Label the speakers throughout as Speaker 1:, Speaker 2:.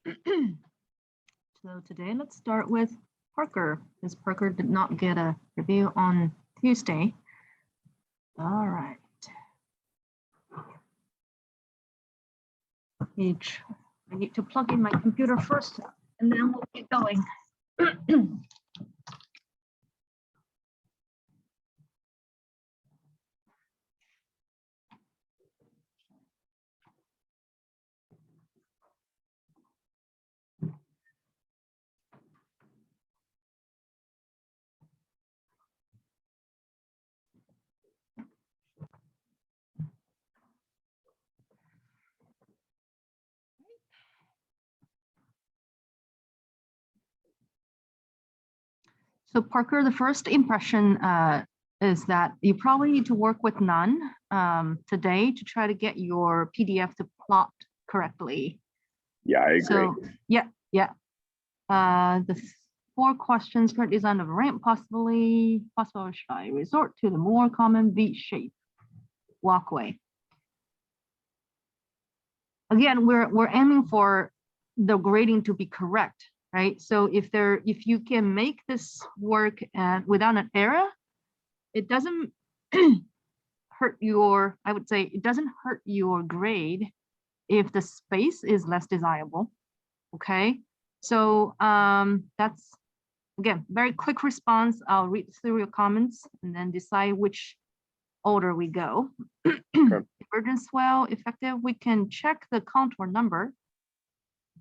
Speaker 1: So today, let's start with Parker, because Parker did not get a review on Tuesday. All right. I need to plug in my computer first, and then we'll get going. So Parker, the first impression is that you probably need to work with none today to try to get your PDF to plot correctly.
Speaker 2: Yeah, I agree.
Speaker 1: So yeah. The 4 questions: current design of a ramp, possible should I resort to the more common V-shape walkway? Again, we're aiming for the grading to be correct, right? So if you can make this work and without an error, it doesn't hurt your, I would say it doesn't hurt your grade if the space is less desirable. Okay, so that's, again, very quick response. I'll read through your comments and then decide which order we go. Divergent swell effective, we can check the contour number.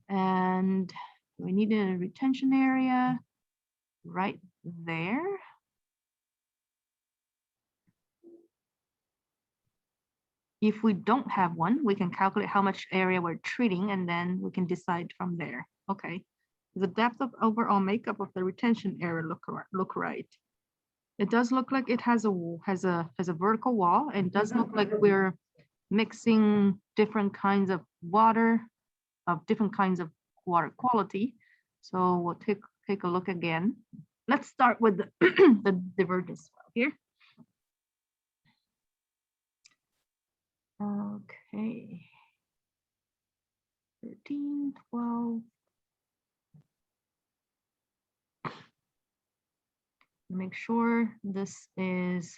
Speaker 1: And we need a retention area right there. If we don't have one, we can calculate how much area we're treating, and then we can decide from there. Okay. The depth of overall makeup of the retention area look right. It does look like it has a vertical wall, and it does look like we're mixing different kinds of water, of different kinds of water quality. So we'll take a look again. Let's start with the, the divergence swell here. Okay. 13, 12. Make sure this is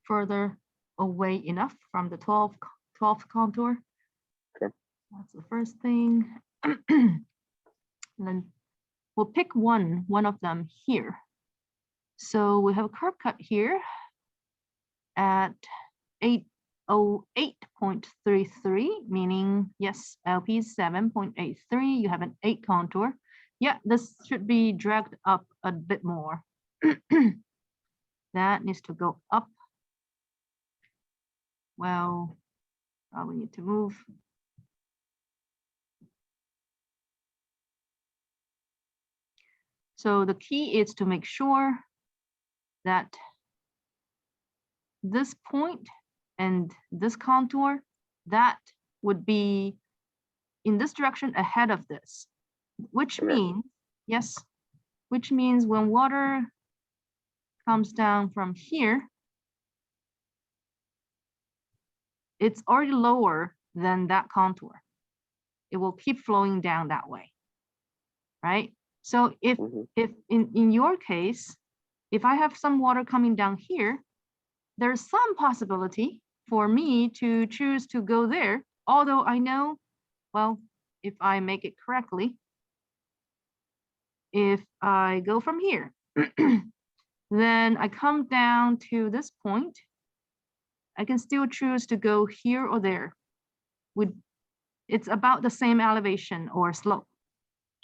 Speaker 1: further away enough from the 12th contour.
Speaker 2: Okay.
Speaker 1: That's the first thing. And then we'll pick one of them here. So we have a curve cut here at 808.33, meaning yes, LP is 7.83. You have an 8 contour. Yeah, this should be dragged up a bit more. That needs to go up. Well, we need to move. So the key is to make sure that this point and this contour, that would be in this direction ahead of this, which means, yes, which means when water comes down from here, it's already lower than that contour. It will keep flowing down that way, right? So if in your case, if I have some water coming down here, there's some possibility for me to choose to go there, although I know, well, if I make it correctly, if I go from here, then I come down to this point, I can still choose to go here or there. It's about the same elevation or slope,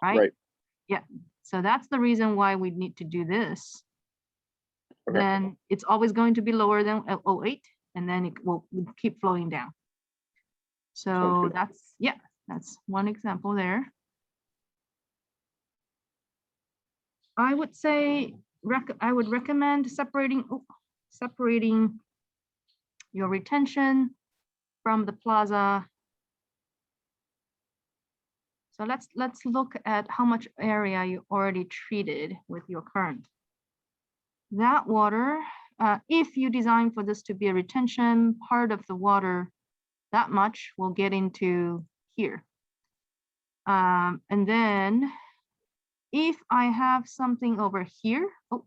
Speaker 1: right? Right. Yeah, so that's the reason why we need to do this. Okay. Then it's always going to be lower than 08, and then it will keep flowing down. So that's, yeah, that's one example there. I would say, I would recommend separating your retention from the plaza. So let's look at how much area you already treated with your current. That water, if you design for this to be a retention, part of the water, that much will get into here. And then if I have something over here, oh,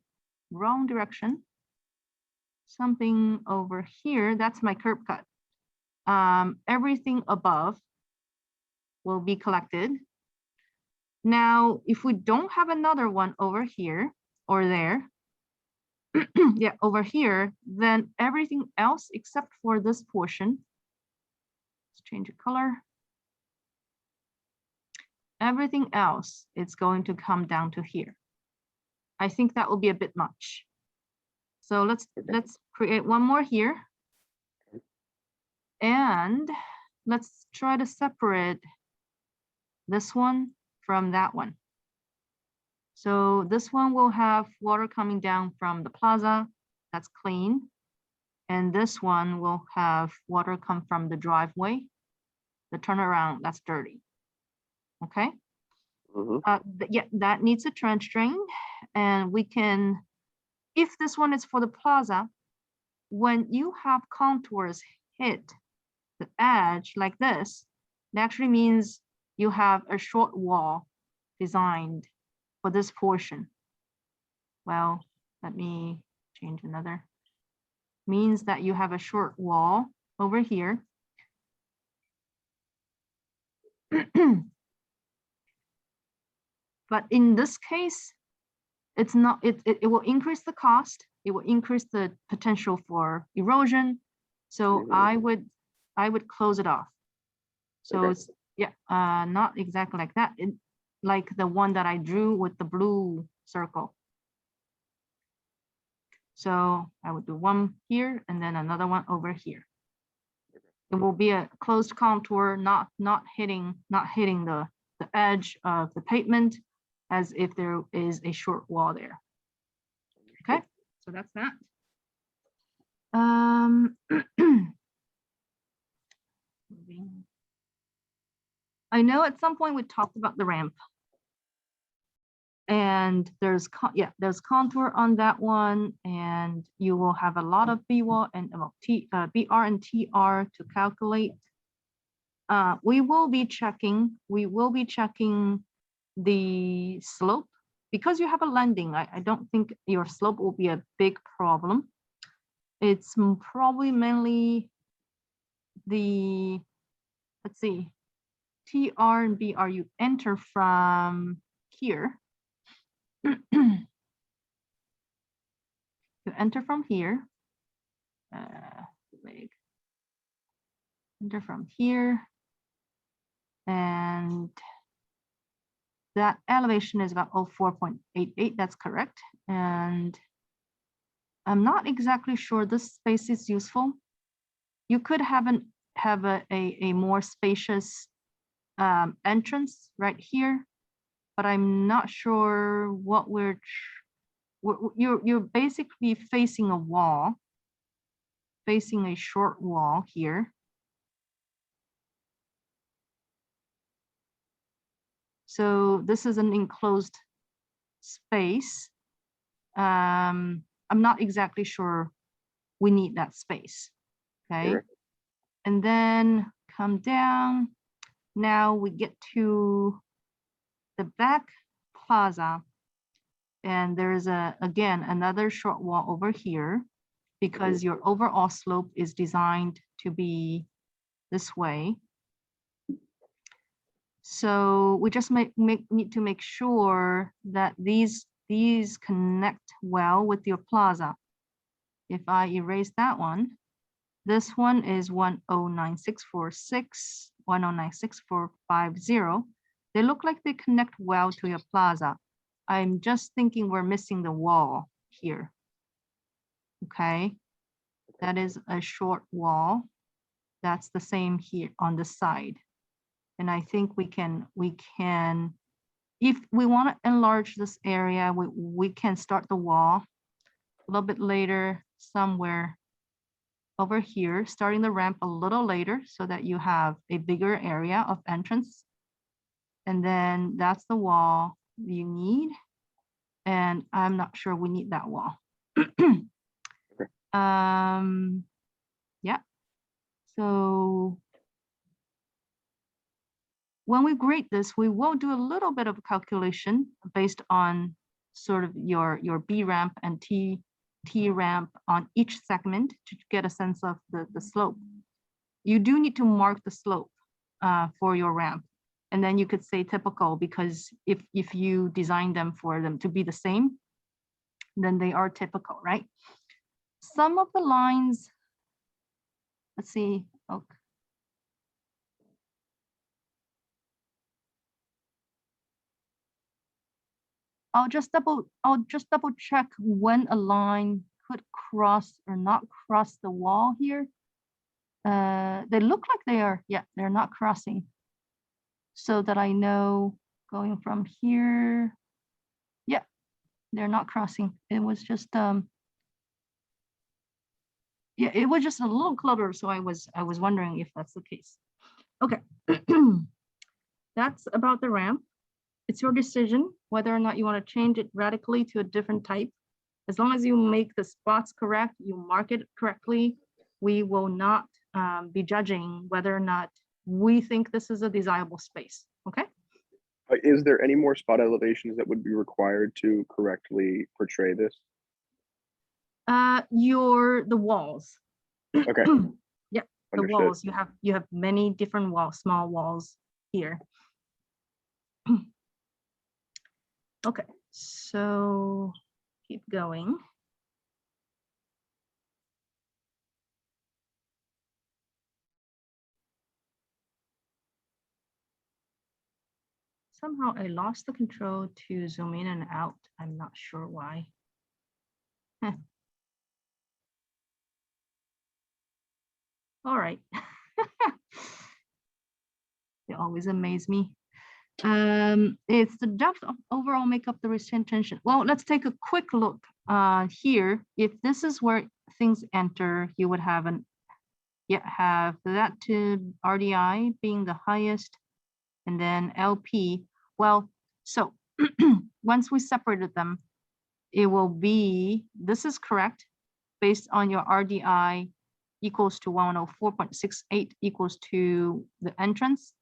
Speaker 1: wrong direction. Something over here, that's my curb cut. Everything above will be collected. Now, if we don't have another one over here or there, yeah, over here, then everything else except for this portion, let's change the color. Everything else, it's going to come down to here. I think that will be a bit much. So let's create one more here. And let's try to separate this one from that one. So this one will have water coming down from the plaza, that's clean. And this one will have water come from the driveway, the turnaround, that's dirty. Okay. Yeah, that needs a trench drain. And we can, if this one is for the plaza, when you have contours hit the edge like this, it actually means you have a short wall designed for this portion. Well, let me change another. Means that you have a short wall over here. But in this case, it's not, it will increase the cost. It will increase the potential for erosion. So I would close it off. So it's, yeah, not exactly like that. Like the one that I drew with the blue circle. So I would do one here and then another one over here. It will be a closed contour, not hitting the edge of the pavement, as if there is a short wall there. Okay, so that's that. I know at some point we talked about the ramp. And there's contour on that one, and you will have a lot of BR and BR and TR to calculate. We will be checking the slope because you have a landing. I don't think your slope will be a big problem. It's probably mainly the, let's see, TR and BR, you enter from here. You enter from here, enter from here, and that elevation is about 04.88, that's correct. And I'm not exactly sure this space is useful. You could have a more spacious entrance right here, but I'm not sure what you're basically facing a wall, facing a short wall here. So this is an enclosed space. I'm not exactly sure we need that space, okay? Sure. And then come down. Now we get to the back plaza. And there's again, another short wall over here because your overall slope is designed to be this way. So we just need to make sure that these connect well with your plaza. If I erase that one, this one is 109646, 1096450. They look like they connect well to your plaza. I'm just thinking we're missing the wall here. Okay, that is a short wall. That's the same here on the side. And I think we can, if we want to enlarge this area, we can start the wall a little bit later, somewhere over here, starting the ramp a little later so that you have a bigger area of entrance. And then that's the wall you need. And I'm not sure we need that wall. Yeah. So when we grade this, we will do a little bit of calculation based on sort of your B ramp and T ramp on each segment to get a sense of the slope. You do need to mark the slope for your ramp. And then you could say typical, because if you design them for them to be the same, then they are typical, right? Some of the lines, let's see, okay. I'll just double check when a line could cross or not cross the wall here. They look like they are, yeah, they're not crossing. So that I know going from here, yeah, they're not crossing. It was just, yeah, it was just a little clutter. So I was wondering if that's the case. Okay, that's about the ramp. It's your decision whether or not you want to change it radically to a different type. As long as you make the spots correct, you mark it correctly, we will not be judging whether or not we think this is a desirable space, okay?
Speaker 2: Is there any more spot elevations that would be required to correctly portray this?
Speaker 1: The walls.
Speaker 2: Okay.
Speaker 1: Yeah, the
Speaker 2: Understood.
Speaker 1: walls. You have many different walls, small walls here. Okay, so keep going. Somehow I lost the control to zoom in and out. I'm not sure why. All right. They always amaze me. It's the depth of overall make up the restraint tension. Well, let's take a quick look here. If this is where things enter, you would have have that to RDI being the highest, and then LP. Well, so once we separated them, it will be, this is correct, based on your RDI equals to 104.68 equals to the entrance,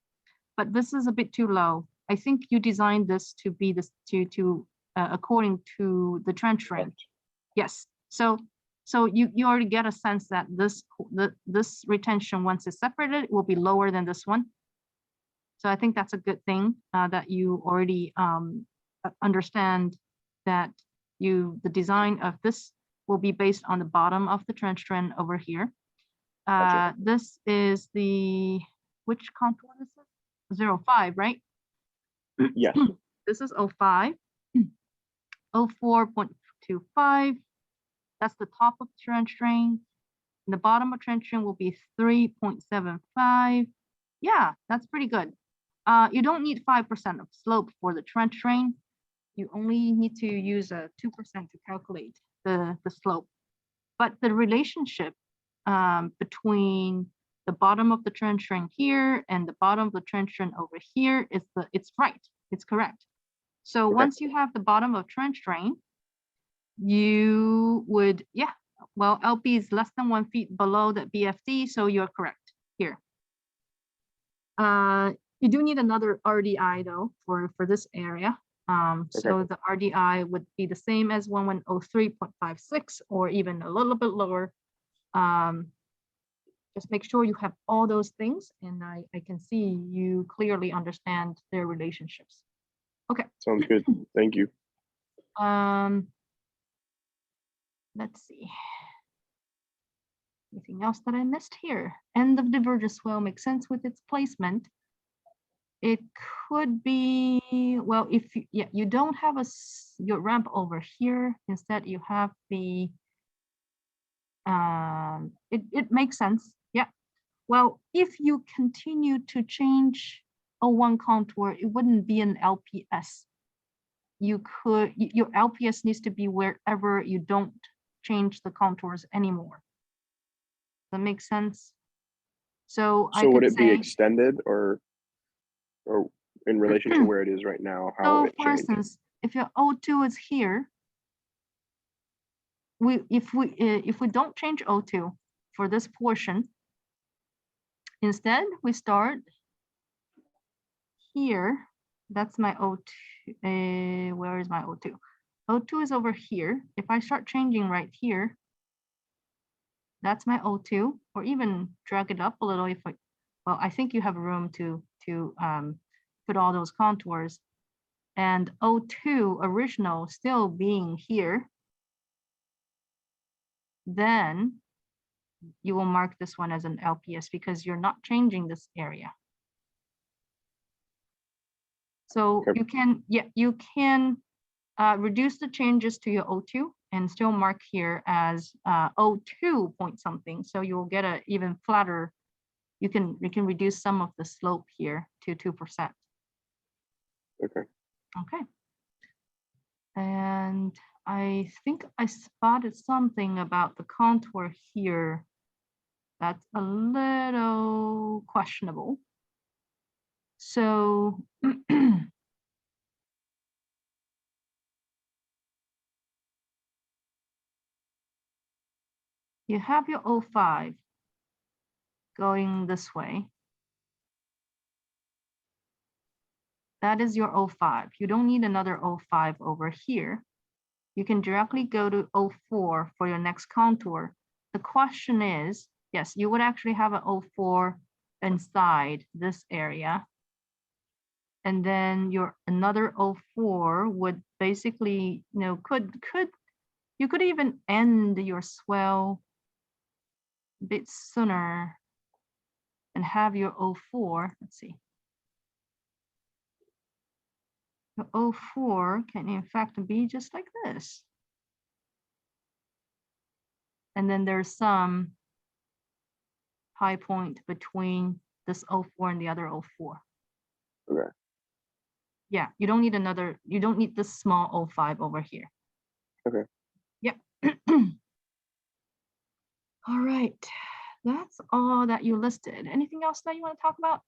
Speaker 1: but this is a bit too low. I think you designed this to be this according to the trench range. Yes, so you already get a sense that this retention, once it's separated, will be lower than this one. So I think that's a good thing that you already understand that the design of this will be based on the bottom of the trench trend over here.
Speaker 2: Gotcha.
Speaker 1: This is which contour is it? 05, right?
Speaker 2: Yes.
Speaker 1: This is 05. 04.25. That's the top of trench drain. And the bottom of trench drain will be 3.75. Yeah, that's pretty good. You don't need 5% of slope for the trench drain. You only need to use a 2% to calculate the slope. But the relationship between the bottom of the trench drain here and the bottom of the trench drain over here is it's right, it's correct. So
Speaker 2: okay.
Speaker 1: Once you have the bottom of trench drain, you would, yeah, well, LP is less than 1 feet below the BFD, so you're correct here. You do need another RDI though for this area. So the RDI would be the same as 1103.56 or even a little bit lower. Just make sure you have all those things, and I can see you clearly understand their relationships. Okay.
Speaker 2: Sounds good. Thank you.
Speaker 1: Let's see. Anything else that I missed here? End of divergence swell makes sense with its placement. It could be, well, if you don't have your ramp over here, instead you have the, it makes sense. Yeah. Well, if you continue to change a one contour, it wouldn't be an LPS. Your LPS needs to be wherever you don't change the contours anymore. That makes sense. So
Speaker 2: would it be extended or in relation to where it is right now? How
Speaker 1: so for instance, if your O2 is here, if we don't change O2 for this portion, instead we start here. That's my O2. Where is my O2? O2 is over here. If I start changing right here, that's my O2, or even drag it up a little if well, I think you have room to put all those contours. And O2 original still being here, then you will mark this one as an LPS because you're not changing this area. So
Speaker 2: Okay.
Speaker 1: you can reduce the changes to your O2 and still mark here as O2 point something. So you'll get a even flatter. You can reduce some of the slope here to 2%.
Speaker 2: Okay.
Speaker 1: Okay. And I think I spotted something about the contour here that's a little questionable. So you have your O5 going this way. That is your O5. You don't need another O5 over here. You can directly go to O4 for your next contour. The question is, yes, you would actually have an O4 inside this area. And then your another O4 would basically, you could even end your swell a bit sooner and have your O4. Let's see. The O4 can in fact be just like this. And then there's some high point between this O4 and the other O4.
Speaker 2: Okay.
Speaker 1: Yeah, you don't need this small O5 over here.
Speaker 2: Okay.
Speaker 1: Yep. All right, that's all that you listed. Anything else that you want to talk about?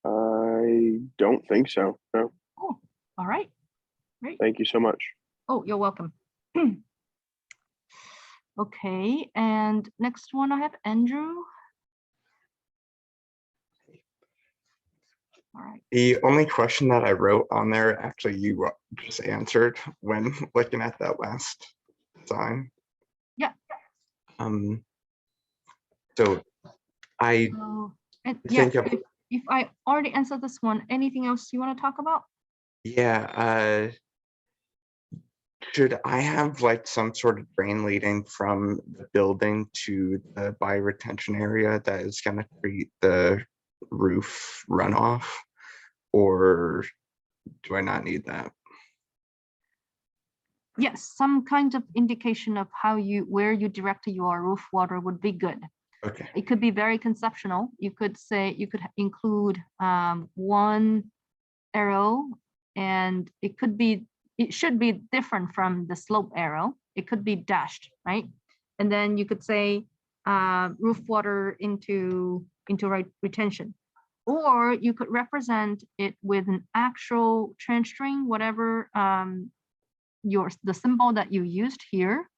Speaker 2: I don't think so. No.
Speaker 1: Oh, all right, great.
Speaker 2: Thank you so much.
Speaker 1: Oh, you're welcome. Okay, and next one I have Andrew. All right.
Speaker 3: The only question that I wrote on there, actually, you just answered when looking at that last design.
Speaker 1: Yeah.
Speaker 3: So I
Speaker 1: yeah,
Speaker 3: think
Speaker 1: if I already answered this one, anything else you want to talk about?
Speaker 3: Yeah. Should I have like some sort of drain leading from the building to the bioretention area that is going to create the roof runoff, or do I not need that?
Speaker 1: Yes, some kind of indication of where you direct your roof water would be good.
Speaker 3: Okay.
Speaker 1: It could be very conceptual. You could include one arrow, and it should be different from the slope arrow. It could be dashed, right? And then you could say roof water into retention. Or you could represent it with an actual trench string, whatever the symbol that you used here.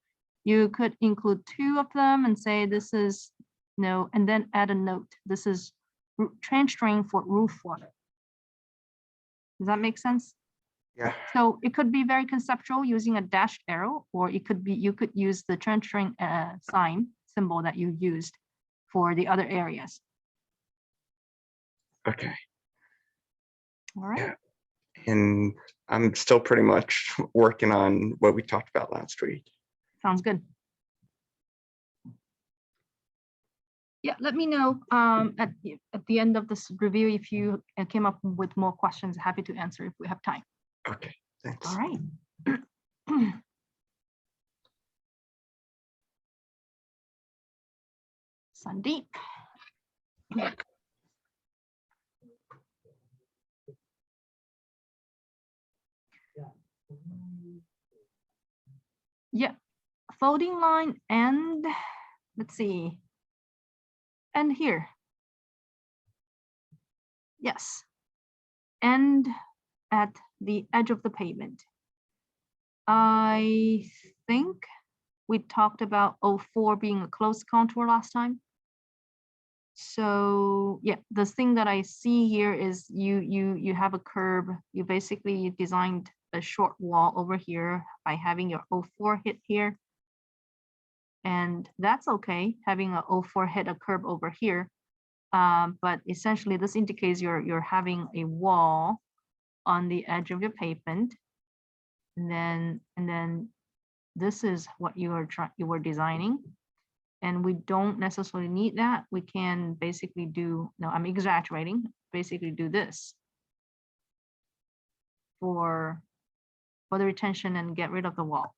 Speaker 1: You could include two of them and say this is and then add a note. This is trench string for roof water. Does that make sense?
Speaker 3: Yeah.
Speaker 1: So it could be very conceptual using a dashed arrow, or it could be you could use the trench string sign symbol that you used for the other areas.
Speaker 3: Okay.
Speaker 1: All right.
Speaker 3: Yeah. And I'm still pretty much working on what we talked about last week.
Speaker 1: Sounds good. Yeah, let me know at the end of this review if you came up with more questions. Happy to answer if we have time.
Speaker 3: Okay, thanks.
Speaker 1: All right. Sandeep. Yeah, folding line and let's see. And here. Yes. And at the edge of the pavement. I think we talked about O4 being a close contour last time. So yeah, the thing that I see here is you have a curb. You basically designed a short wall over here by having your 04 hit here. And that's okay, having a 04 hit a curb over here. But essentially this indicates you're having a wall on the edge of your pavement. And then this is what you were designing. And we don't necessarily need that. We can basically do, no, I'm exaggerating, basically do this for the retention and get rid of the wall.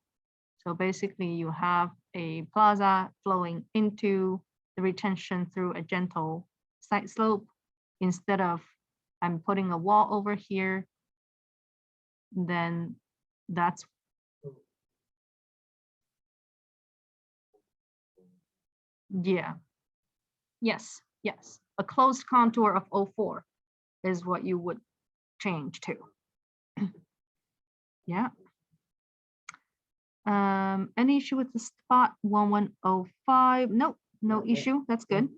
Speaker 1: So basically you have a plaza flowing into the retention through a gentle side slope instead of I'm putting a wall over here, then that's yeah. Yes, yes. A closed contour of 04 is what you would change to. Yeah. Any issue with the spot 1105? Nope, no issue. That's good.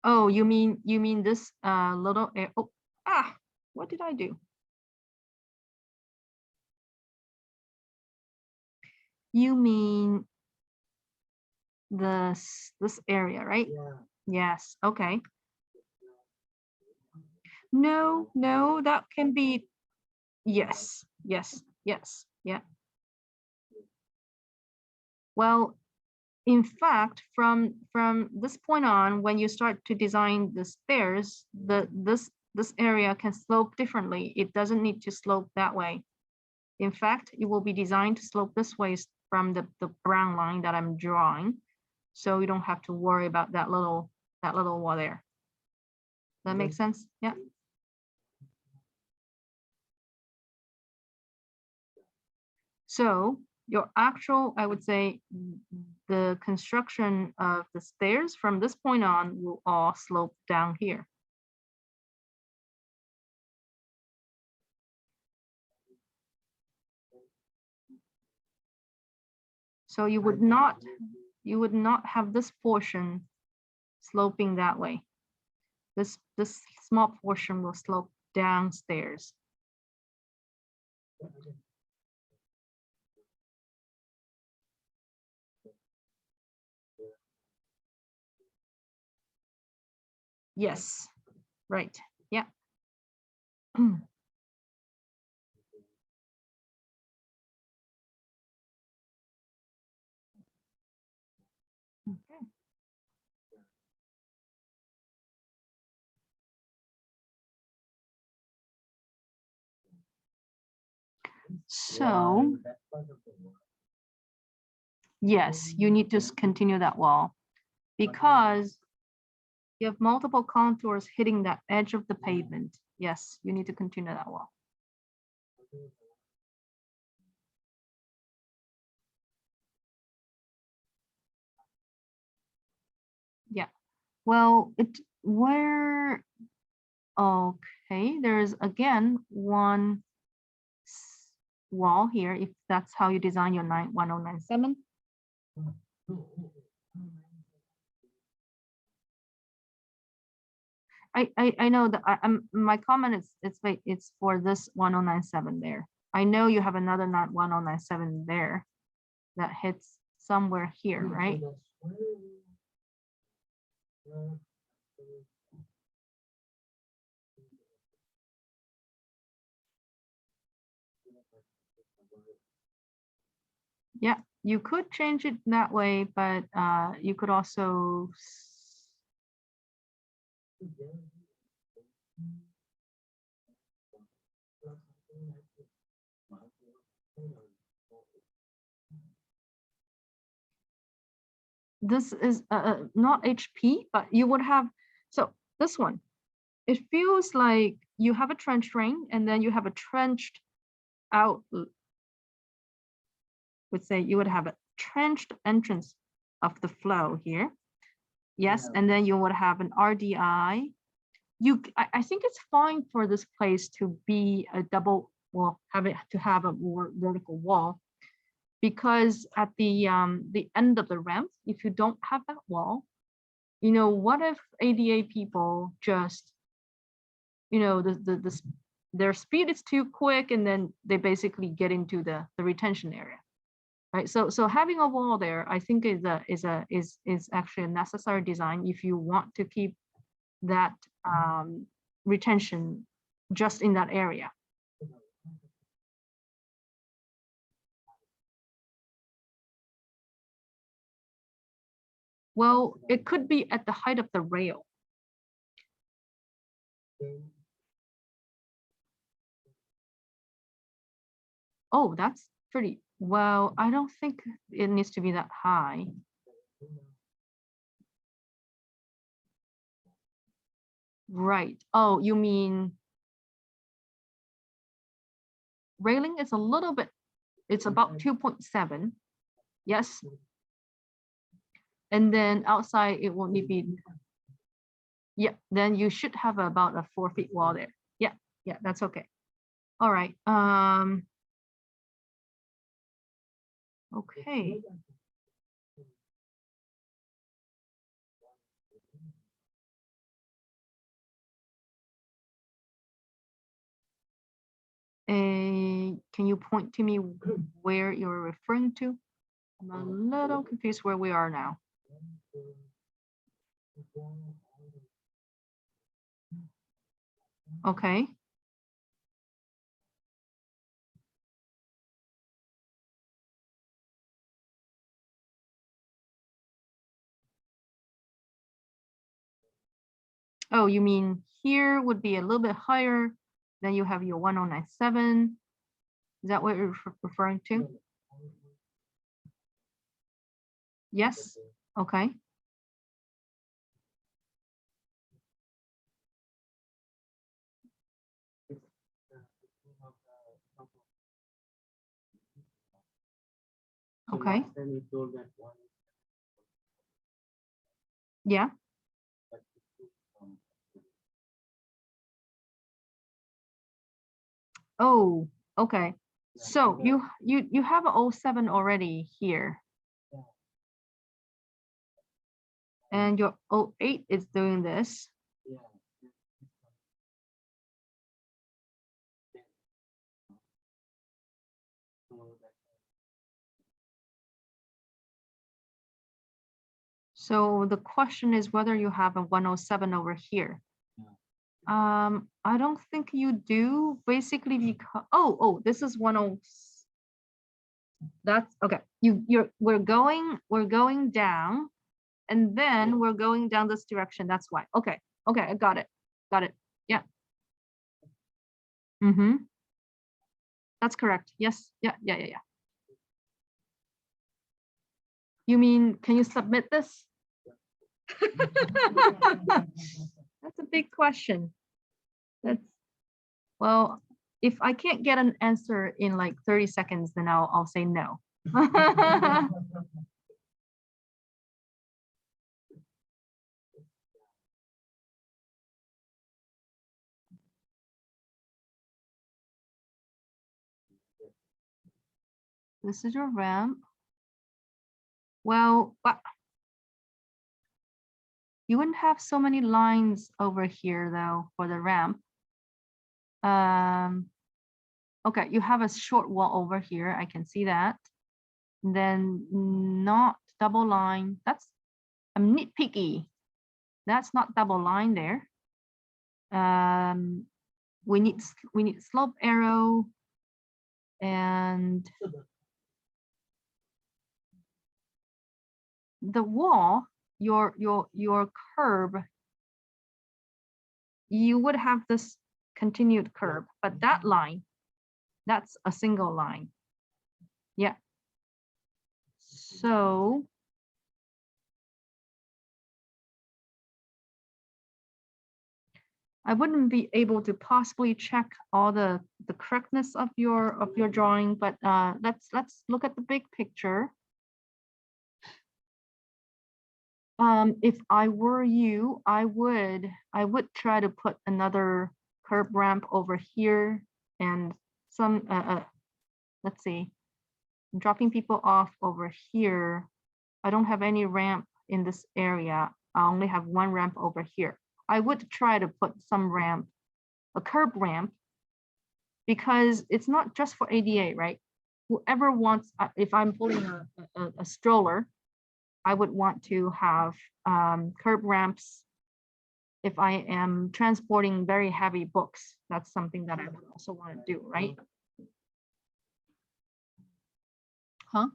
Speaker 1: Oh, you mean this little oh, what did I do? You mean this area, right?
Speaker 4: Yeah.
Speaker 1: Yes, okay. No, that can be yes, yeah. Well, in fact, from this point on, when you start to design the stairs, this area can slope differently. It doesn't need to slope that way. In fact, it will be designed to slope this way from the brown line that I'm drawing. So you don't have to worry about that little wall there. That makes sense? Yeah. So your actual, I would say, the construction of the stairs from this point on will all slope down here. So you would not have this portion sloping that way. This small portion will slope downstairs. Yes, right. Yeah. Okay. So yes, you need to continue that wall because you have multiple contours hitting that edge of the pavement. Yes, you need to continue that wall. Yeah. Well, okay, there's again one wall here, if that's how you design your 1097. I know that my comment is it's for this 1097 there. I know you have another 1097 there that hits somewhere here, right? Yeah, you could change it that way, but you could also this is not HP, but you would have, so this one, it feels like you have a trench drain and then you have a trenched out would say you would have a trenched entrance of the flow here. Yes, and then you would have an RDI. I think it's fine for this place to be a double, well, to have a more vertical wall, because at the end of the ramp, if you don't have that wall, you know, what if ADA people just, you know, their speed is too quick, and then they basically get into the retention area, right? So having a wall there, I think is actually a necessary design if you want to keep that retention just in that area. Well, it could be at the height of the rail. Oh, that's pretty, well, I don't think it needs to be that high. Right. Oh, you mean railing is a little bit, it's about 2.7. Yes. And then outside it won't need be, yeah, then you should have about a 4 feet wall there. Yeah, yeah, that's okay. All right. Okay. Can you point to me where you're referring to? I'm a little confused where we are now. Okay. Oh, you mean here would be a little bit higher, then you have your 1097. Is that what you're referring to? Yes. Okay. Okay. Yeah. Oh, okay. So you have a 07 already here. And your 08 is doing this. So the question is whether you have a 107 over here. I don't think you do, basically, because this is 10. That's okay. We're going down, and then we're going down this direction. That's why. Okay, I got it. Yeah. Mm-hmm. That's correct. Yes. Yeah. You mean, can you submit this? That's a big question. Well, if I can't get an answer in like 30 seconds, then I'll say no. This is your ramp. Well, you wouldn't have so many lines over here though for the ramp. Okay, you have a short wall over here. I can see that. Then not double line. I'm nitpicky. That's not double line there. We need slope arrow, and the wall, your curb, you would have this continued curb, but that line, that's a single line. Yeah. So I wouldn't be able to possibly check all the correctness of your drawing, but let's look at the big picture. If I were you, I would try to put another curb ramp over here and some let's see, dropping people off over here. I don't have any ramp in this area. I only have one ramp over here. I would try to put some ramp, a curb ramp, because it's not just for ADA, right? Whoever wants, if I'm pulling a stroller, I would want to have curb ramps. If I am transporting very heavy books, that's something that I would also want to do, right? Huh?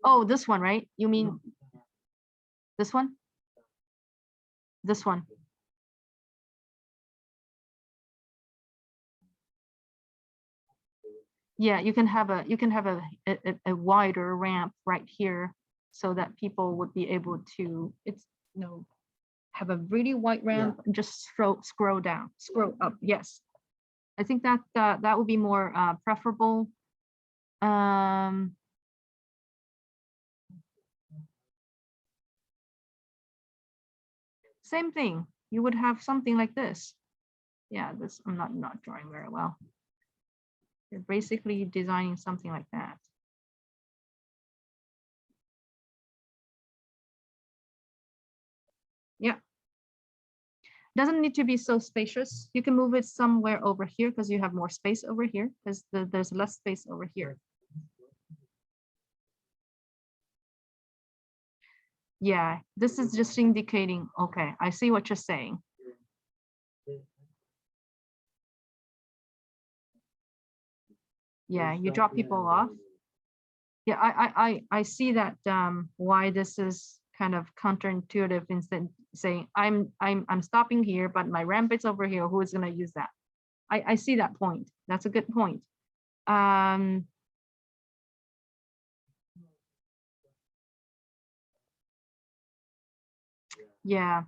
Speaker 1: Oh, this one, right? You mean this one? This one. Yeah, you can have a wider ramp right here so that people would be able to, it's, you know, have a really wide ramp and just scroll down, scroll up. Yes. I think that that would be more preferable. Same thing. You would have something like this. Yeah, this I'm not drawing very well. You're basically designing something like that. Yeah. Doesn't need to be so spacious. You can move it somewhere over here because you have more space over here, because there's less space over here. Yeah, this is just indicating, okay, I see what you're saying. Yeah, you drop people off. Yeah, I see that why this is kind of counterintuitive, instead saying I'm stopping here, but my ramp is over here. Who is going to use that? I see that point. That's a good point. Yeah.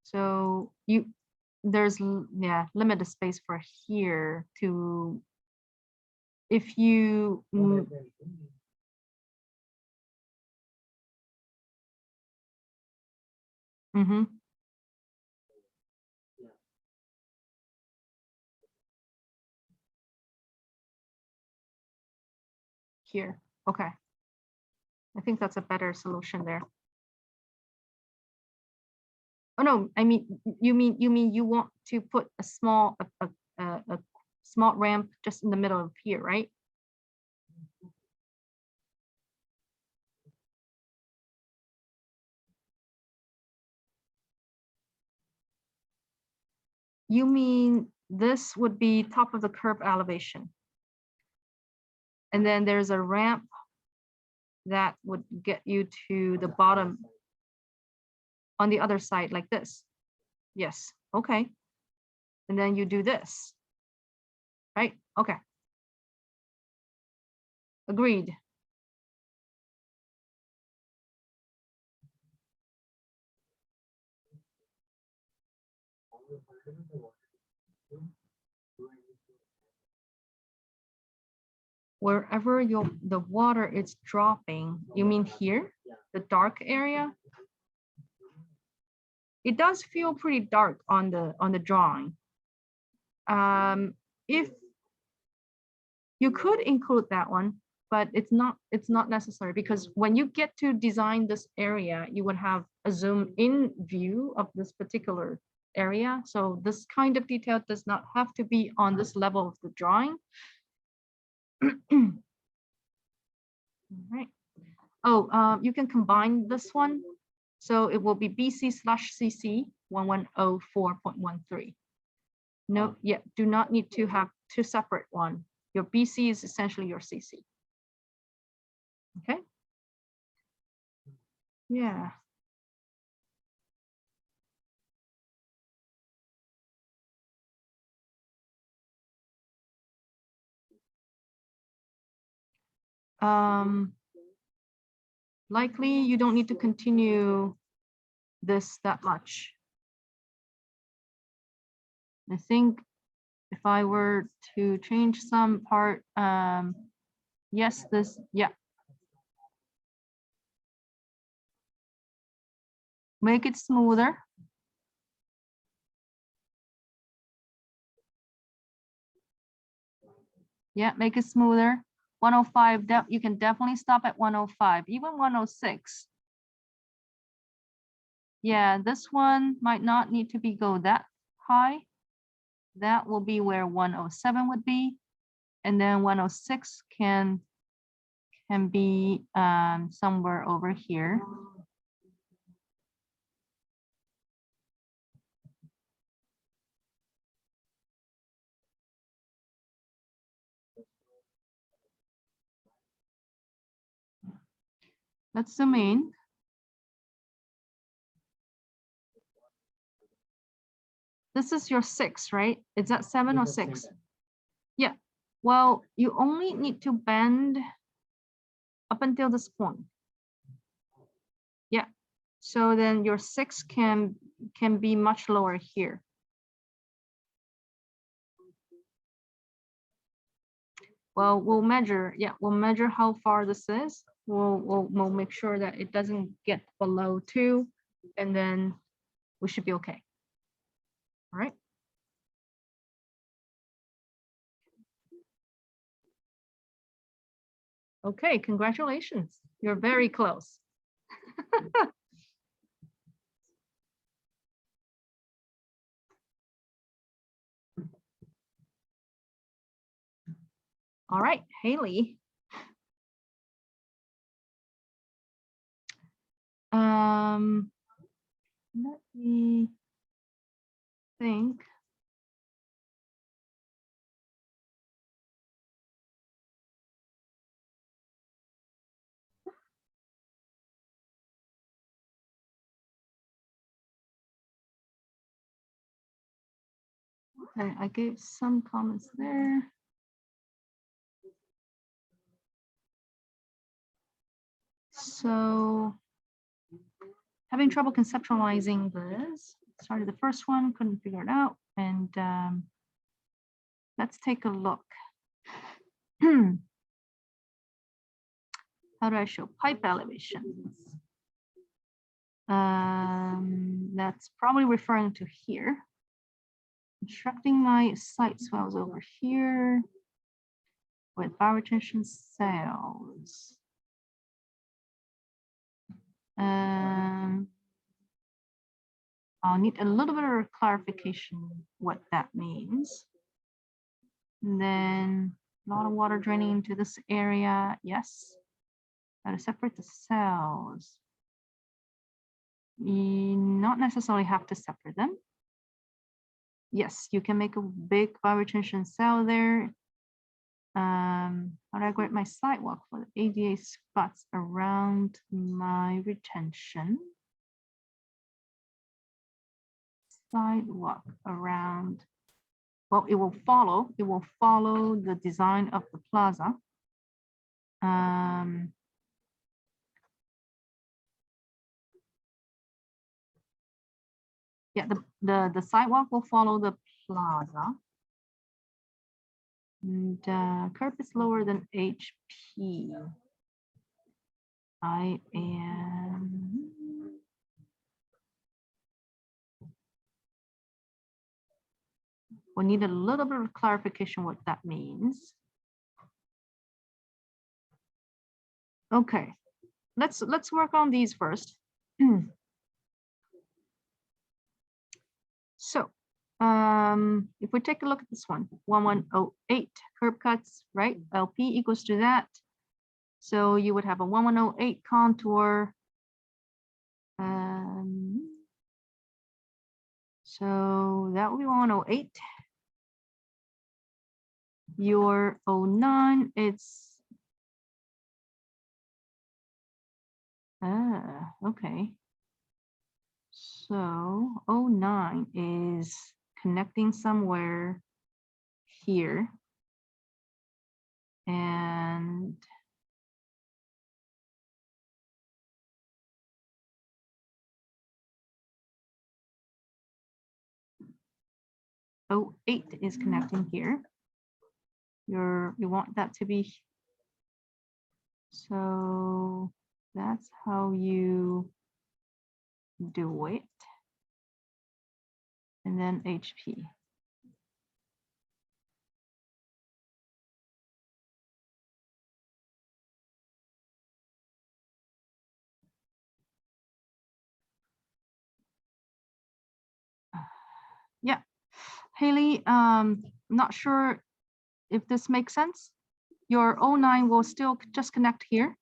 Speaker 1: So there's limited space for here to, if you here. Okay. I think that's a better solution there. Oh no, I mean, you mean you want to put a small small ramp just in the middle of here, right? You mean this would be top of the curb elevation. And then there's a ramp that would get you to the bottom on the other side like this. Yes, okay. And then you do this, right? Okay. Agreed. Wherever the water is dropping, you mean here, the dark area? It does feel pretty dark on the drawing. If you could include that one, but it's not necessary, because when you get to design this area, you would have a zoom in view of this particular area. So this kind of detail does not have to be on this level of the drawing. All right. Oh, you can combine this one. So it will be BC/CC 1104.13. No, yeah, do not need to have two separate one. Your BC is essentially your CC. Okay. Yeah. likely you don't need to continue this that much. I think if I were to change some part, yes, this, yeah. Make it smoother. Yeah, make it smoother. 105, you can definitely stop at 105, even 106. Yeah, this one might not need to be go that high. That will be where 107 would be. And then 106 can be somewhere over here. Let's zoom in. This is your 6, right? Is that 7 or 6? Yeah. Well, you only need to bend up until this point. Yeah. So then your 6 can be much lower here. Well, we'll measure. Yeah, we'll measure how far this is. We'll make sure that it doesn't get below 2, and then we should be okay. All right. Okay, congratulations. You're very close. All right, Haley. Let me think. Okay, I gave some comments there. So having trouble conceptualizing this. Started the first one, couldn't figure it out. And let's take a look. How do I show pipe elevations? That's probably referring to here. Constructing my site swells over here with bioretention cells. I'll need a little bit of clarification what that means. And then a lot of water draining into this area. Yes. Got to separate the cells. You not necessarily have to separate them. Yes, you can make a big bioretention cell there. How do I grade my sidewalk for the ADA spots around my retention? Sidewalk around, well, it will follow the design of the plaza. Yeah, the sidewalk will follow the plaza. And curb is lower than HP. I am. We need a little bit of clarification what that means. Okay, let's work on these first. So if we take a look at this one, 1108 curb cuts, right? LP equals to that. So you would have a 1108 contour. So that would be 1108. Your 09, it's okay. So 09 is connecting somewhere here. And 08 is connecting here. You want that to be, so that's how you do it. And then HP. Yeah, Haley, not sure if this makes sense. Your 09 will still just connect here.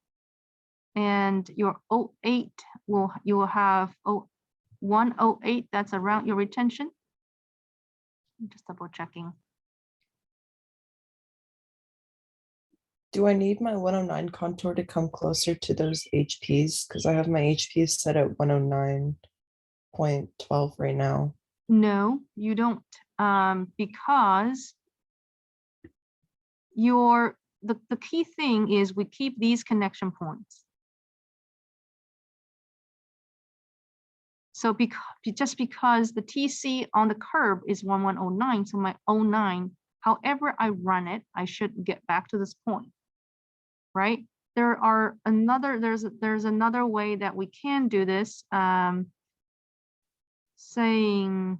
Speaker 1: And your 08 you will have 108, that's around your retention. I'm just double checking.
Speaker 4: Do I need my 109 contour to come closer to those HPs? Because I have my HPs set at 109.12 right now.
Speaker 1: No, you don't, because the key thing is we keep these connection points. So just because the TC on the curve is 1109, so my 09, however I run it, I should get back to this point, right? There's another way that we can do this, saying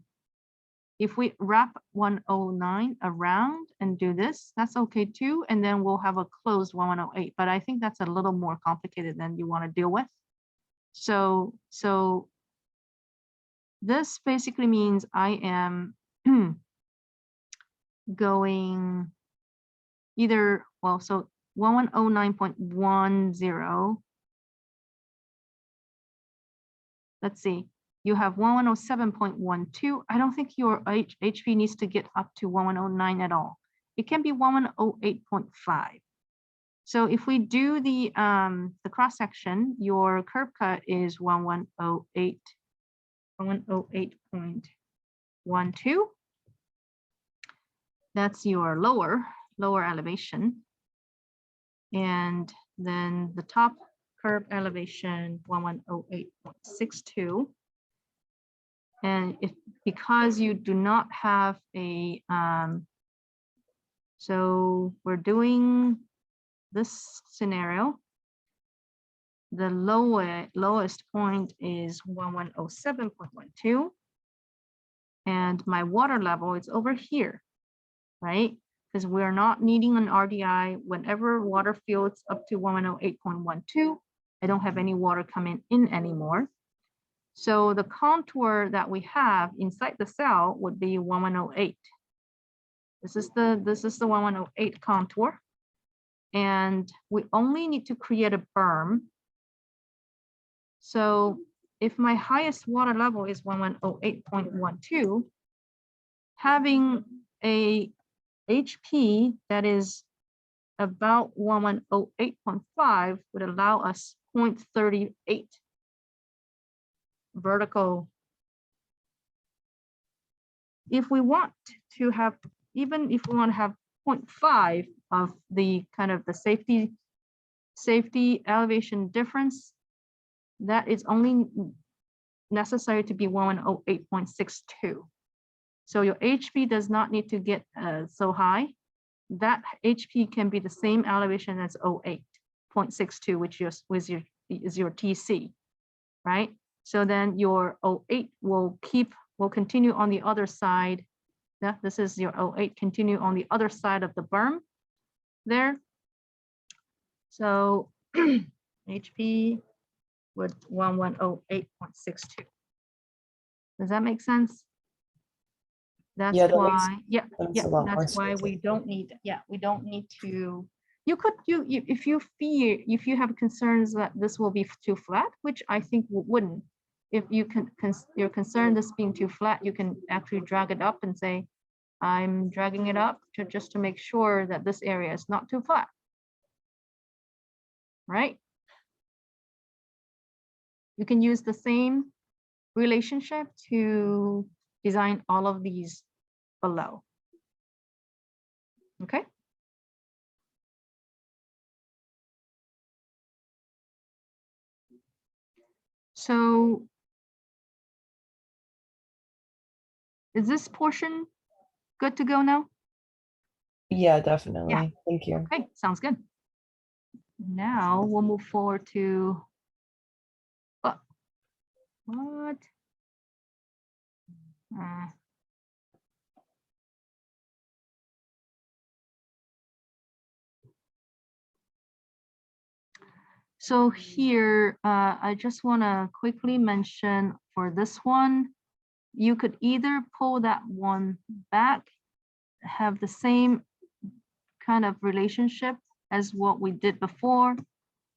Speaker 1: if we wrap 109 around and do this, that's okay too, and then we'll have a closed 1108. But I think that's a little more complicated than you want to deal with. So this basically means I am going either, well, so 1109.10. Let's see. You have 1107.12. I don't think your HP needs to get up to 1109 at all. It can be 1108.5. So if we do the cross section, your curve cut is 1108.12. That's your lower elevation. And then the top curve elevation 1108.62. And because you do not have a, so we're doing this scenario, the lowest point is 1107.12. And my water level is over here, right? Because we're not needing an RDI. Whenever water fills up to 1108.12, I don't have any water coming in anymore. So the contour that we have inside the cell would be 1108. This is the 1108 contour. And we only need to create a berm. So if my highest water level is 1108.12, having a HP that is about 1108.5 would allow us 0.38 vertical. If we want to have, even if we want to have 0.5 of the kind of the safety elevation difference, that is only necessary to be 108.62. So your HP does not need to get so high. That HP can be the same elevation as 08.62, which is your TC, right? So then your 08 will continue on the other side. This is your 08, continue on the other side of the berm there. So HP with 1108.62. Does that make sense? That's why, that's why we don't need, we don't need to, if you have concerns that this will be too flat, which I think wouldn't. If you're concerned this being too flat, you can actually drag it up and say, I'm dragging it up just to make sure that this area is not too flat. Right? You can use the same relationship to design all of these below. Okay. So is this portion good to go now?
Speaker 4: Yeah, definitely. Thank you.
Speaker 1: Okay, sounds good. Now we'll move forward to what? So here, I just want to quickly mention for this one, you could either pull that one back, have the same kind of relationship as what we did before,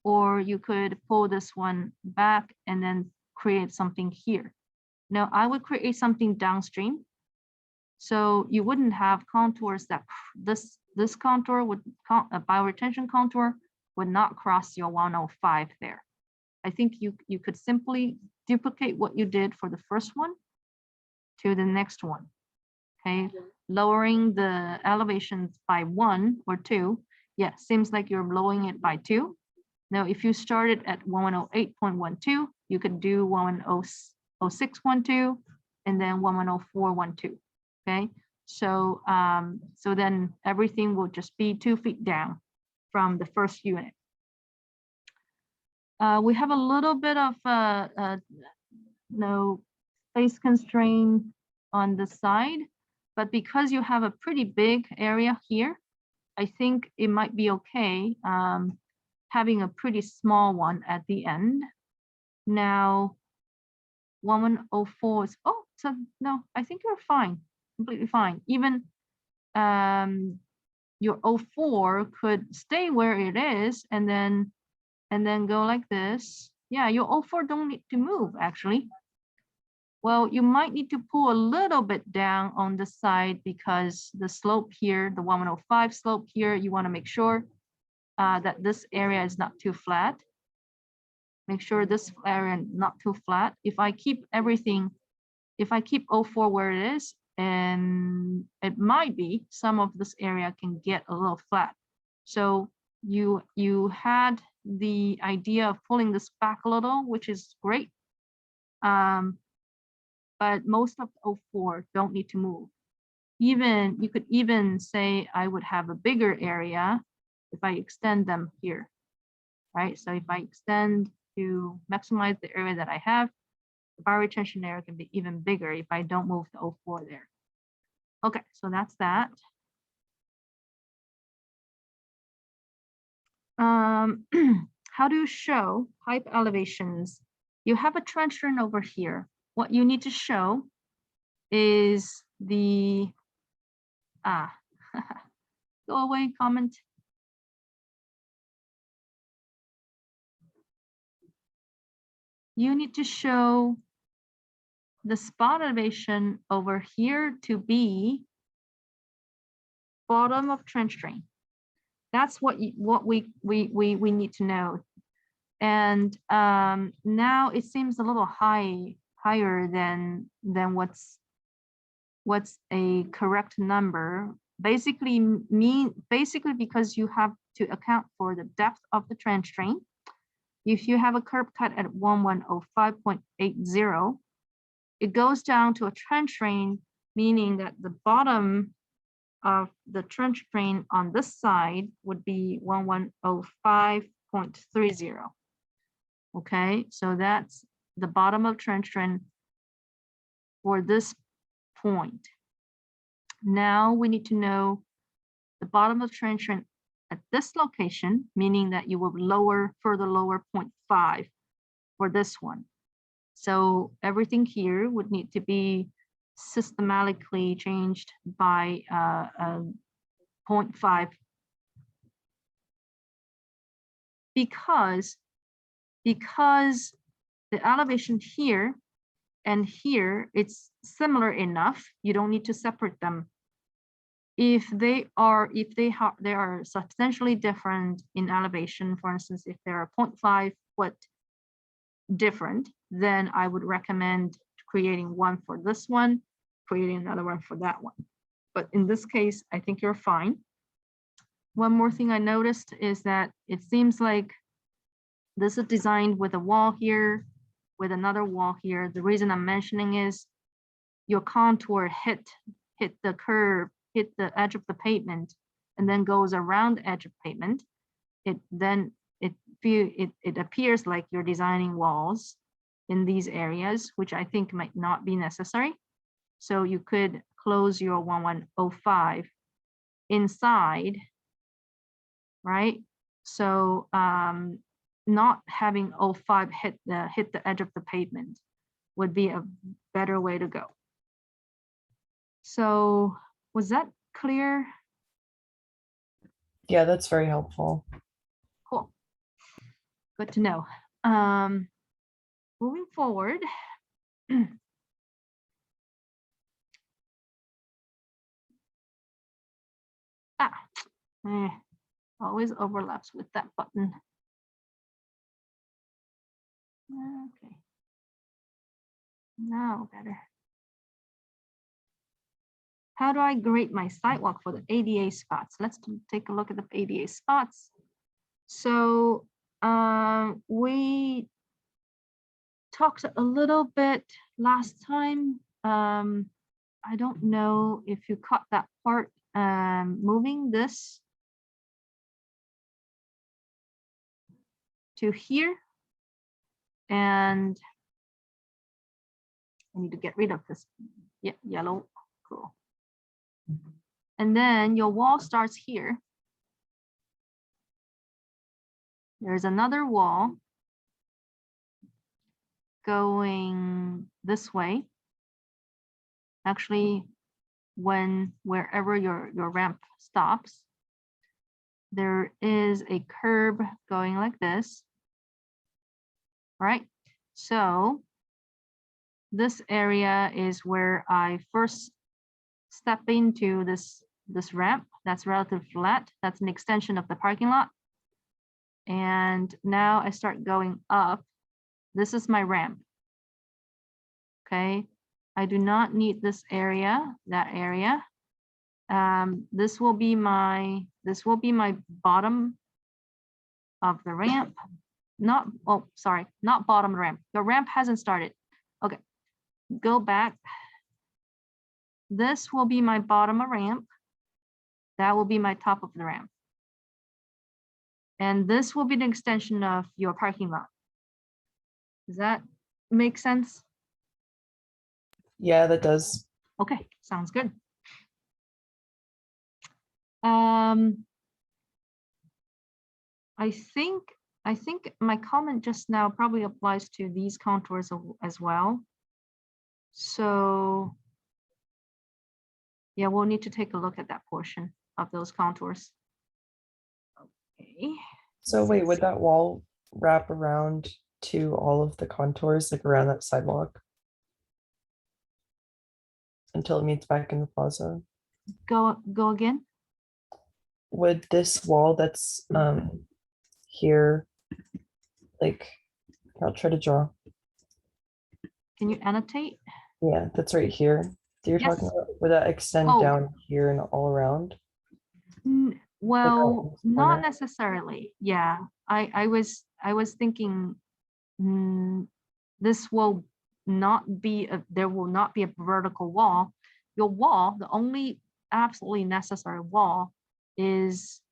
Speaker 1: or you could pull this one back and then create something here. Now I would create something downstream. So you wouldn't have contours that this contour would, a bioretention contour would not cross your 105 there. I think you could simply duplicate what you did for the first one to the next one. Okay, lowering the elevations by 1 or 2. Yeah, seems like you're lowering it by 2. Now, if you started at 1108.12, you could do 1106.12 and then 1104.12. Okay, so so then everything will just be 2 feet down from the first unit. We have a little bit of no space constraint on the side, but because you have a pretty big area here, I think it might be okay having a pretty small one at the end. Now, 1104 is, oh, so no, I think you're fine, completely fine. Even your 04 could stay where it is and then go like this. Yeah, your 04 don't need to move actually. Well, you might need to pull a little bit down on the side because the slope here, the 1105 slope here, you want to make sure that this area is not too flat. Make sure this area not too flat. If I keep everything, if I keep 04 where it is, and it might be some of this area can get a little flat. So you had the idea of pulling this back a little, which is great. But most of 04 don't need to move. Even you could even say I would have a bigger area if I extend them here, right? So if I extend to maximize the area that I have, the bioretention area can be even bigger if I don't move the 04 there. Okay, so that's that. How do you show pipe elevations? You have a trench drain over here. What you need to show is the, go away comment. You need to show the spot elevation over here to be bottom of trench drain. That's what we need to know. And now it seems a little higher than what's a correct number. Basically because you have to account for the depth of the trench drain. If you have a curb cut at 1105.80, it goes down to a trench drain, meaning that the bottom of the trench drain on this side would be 1105.30. Okay, so that's the bottom of trench drain for this point. Now we need to know the bottom of trench drain at this location, meaning that you will further lower 0.5 for this one. So everything here would need to be systematically changed by 0.5 because the elevation here and here, it's similar enough. You don't need to separate them. If they are substantially different in elevation, for instance, if they are 0.5 foot different, then I would recommend creating one for this one, creating another one for that one. But in this case, I think you're fine. One more thing I noticed is that it seems like this is designed with a wall here, with another wall here. The reason I'm mentioning is your contour hit hit the curb, hit the edge of the pavement, and then goes around the edge of pavement, it appears like you're designing walls in these areas, which I think might not be necessary. So you could close your 1105 inside, right? So not having 05 hit the edge of the pavement would be a better way to go. So was that clear?
Speaker 4: Yeah, that's very helpful.
Speaker 1: Cool. Good to know. Moving forward. Always overlaps with that button. Okay. Now better. How do I grade my sidewalk for the ADA spots? Let's take a look at the ADA spots. So we talked a little bit last time. I don't know if you caught that part. Moving this to here, and I need to get rid of this yellow. Cool. And then your wall starts here. There's another wall going this way. Actually, wherever your ramp stops, there is a curb going like this. Right? So this area is where I first step into this ramp that's relatively flat. That's an extension of the parking lot. And now I start going up. This is my ramp. Okay, I do not need this area, that area. This will be my bottom of the ramp. Not bottom ramp. The ramp hasn't started. Okay, go back. This will be my bottom of ramp. That will be my top of the ramp. And this will be the extension of your parking lot. Does that make sense?
Speaker 4: Yeah, that does.
Speaker 1: Okay, sounds good. I think my comment just now probably applies to these contours as well. So yeah, we'll need to take a look at that portion of those contours. Okay.
Speaker 4: So wait, would that wall wrap around to all of the contours, like around that sidewalk? Until it meets back in the plaza?
Speaker 1: Go again.
Speaker 4: Would this wall that's here, like, I'll try to draw.
Speaker 1: Can you annotate?
Speaker 4: Yeah, that's right here. That you're
Speaker 1: Yes.
Speaker 4: talking about, would that extend
Speaker 1: Oh.
Speaker 4: down here and all around?
Speaker 1: Well,
Speaker 4: this
Speaker 1: not
Speaker 4: corner?
Speaker 1: necessarily. Yeah, I was thinking this will not be there will not be a vertical wall. Your wall, the only absolutely necessary wall is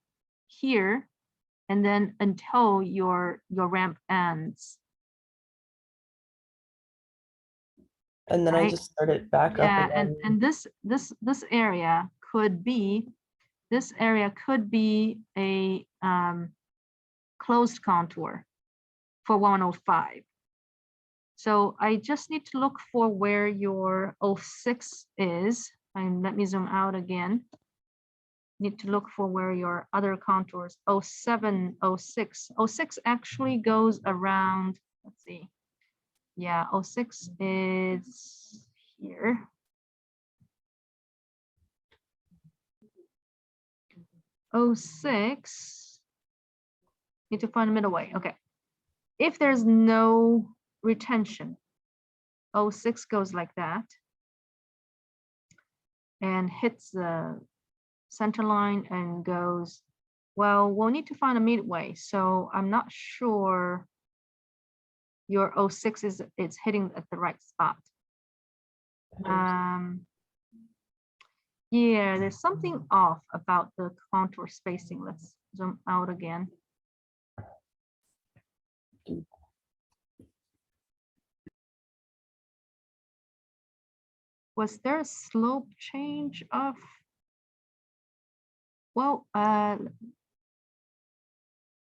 Speaker 1: here, and then until your ramp ends.
Speaker 4: And then I
Speaker 1: Right.
Speaker 4: just start it back up
Speaker 1: Yeah,
Speaker 4: again.
Speaker 1: and this area could be a closed contour for 105. So I just need to look for where your 06 is, and let me zoom out again. Need to look for where your other contours, 07, 06. 06 actually goes around, let's see. Yeah, 06 is here. 06, need to find a middle way. Okay. If there's no retention, 06 goes like that and hits the center line and goes, well, we'll need to find a midway. So I'm not sure your 06 is hitting at the right spot. Yeah, there's something off about the contour spacing. Let's zoom out again. Was there a slope change of? Well,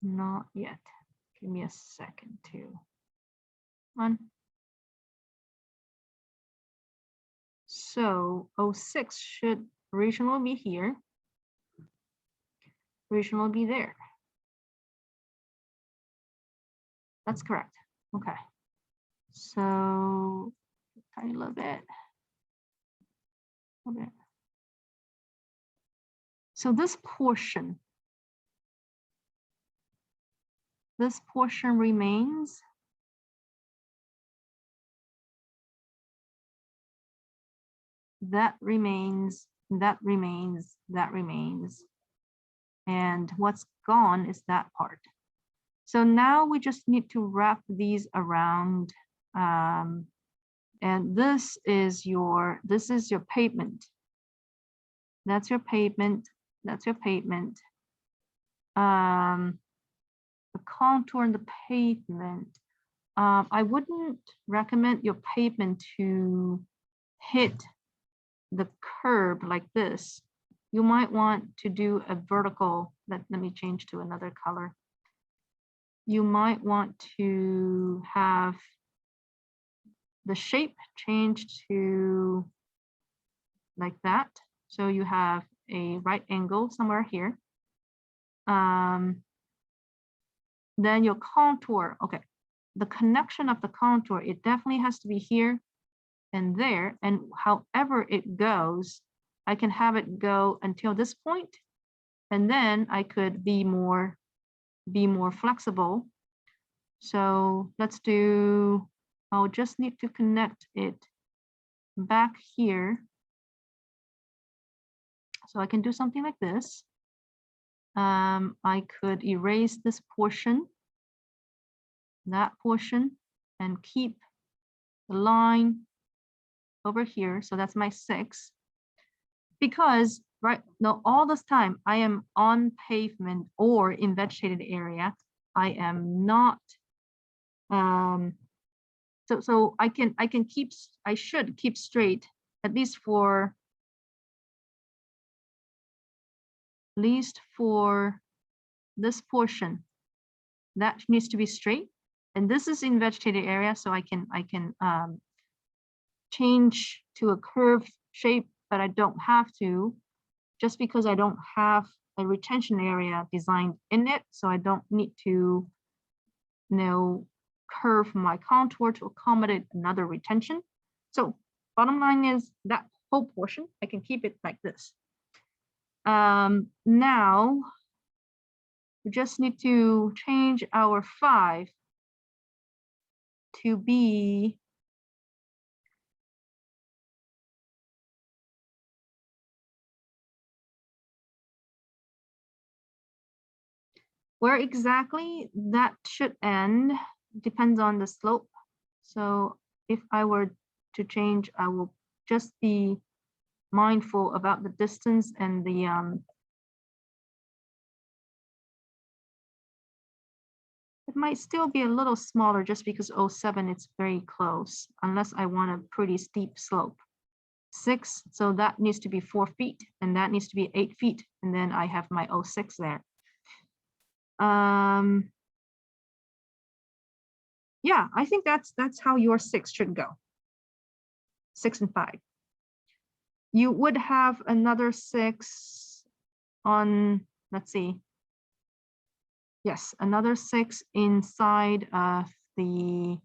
Speaker 1: not yet. Give me a second too. Come on. So 06 should originally be here. Originally be there. That's correct. Okay. So tiny little bit. Okay. So this portion remains. That remains, that remains, that remains. And what's gone is that part. So now we just need to wrap these around. And this is your pavement. That's your pavement. That's your pavement. The contour and the pavement. I wouldn't recommend your pavement to hit the curb like this. You might want to do a vertical. Let me change to another color. You might want to have the shape changed to like that. So you have a right angle somewhere here. Then your contour, okay. The connection of the contour, it definitely has to be here and there. And however it goes, I can have it go until this point, and then I could be more flexible. So let's do, I'll just need to connect it back here. So I can do something like this. I could erase this portion, that portion, and keep the line over here. So that's my 6. Because right now, all this time I am on pavement or in vegetated area. I am not. So I should keep straight, at least for this portion. That needs to be straight, and this is in vegetated area, so I can change to a curved shape, but I don't have to, just because I don't have a retention area designed in it, so I don't need to curve my contour to accommodate another retention. So bottom line is that whole portion, I can keep it like this. Now we just need to change our 5 to be where exactly that should end depends on the slope. So if I were to change, I will just be mindful about the distance and the it might still be a little smaller just because 07 it's very close, unless I want a pretty steep slope. 6, so that needs to be 4 feet, and that needs to be 8 feet, and then I have my 06 there. Yeah, I think that's how your 6 should go. 6 and 5. You would have another 6 on, let's see. Yes, another 6 inside of the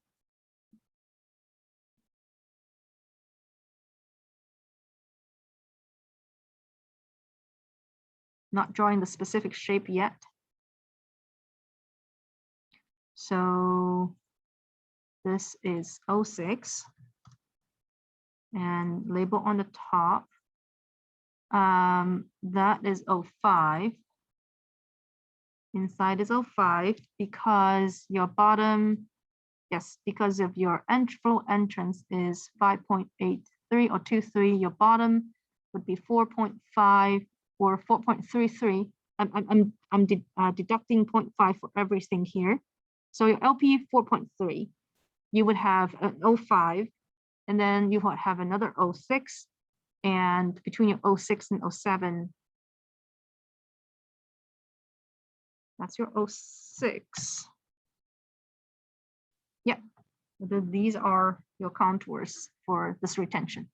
Speaker 1: not drawing the specific shape yet. So this is 06 and label on the top. That is 05. Inside is 05 because your bottom, yes, because of your flow entrance is 5.83 or 23. Your bottom would be 4.5 or 4.33. I'm deducting 0.5 for everything here. So your LP 4.3, you would have an 0.5, and then you would have another 0.6, and between your 0.6 and 0.7, that's your 0.6. Yeah, these are your contours for this retention.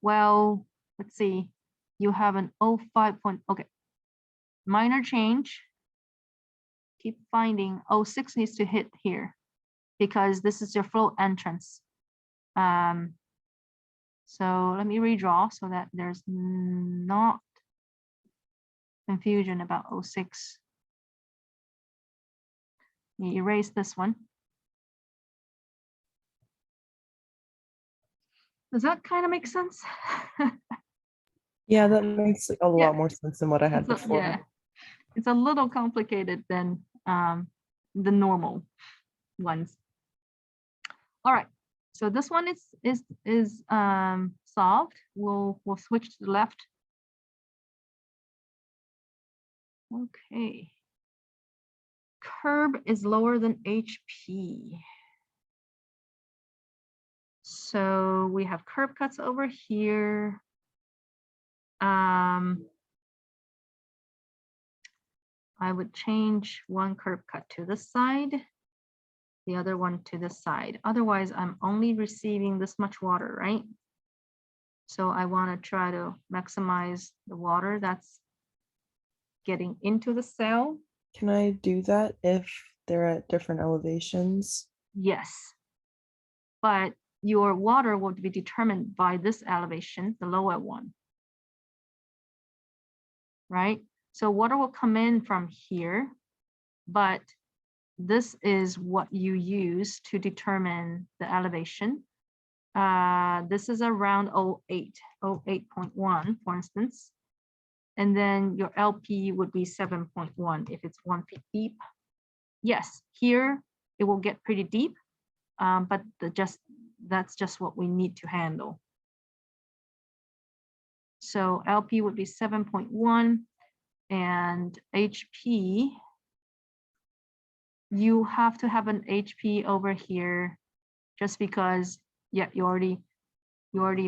Speaker 1: Well, let's see, you have an 0.5 point, okay, minor change. Keep finding 0.6 needs to hit here because this is your flow entrance. So let me redraw so that there's not confusion about 0.6. You erase this one. Does that kind of make sense?
Speaker 4: Yeah, that makes a
Speaker 1: Yeah.
Speaker 4: lot more sense than what I had before.
Speaker 1: Yeah, it's a little complicated than the normal ones. All right, so this one is solved. We'll switch to the left. Okay. Curb is lower than HP. So we have curb cuts over here. I would change one curb cut to this side, the other one to this side. Otherwise, I'm only receiving this much water, right? So I want to try to maximize the water that's getting into the cell.
Speaker 4: Can I do that if they're at different elevations?
Speaker 1: Yes. But your water will be determined by this elevation, the lower one. Right? So water will come in from here, but this is what you use to determine the elevation. This is around 0.8, 0.8.1, for instance. And then your LP would be 7.1 if it's 1 feet deep. Yes, here it will get pretty deep, but that's just what we need to handle. So LP would be 7.1, and HP, you have to have an HP over here just because, yeah, you already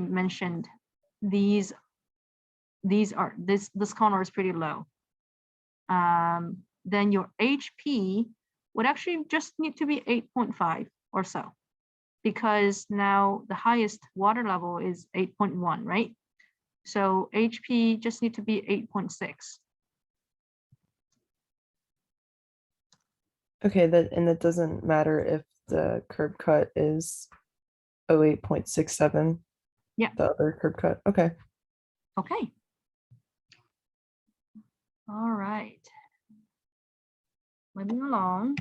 Speaker 1: mentioned this corner is pretty low. Then your HP would actually just need to be 8.5 or so, because now the highest water level is 8.1, right? So HP just need to be 8.6.
Speaker 4: Okay, that doesn't matter if the curb cut is 08.67.
Speaker 1: Yeah.
Speaker 4: The other curb cut. Okay.
Speaker 1: Okay. All right. Moving along.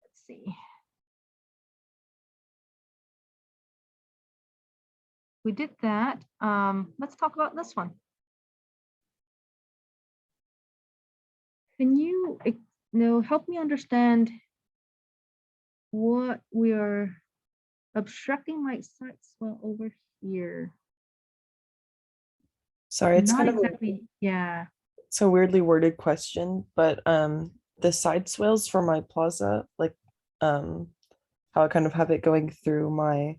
Speaker 1: Let's see. We did that. Let's talk about this one. Can you help me understand what we are obstructing my side swell over here?
Speaker 4: Sorry, it's
Speaker 1: Not
Speaker 4: kind of
Speaker 1: exactly, yeah.
Speaker 4: it's a weirdly worded question, but the side swales for my plaza, like how I kind of have it going through my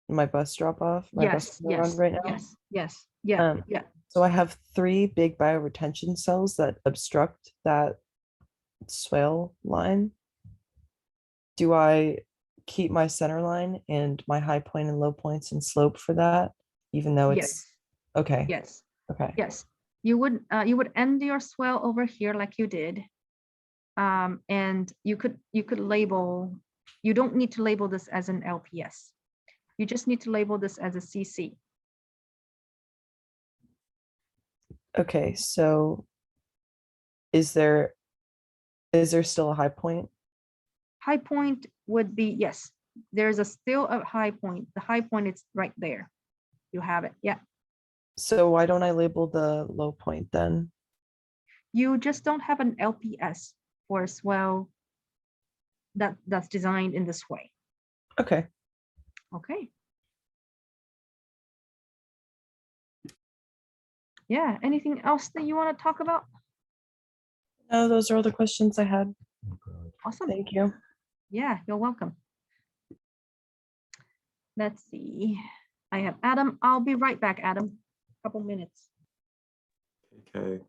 Speaker 4: bus drop off, my bus
Speaker 1: Yes,
Speaker 4: run right now.
Speaker 1: yes, yeah,
Speaker 4: Um,
Speaker 1: yeah.
Speaker 4: So I have 3 big bioretention cells that obstruct that swale line. Do I keep my center line and my high point and low points and slope for that, even though it's
Speaker 1: Yes,
Speaker 4: okay?
Speaker 1: yes,
Speaker 4: Okay.
Speaker 1: yes. You would end your swell over here like you did. And you could label, you don't need to label this as an LPS. You just need to label this as a CC.
Speaker 4: Okay, so is there still a high point?
Speaker 1: High point would be, yes, there's still a high point. The high point is right there. You have it, yeah.
Speaker 4: So why don't I label the low point then?
Speaker 1: You just don't have an LPS for a swell that's designed in this way.
Speaker 4: Okay.
Speaker 1: Okay. Yeah, anything else that you want to talk about?
Speaker 4: No, those are all the questions I had.
Speaker 1: Awesome.
Speaker 4: Thank you.
Speaker 1: Yeah, you're welcome. Let's see. I have Adam. I'll be right back, Adam. Couple minutes.
Speaker 5: Okay.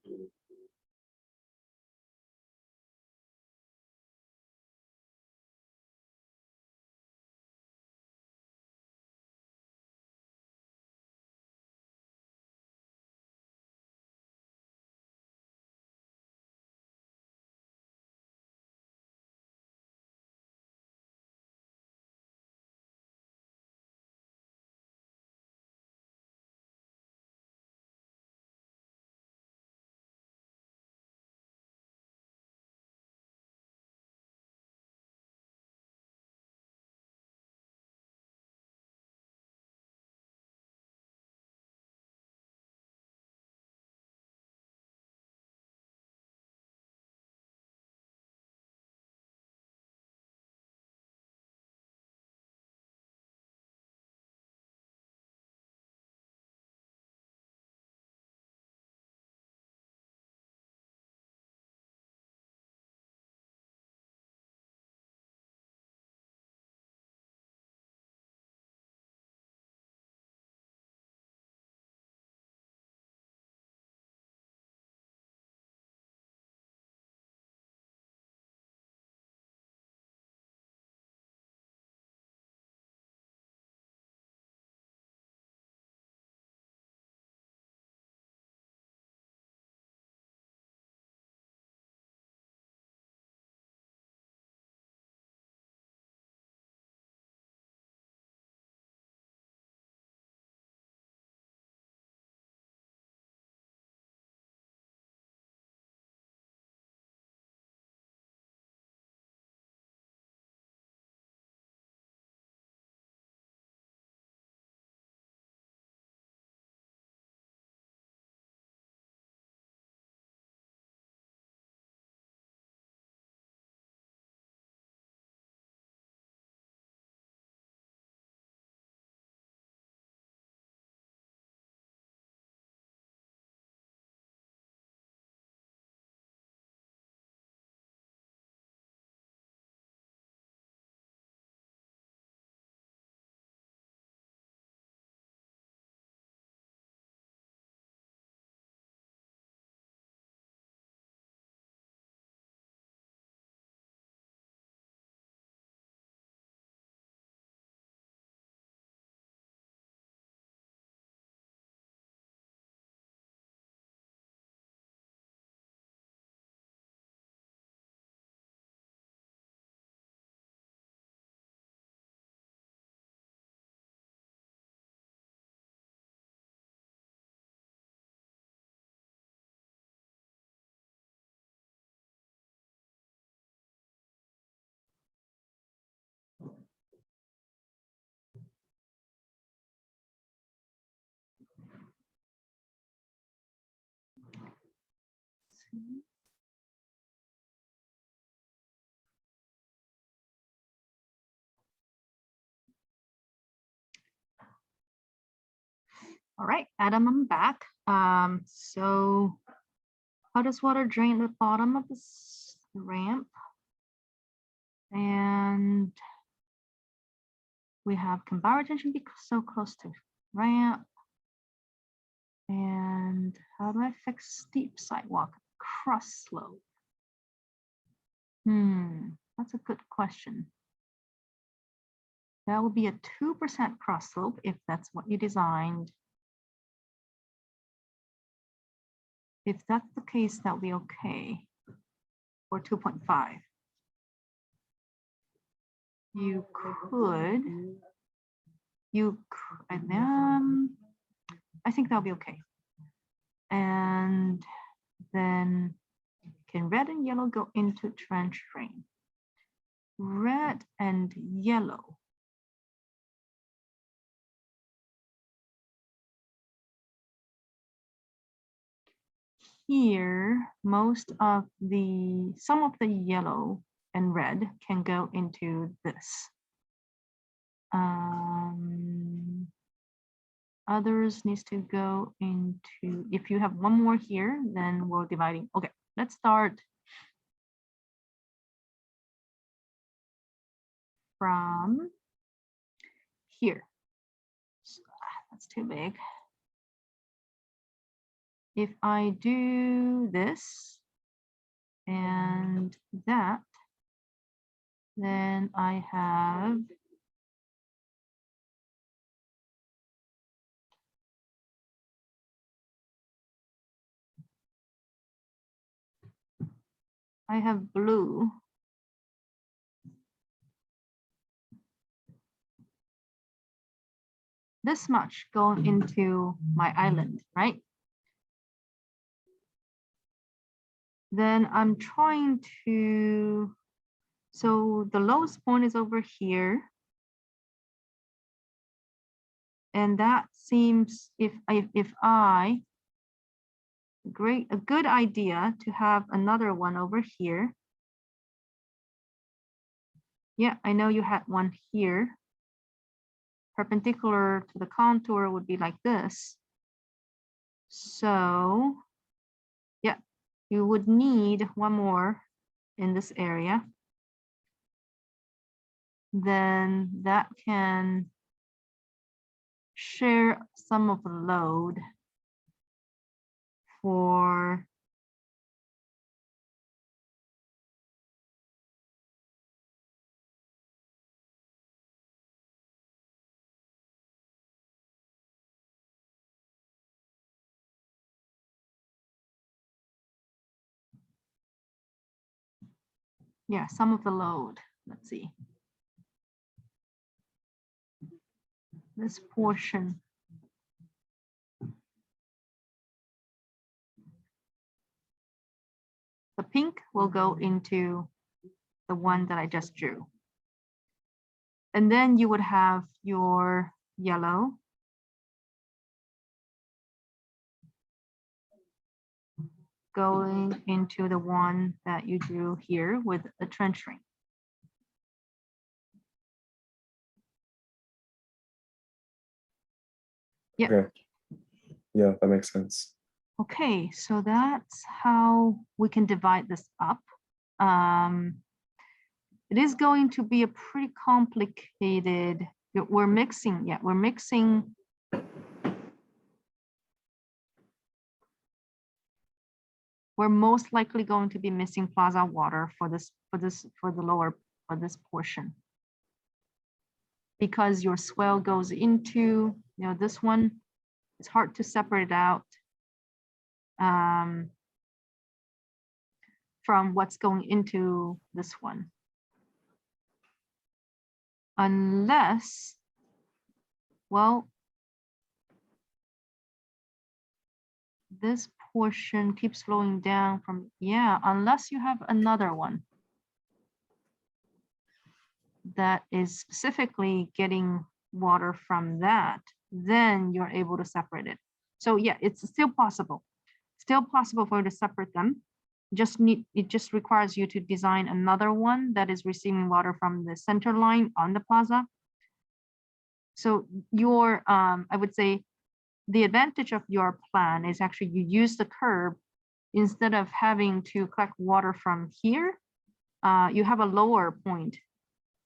Speaker 1: All right, Adam, I'm back. So how does water drain the bottom of this ramp? And we have, can bioretention be so close to ramp? And how do I fix steep sidewalk cross slope? That's a good question. That will be a 2% cross slope if that's what you designed. If that's the case, that'll be okay. Or 2.5. You could, and then I think that'll be okay. And then can red and yellow go into trench drain? Red and yellow. Here, some of the yellow and red can go into this. Others needs to go into, if you have one more here, then we're dividing. Okay, let's start from here. So, that's too big. If I do this and that, then I have blue. This much going into my island, right? Then I'm trying to, so the lowest point is over here. And that seems, a good idea to have another one over here. Yeah, I know you had one here. Perpendicular to the contour would be like this. So yeah, you would need one more in this area. Then that can share some of the load for some of the load. Let's see. This portion. The pink will go into the one that I just drew. And then you would have your yellow. Going into the one that you drew here with a trench ring. Yeah.
Speaker 5: Okay. Yeah, that makes sense.
Speaker 1: Okay, so that's how we can divide this up. It is going to be a pretty complicated, we're mixing. We're most likely going to be missing plaza water for this portion. Because your swell goes into, this one, it's hard to separate out from what's going into this one. Unless, well, this portion keeps flowing down from, unless you have another one that is specifically getting water from that, then you're able to separate it. So yeah, it's still possible for you to separate them. It just requires you to design another one that is receiving water from the center line on the plaza. So your, I would say, the advantage of your plan is actually you use the curb instead of having to collect water from here. You have a lower point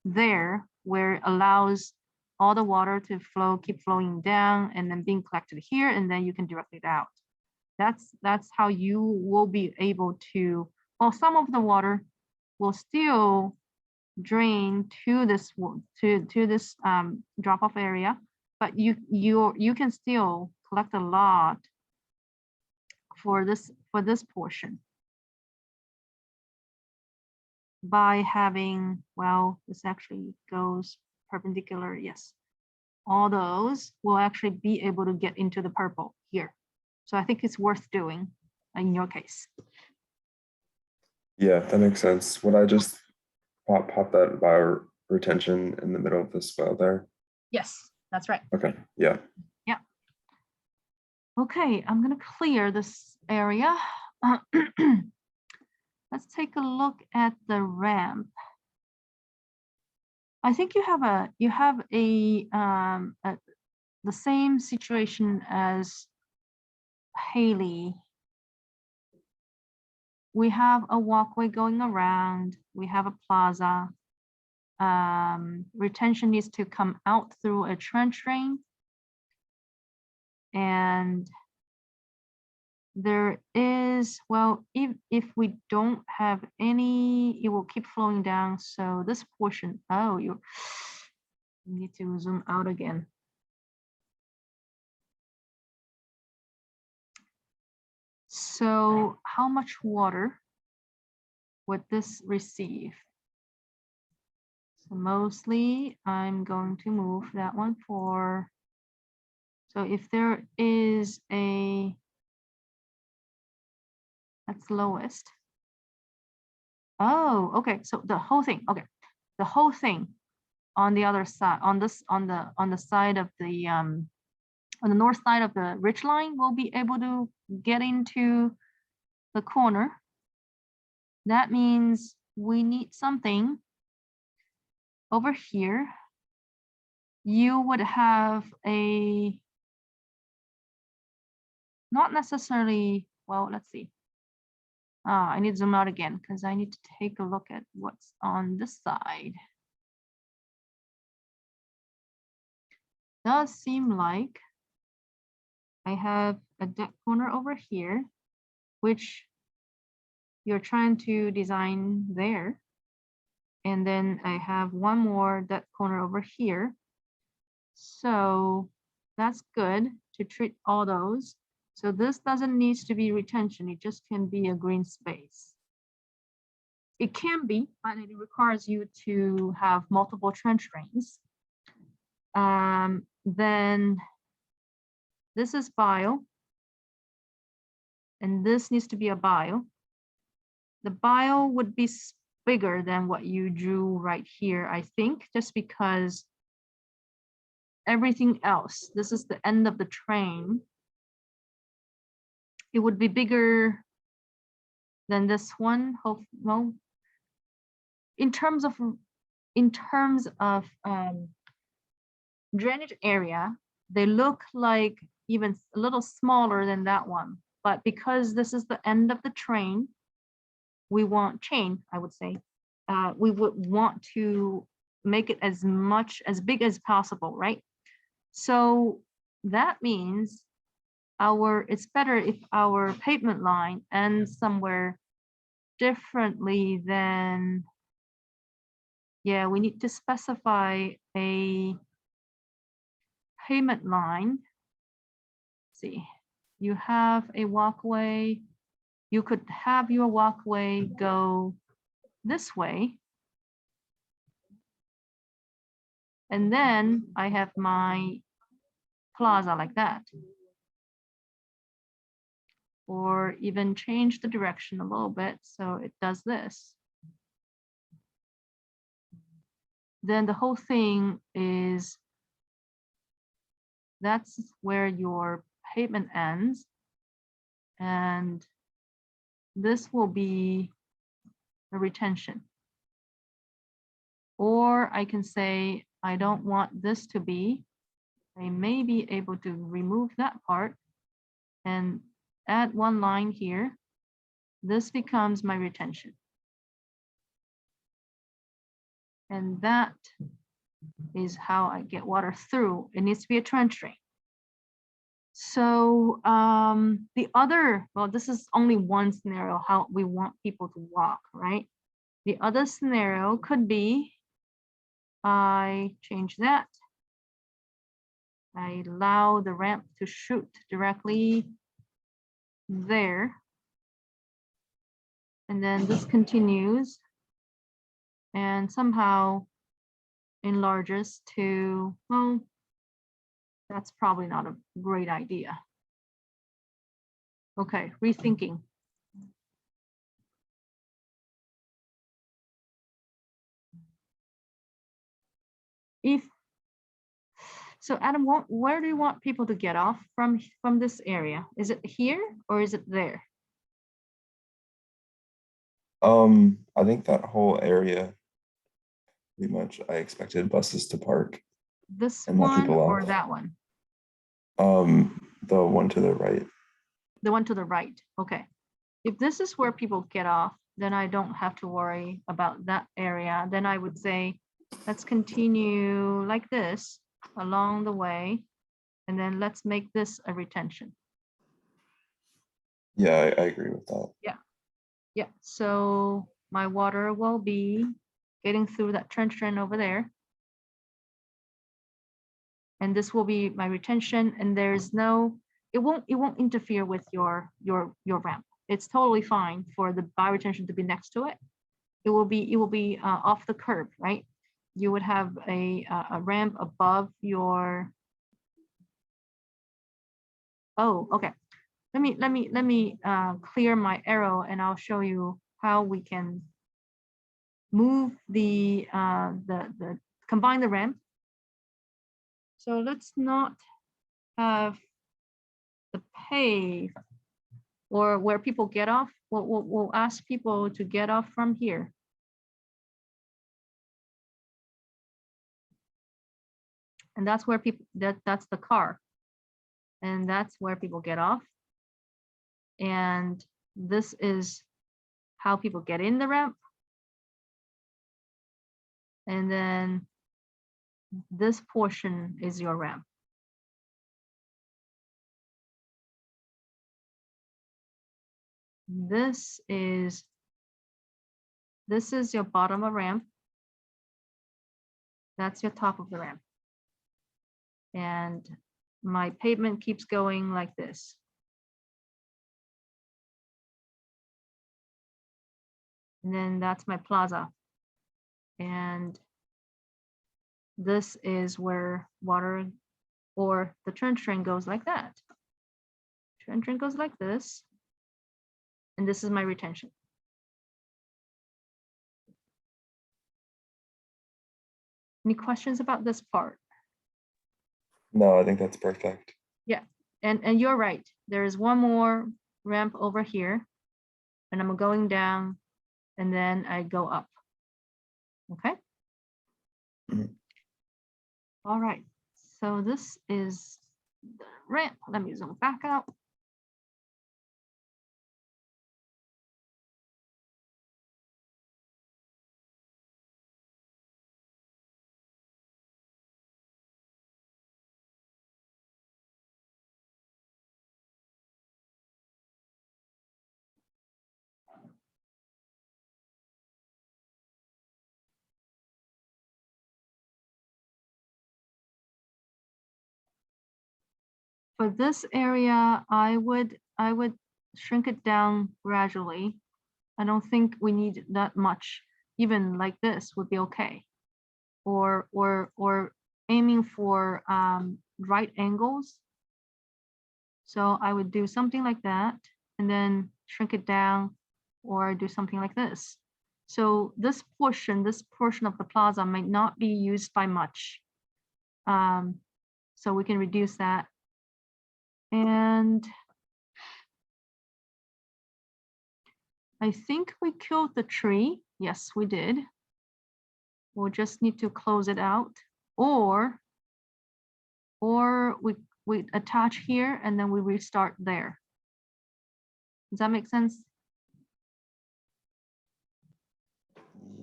Speaker 1: there where it allows all the water to flow, keep flowing down and then being collected here, and then you can direct it out. That's how you will be able to, well, some of the water will still drain to this drop-off area, but you can still collect a lot for this portion by having, well, this actually goes perpendicular. Yes, all those will actually be able to get into the purple here. So I think it's worth doing in your case.
Speaker 5: Yeah, that makes sense. Would I just pop that bio retention in the middle of the swell there?
Speaker 1: Yes, that's right.
Speaker 5: Okay, yeah.
Speaker 1: Yeah. Okay, I'm gonna clear this area. Let's take a look at the ramp. I think you have the same situation as Haley. We have a walkway going around, we have a plaza. Retention needs to come out through a trench drain. And there is, well, if we don't have any, it will keep flowing down. So this portion, oh, you need to zoom out again. So how much water would this receive? So mostly I'm going to move that one for, so if there is a, that's lowest. Oh, okay, so the whole thing, okay. The whole thing on the other side, on the side of the, on the north side of the ridge line, will be able to get into the corner. That means we need something over here. You would have a, not necessarily, well, let's see. I need to zoom out again because I need to take a look at what's on this side. Does seem like I have a deck corner over here, which you're trying to design there. And then I have one more deck corner over here. So that's good to treat all those. So this doesn't need to be retention, it just can be a green space. It can be, but it requires you to have multiple trench drains. Then this is bio, and this needs to be a bio. The bio would be bigger than what you drew right here, I think, just because everything else, this is the end of the train. It would be bigger than this one. Well, in terms of drainage area, they look like even a little smaller than that one. But because this is the end of the train, we want I would say, we would want to make it as big as possible, right? So that means it's better if our pavement line ends somewhere differently than, yeah, we need to specify a pavement line. Let's see, you have a walkway. You could have your walkway go this way. And then I have my plaza like that. Or even change the direction a little bit so it does this. Then the whole thing is, that's where your pavement ends. And this will be a retention. Or I can say, I don't want this to be, I may be able to remove that part and add one line here. This becomes my retention. And that is how I get water through. It needs to be a trench drain. So the other, well, this is only one scenario, how we want people to walk, right? The other scenario could be, I change that. I allow the ramp to shoot directly there. And then this continues and somehow enlarges to, well, that's probably not a great idea. Okay, rethinking. So Adam, where do you want people to get off from this area? Is it here or is it there?
Speaker 5: I think that whole area, pretty much. I expected buses to park
Speaker 1: This
Speaker 5: and let
Speaker 1: one
Speaker 5: people
Speaker 1: or
Speaker 5: off.
Speaker 1: that one?
Speaker 5: The one to the right.
Speaker 1: The one to the right, okay. If this is where people get off, then I don't have to worry about that area. Then I would say, let's continue like this along the way. And then let's make this a retention.
Speaker 5: Yeah, I agree with that.
Speaker 1: Yeah, so my water will be getting through that trench drain over there. And this will be my retention, and there's no, it won't interfere with your ramp. It's totally fine for the bioretention to be next to it. It will be off the curb, right? You would have a ramp above your. Oh, okay. Let me clear my arrow, and I'll show you how we can move the combine the ramp. So let's not have the pave or where people get off. We'll ask people to get off from here. And that's where people, that's the car. And that's where people get off. And this is how people get in the ramp. And then this portion is your ramp. This is your bottom of ramp. That's your top of the ramp. And my pavement keeps going like this. And then that's my plaza. And this is where water or the trench drain goes like that. Trench drain goes like this. And this is my retention. Any questions about this part?
Speaker 5: No, I think that's perfect.
Speaker 1: Yeah, and you're right. There is one more ramp over here, and I'm going down, and then I go up. Okay.
Speaker 5: Mhm.
Speaker 1: All right. So this is the ramp. Let me zoom back out. For this area, I would shrink it down gradually. I don't think we need that much. Even like this would be okay. Or aiming for right angles. So I would do something like that and then shrink it down or do something like this. So this portion of the plaza might not be used by much. So we can reduce that. And I think we killed the tree. Yes, we did. We'll just need to close it out, or we attach here and then we restart there. Does that make sense?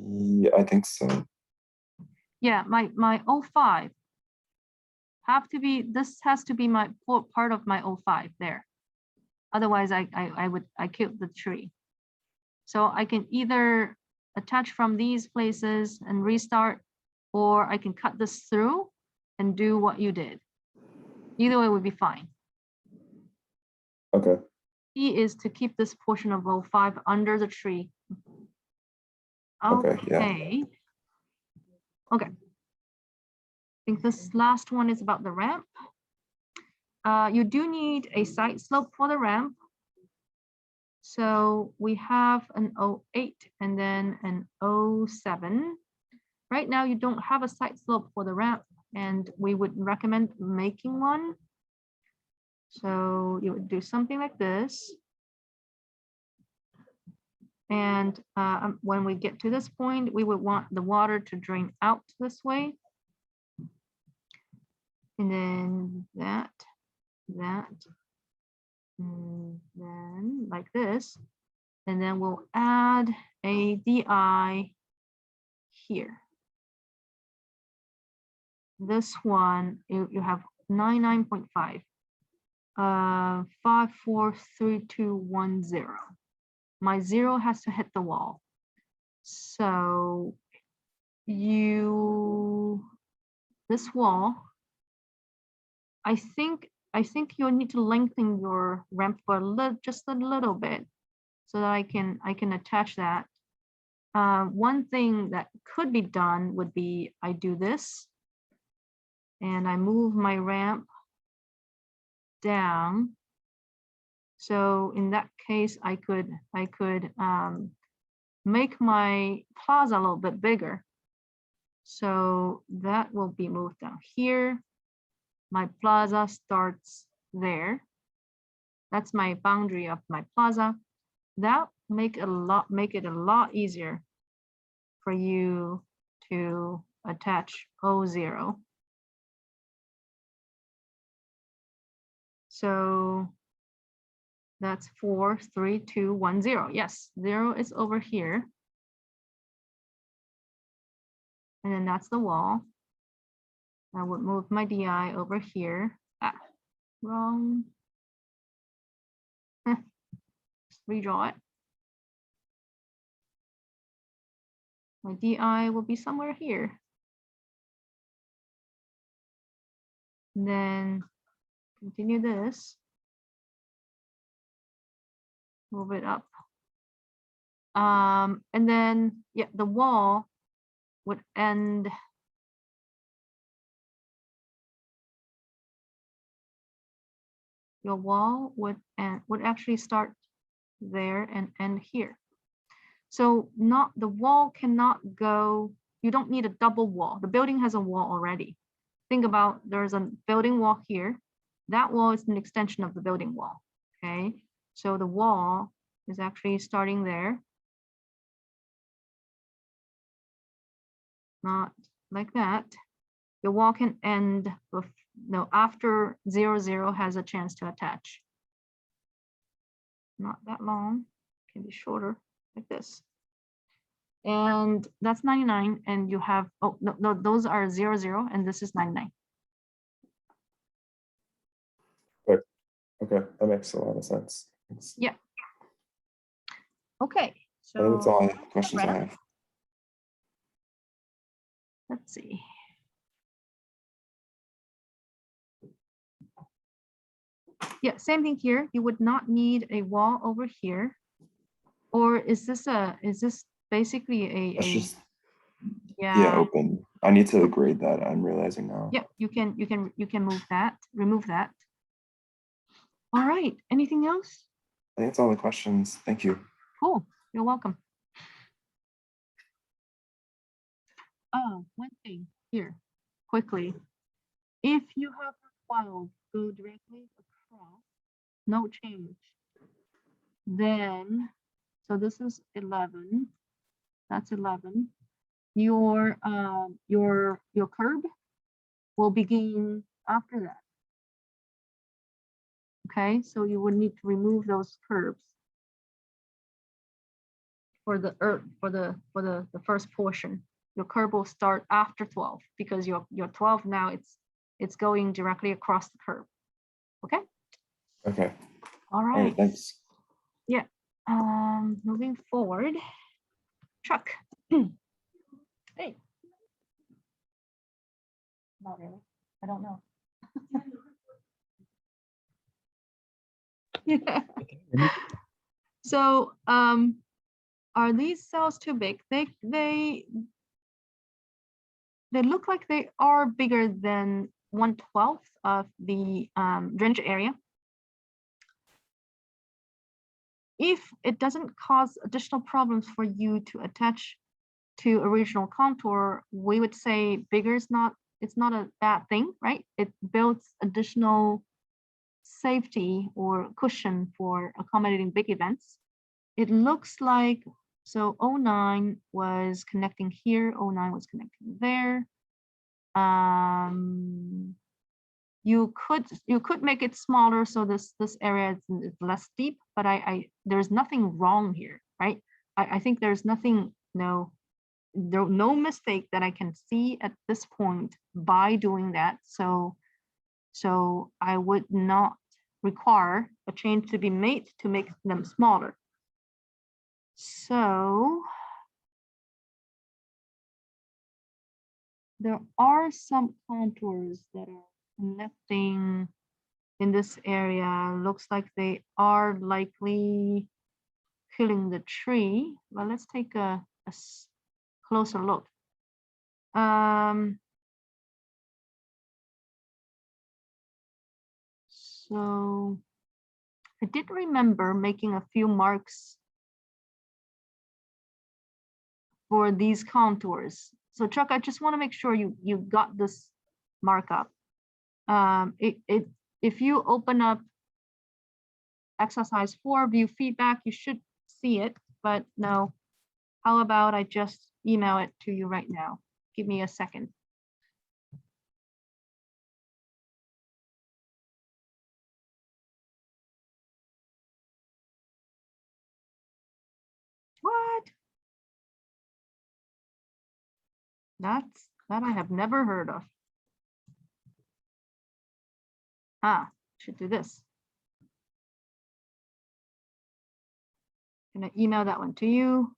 Speaker 5: Yeah, I think so.
Speaker 1: Yeah, my 05 have to be, this has to be my part of my 05 there. Otherwise I killed the tree. So I can either attach from these places and restart, or I can cut this through and do what you did. Either way would be fine.
Speaker 5: Okay.
Speaker 1: Key is to keep this portion of 05 under the tree.
Speaker 5: Okay, yeah.
Speaker 1: Okay. I think this last one is about the ramp. You do need a side slope for the ramp. So we have an 08 and then an 07. Right now, you don't have a side slope for the ramp, and we would recommend making one. So you would do something like this. And when we get to this point, we would want the water to drain out this way. And then that, and then like this. And then we'll add a DI here. This one, you have 99.5, 543210. My 0 has to hit the wall. So this wall, I think you'll need to lengthen your ramp for just a little bit so that I can attach that. One thing that could be done would be I do this and I move my ramp down. So in that case, I could make my plaza a little bit bigger. So that will be moved down here. My plaza starts there. That's my boundary of my plaza. That make it a lot easier for you to attach O0. So that's 43210. Yes, 0 is over here. And then that's the wall. I would move my DI over here. Ah, wrong. Just redraw it. My DI will be somewhere here. And then continue this. Move it up. And then, yeah, the wall would end. Your wall would actually start there and end here. So the wall cannot go, you don't need a double wall. The building has a wall already. Think about, there's a building wall here. That wall is an extension of the building wall, okay? So the wall is actually starting there. Not like that. Your wall can end with, no, after 0 has a chance to attach. Not that long, can be shorter like this. And that's 99, and you have, oh, no, those are 0, and this is 99.
Speaker 5: But okay, that makes a lot of sense. Thanks.
Speaker 1: Yeah. Okay,
Speaker 5: I think that's
Speaker 1: so
Speaker 5: all the questions I
Speaker 1: Ready?
Speaker 5: have.
Speaker 1: let's see. Yeah, same thing here. You would not need a wall over here. Or is this basically
Speaker 5: It's just
Speaker 1: yeah,
Speaker 5: open. I need to grade that. I'm realizing now.
Speaker 1: yeah, you can move that, remove that. All right, anything else?
Speaker 5: I think that's all the questions. Thank you.
Speaker 1: Cool, you're welcome. Oh, one thing here, quickly. If you have 12 go directly across, no change. Then, so this is 11. That's 11. Your curb will begin after that. Okay, so you would need to remove those curbs for the first portion. Your curb will start after 12 because your 12 now it's going directly across the curb. Okay.
Speaker 5: Okay.
Speaker 1: All
Speaker 5: All right.
Speaker 1: right.
Speaker 5: Thanks.
Speaker 1: Yeah. Moving forward. Chuck. Hey. Not really. I don't know. Yeah. So are these cells too big? They look like they are bigger than 1/12 of the drainage area. If it doesn't cause additional problems for you to attach to original contour, we would say bigger is not, it's not a bad thing, right? It builds additional safety or cushion for accommodating big events. it looks like, so 09 was connecting here, 09 was connecting there. You could make it smaller so this area is less steep, but there's nothing wrong here, right? I think there's nothing, no mistake that I can see at this point by doing that. So I would not require a change to be made to make them smaller. So there are some contours that are connecting in this area. Looks like they are likely killing the tree. Well, let's take a closer look. So I did remember making a few marks for these contours. So Chuck, I just want to make sure you got this markup. If you open up exercise 4, view feedback, you should see it, but no. How about I just email it to you right now? Give me a second. What? That I have never heard of. Ah, should do this. Gonna email that one to you.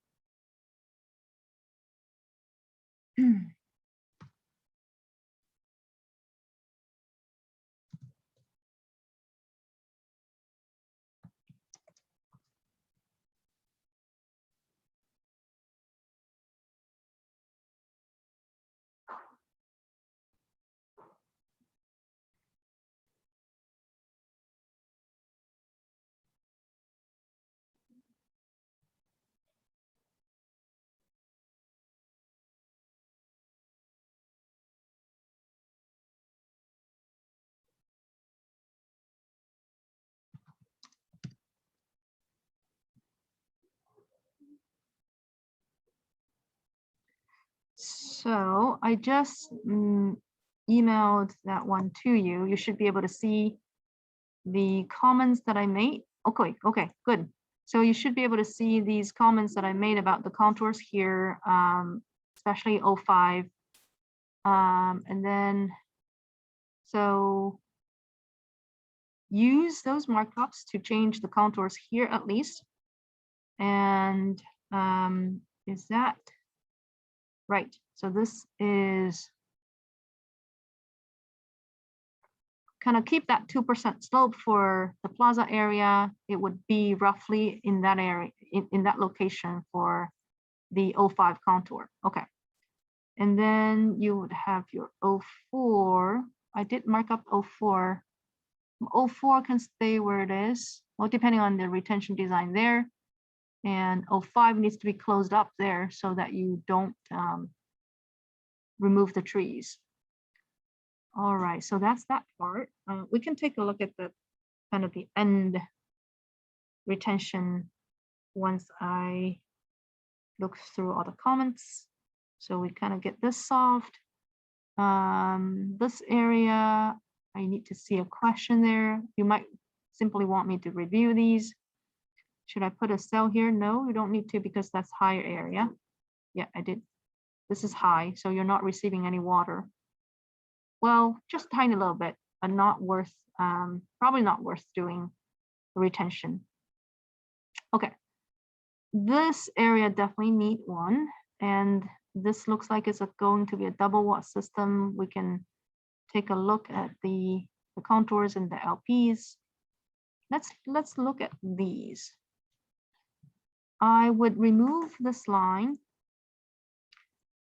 Speaker 1: So I just emailed that one to you. You should be able to see the comments that I made. Okay, good. So you should be able to see these comments that I made about the contours here, especially 05. And then, so use those markups to change the contours here at least. And is that right? So this is kind of keep that 2% slope for the plaza area. It would be roughly in that area, in that location for the 05 contour. Okay. And then you would have your 04. I did mark up 04. 04 can stay where it is. Well, depending on the retention design there. And 05 needs to be closed up there so that you don't remove the trees. All right, so that's that part. We can take a look at the kind of the end retention once I look through all the comments. So we kind of get this solved. This area, I need to see a question there. You might simply want me to review these. Should I put a cell here? No, you don't need to because that's higher area. Yeah, I did. This is high, so you're not receiving any water. Well, just a tiny little bit, but not worth, probably not worth doing retention. Okay, this area definitely need one, and this looks like it's going to be a double watt system. We can take a look at the contours and the LPs. Let's look at these. I would remove this line.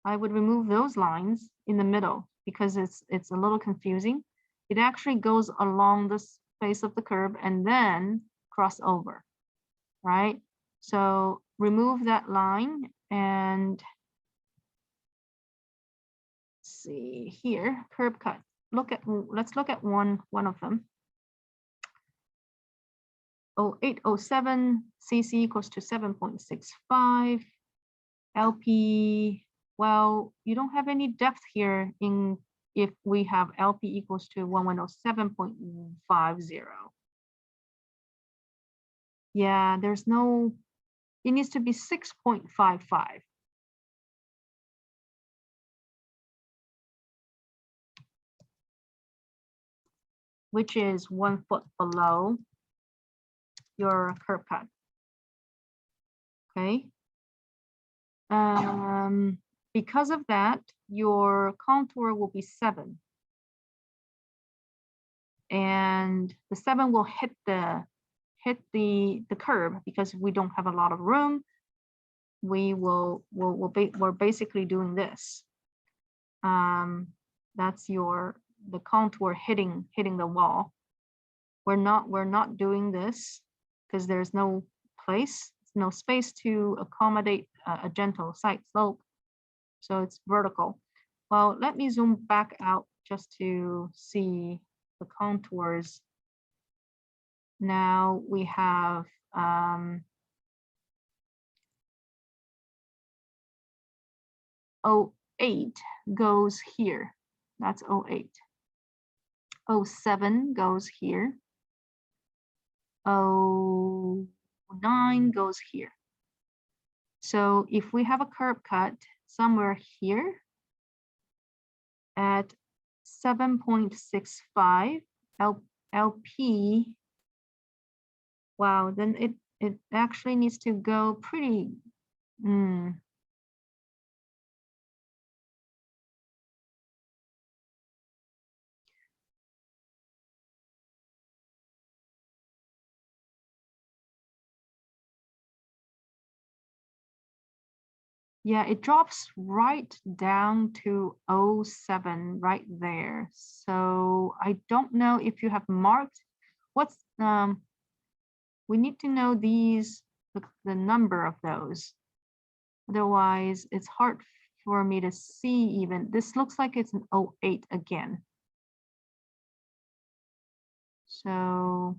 Speaker 1: I would remove those lines in the middle because it's a little confusing. It actually goes along this face of the curb and then cross over, right? So remove that line and see here, curb cut. Let's look at one of them. 0807 CC equals to 7.65. LP, well, you don't have any depth here in if we have LP equals to 1107.50. Yeah, there's no, it needs to be 6.55. Which is 1 foot below your curb cut. Okay. Because of that, your contour will be 7. And the 7 will hit the curb because we don't have a lot of room. We're basically doing this. That's the contour hitting the wall. We're not doing this because there's no place, no space to accommodate a gentle side slope. So it's vertical. Well, let me zoom back out just to see the contours. Now we have 08 goes here. That's 08. 07 goes here. 09 goes here. So if we have a curb cut somewhere here at 7.65 LP, wow, then it actually needs to go pretty, yeah, it drops right down to 07 right there. So I don't know if you have marked what's, we need to know these, the number of those. Otherwise, it's hard for me to see even. This looks like it's an 08 again. So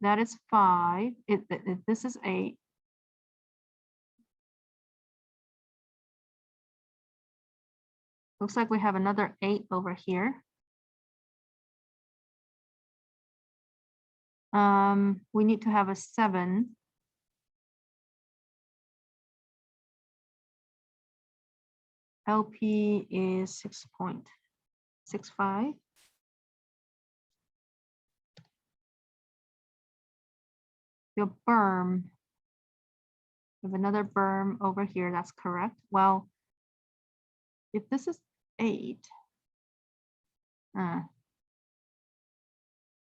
Speaker 1: that is 5. This is 8. Looks like we have another 8 over here. We need to have a 7. LP is 6.65. Your berm, we have another berm over here, that's correct. Well, if this is 8,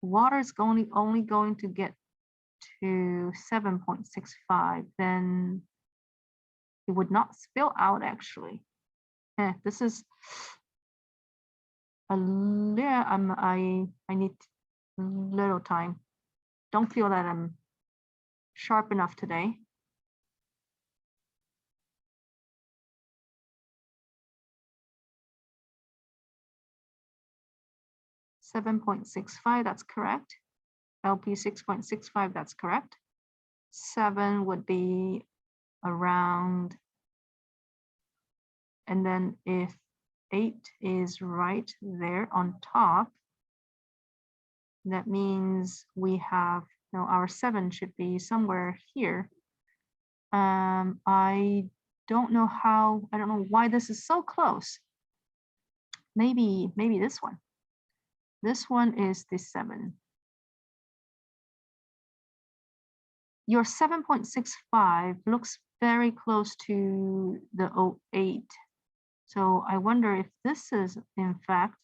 Speaker 1: water is only going to get to 7.65, then it would not spill out actually. This is a little, I need a little time. Don't feel that I'm sharp enough today. $7.65, that's correct. LP 6.65, that's correct. 7 would be around, and then if 8 is right there on top, that means we have, our 7 should be somewhere here. I don't know why this is so close. Maybe this one. This one is the 7. Your 7.65 looks very close to the 08. So I wonder if this is in fact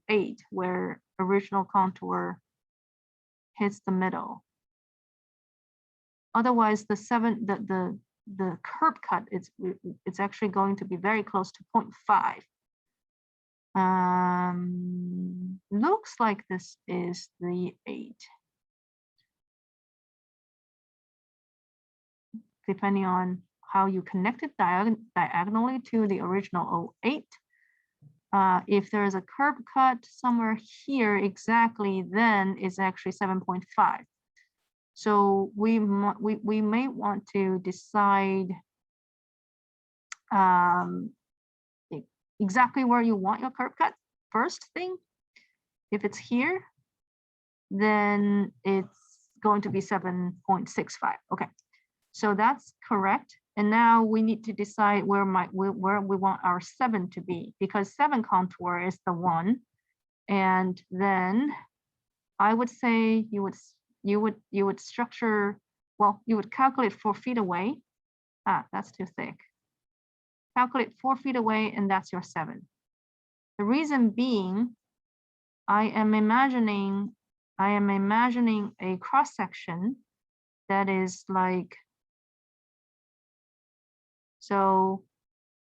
Speaker 1: 08, where original contour hits the middle. Otherwise, the curb cut, it's actually going to be very close to 0.5. Looks like this is the 8. Depending on how you connect it diagonally to the original 08, if there is a curb cut somewhere here exactly, then it's actually 7.5. So we may want to decide exactly where you want your curb cut first thing. If it's here, then it's going to be 7.65. Okay, so that's correct. And now we need to decide where we want our 7 to be, because 7 contour is the one. And then I would say you would structure, well, you would calculate 4 feet away. Ah, that's too thick. Calculate 4 feet away, and that's your 7. The reason being, I am imagining a cross section that is like, so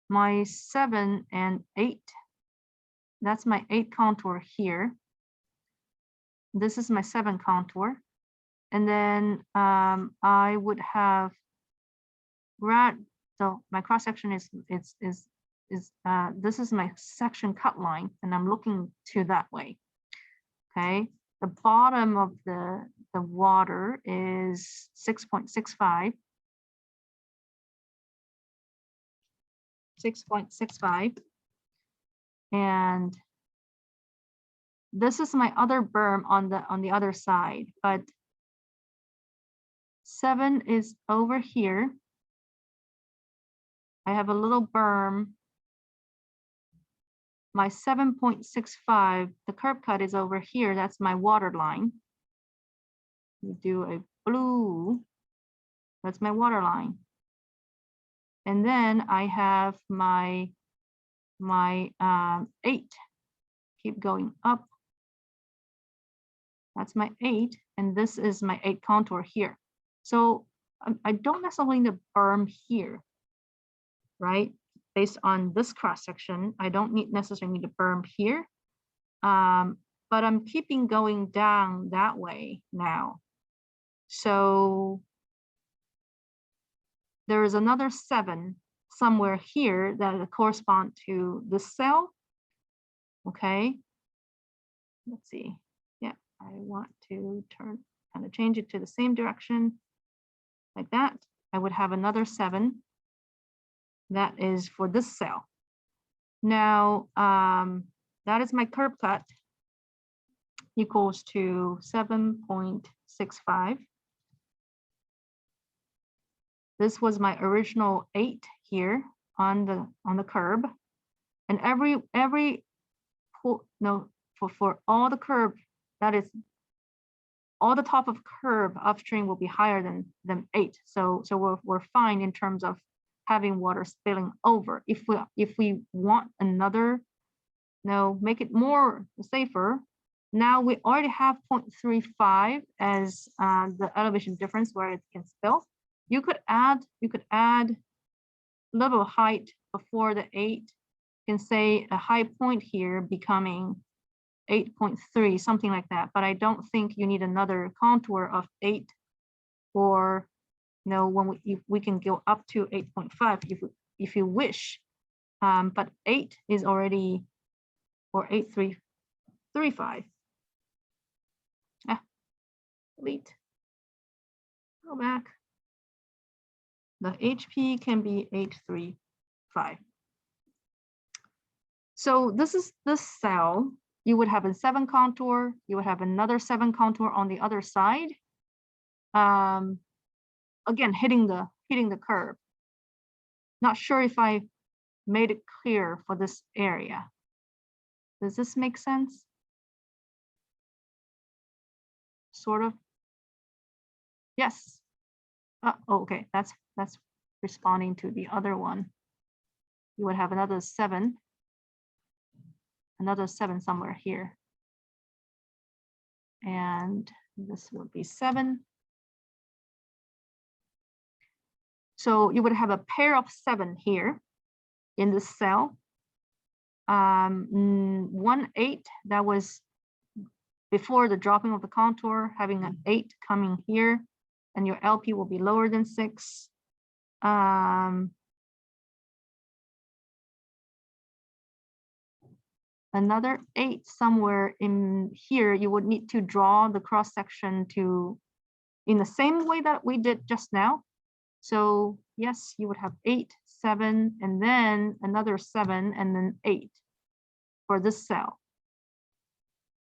Speaker 1: my 7 and 8, that's my 8 contour here. This is my 7 contour. And then I would have so my cross section is this is my section cut line, and I'm looking to that way. Okay, the bottom of the water is 6.65. 6.65. And this is my other berm on the other side, but 7 is over here. I have a little berm. My 7.65, the curb cut is over here. That's my water line. We do a blue. That's my water line. And then I have my 8. Keep going up. That's my 8, and this is my 8 contour here. So I don't necessarily need a berm here, right? Based on this cross section, I don't necessarily need a berm here, but I'm keeping going down that way now. So there is another 7 somewhere here that correspond to this cell. Okay, let's see. Yeah, I want to kind of change it to the same direction like that. I would have another 7 that is for this cell. Now, that is my curb cut equals to 7.65. This was my original 8 here on the curb, and for all the curb, that is all the top of curb upstream will be higher than 8. So we're fine in terms of having water spilling over. If we want another, make it more safer. Now we already have 0.35 as the elevation difference where it can spill. You could add a little height before the 8. You can say a high point here becoming 8.3, something like that. But I don't think you need another contour of 8, or when we can go up to 8.5 if you wish. But 8 is already, or 8.335. Delete. Go back. The HP can be 8.35. So this is the cell. You would have a 7 contour. You would have another 7 contour on the other side. Again, hitting the curb. Not sure if I made it clear for this area. Does this make sense? Sort of. Yes. Okay, that's responding to the other one. You would have another 7 somewhere here. And this will be 7. So you would have a pair of 7 here in this cell. 1.8, that was before the dropping of the contour, having an 8 coming here, and your LP will be lower than 6. another 8 somewhere in here, you would need to draw the cross section to in the same way that we did just now. So yes, you would have 8, 7, and then another 7, and then 8 for this cell.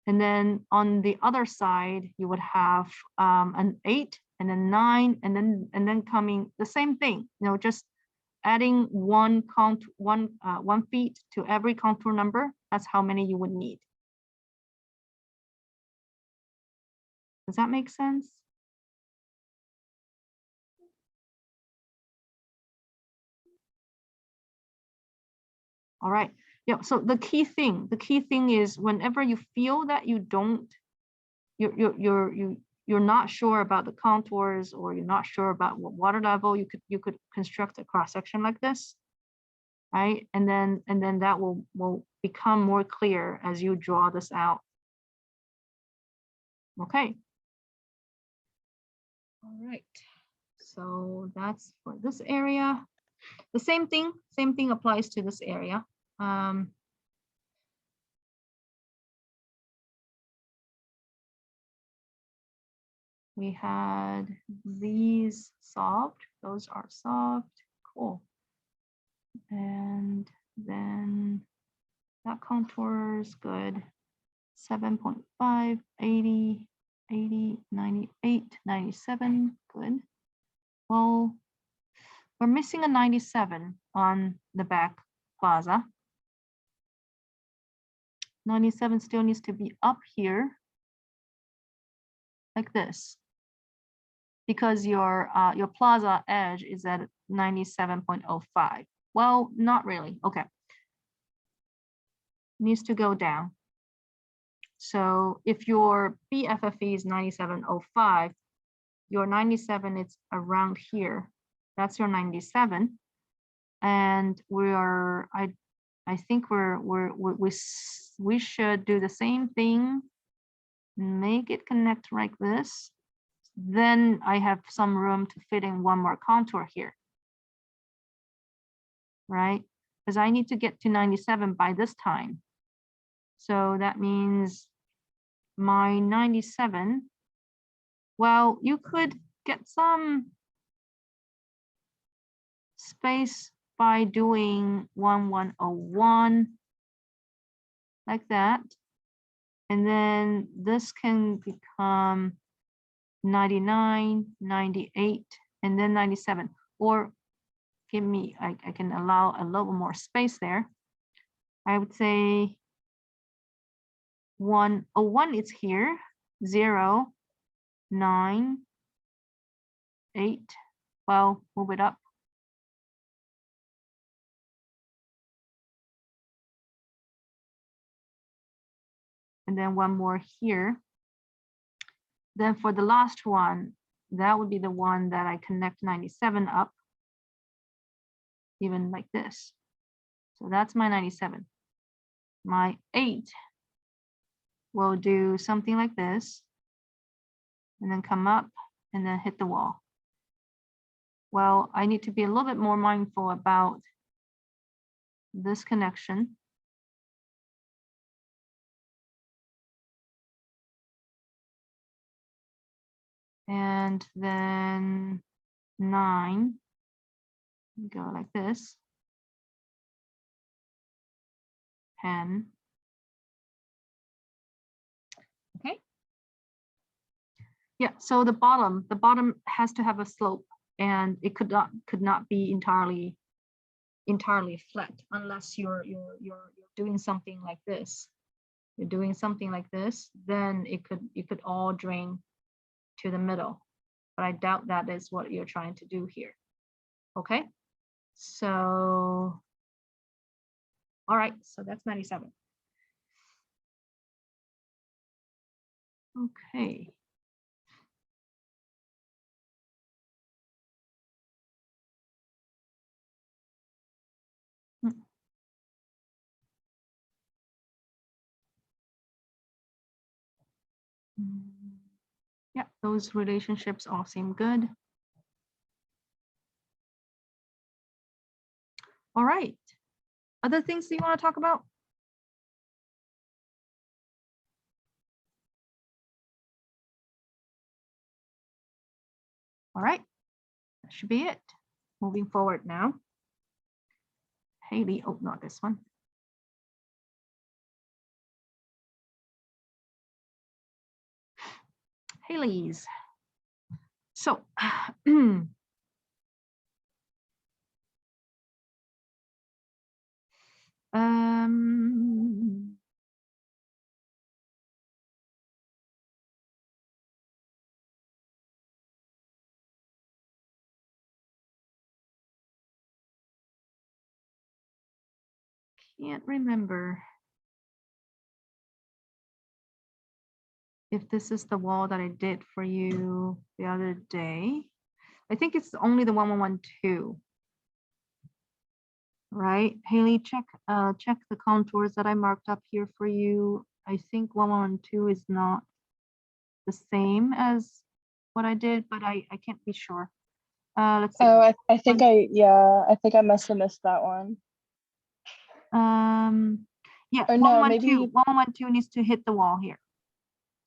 Speaker 1: And then on the other side, you would have an 8 and a 9, and then coming the same thing, you know, just adding one feet to every contour number. That's how many you would need. Does that make sense? All right. Yeah. So the key thing is whenever you feel that you don't, you're not sure about the contours, or you're not sure about what water level, you could construct a cross section like this, right? And then that will become more clear as you draw this out. Okay. All right. So that's for this area. The same thing applies to this area. We had these solved. Those are solved. Cool. And then that contour is good. 7.5, 80, 80, 98, 97. Good. Well, we're missing a 97 on the back plaza. 97 still needs to be up here like this, because your plaza edge is at 97.05. Well, not really. Okay. Needs to go down. So if your BFFE is 97.05, your 97 is around here. That's your 97. And I think we should do the same thing, make it connect like this. Then I have some room to fit in one more contour here, right? Because I need to get to 97 by this time. So that means my 97, well, you could get some space by doing 1101 like that. And then this can become 99, 98, and then 97. Or give me, I can allow a little more space there. I would say 101 is here, 0, 9, 8. Well, move it up. And then one more here. Then for the last one, that would be the one that I connect 97 up, even like this. So that's my 97. My 8 will do something like this, and then come up and then hit the wall. Well, I need to be a little bit more mindful about this connection. And then 9, go like this. 10. Okay. Yeah, so the bottom has to have a slope, and it could not be entirely flat unless you're doing something like this. You're doing something like this, then it could all drain to the middle. But I doubt that is what you're trying to do here. Okay, so all right, so that's 97. Okay. Yeah, those relationships all seem good. All right. Other things that you want to talk about? All right, that should be it. Moving forward now. Haley, oh, not this one. Haley's. So, um, can't remember if this is the wall that I did for you the other day. I think it's only the 1112. Right, Haley, check the contours that I marked up here for you. I think 1112 is not the same as what I did, but I can't be sure. Let's see.
Speaker 6: Oh, I think I think I must have missed that one.
Speaker 1: Yeah,
Speaker 6: Or no,
Speaker 1: 1112,
Speaker 6: maybe,
Speaker 1: 1112 needs to hit the wall here.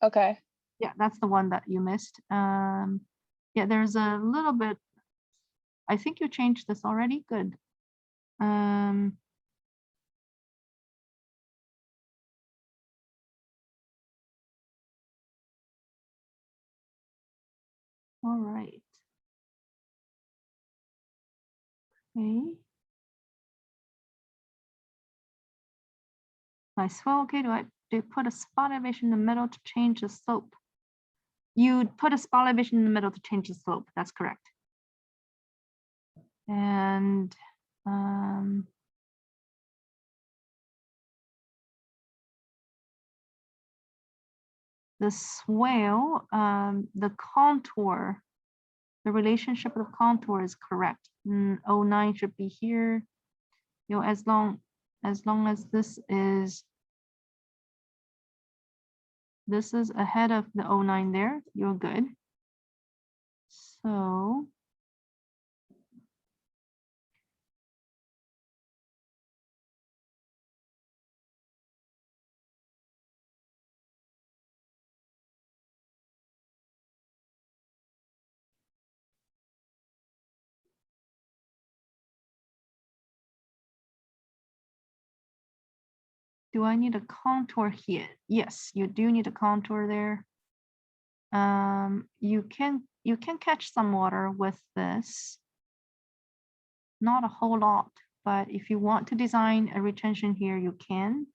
Speaker 6: okay.
Speaker 1: Yeah, that's the one that you missed. Yeah, there's a little bit. I think you changed this already. Good. All right. Okay. Nice. Well, okay, do I put a spot elevation in the middle to change the slope? You put a spot elevation in the middle to change the slope. That's correct. And the swale, the contour, the relationship of the contour is correct. 09 should be here. You know, as long as this is ahead of the 09 there, you're good. So do I need a contour here? Yes, you do need a contour there. You can catch some water with this. Not a whole lot, but if you want to design a retention here, you can.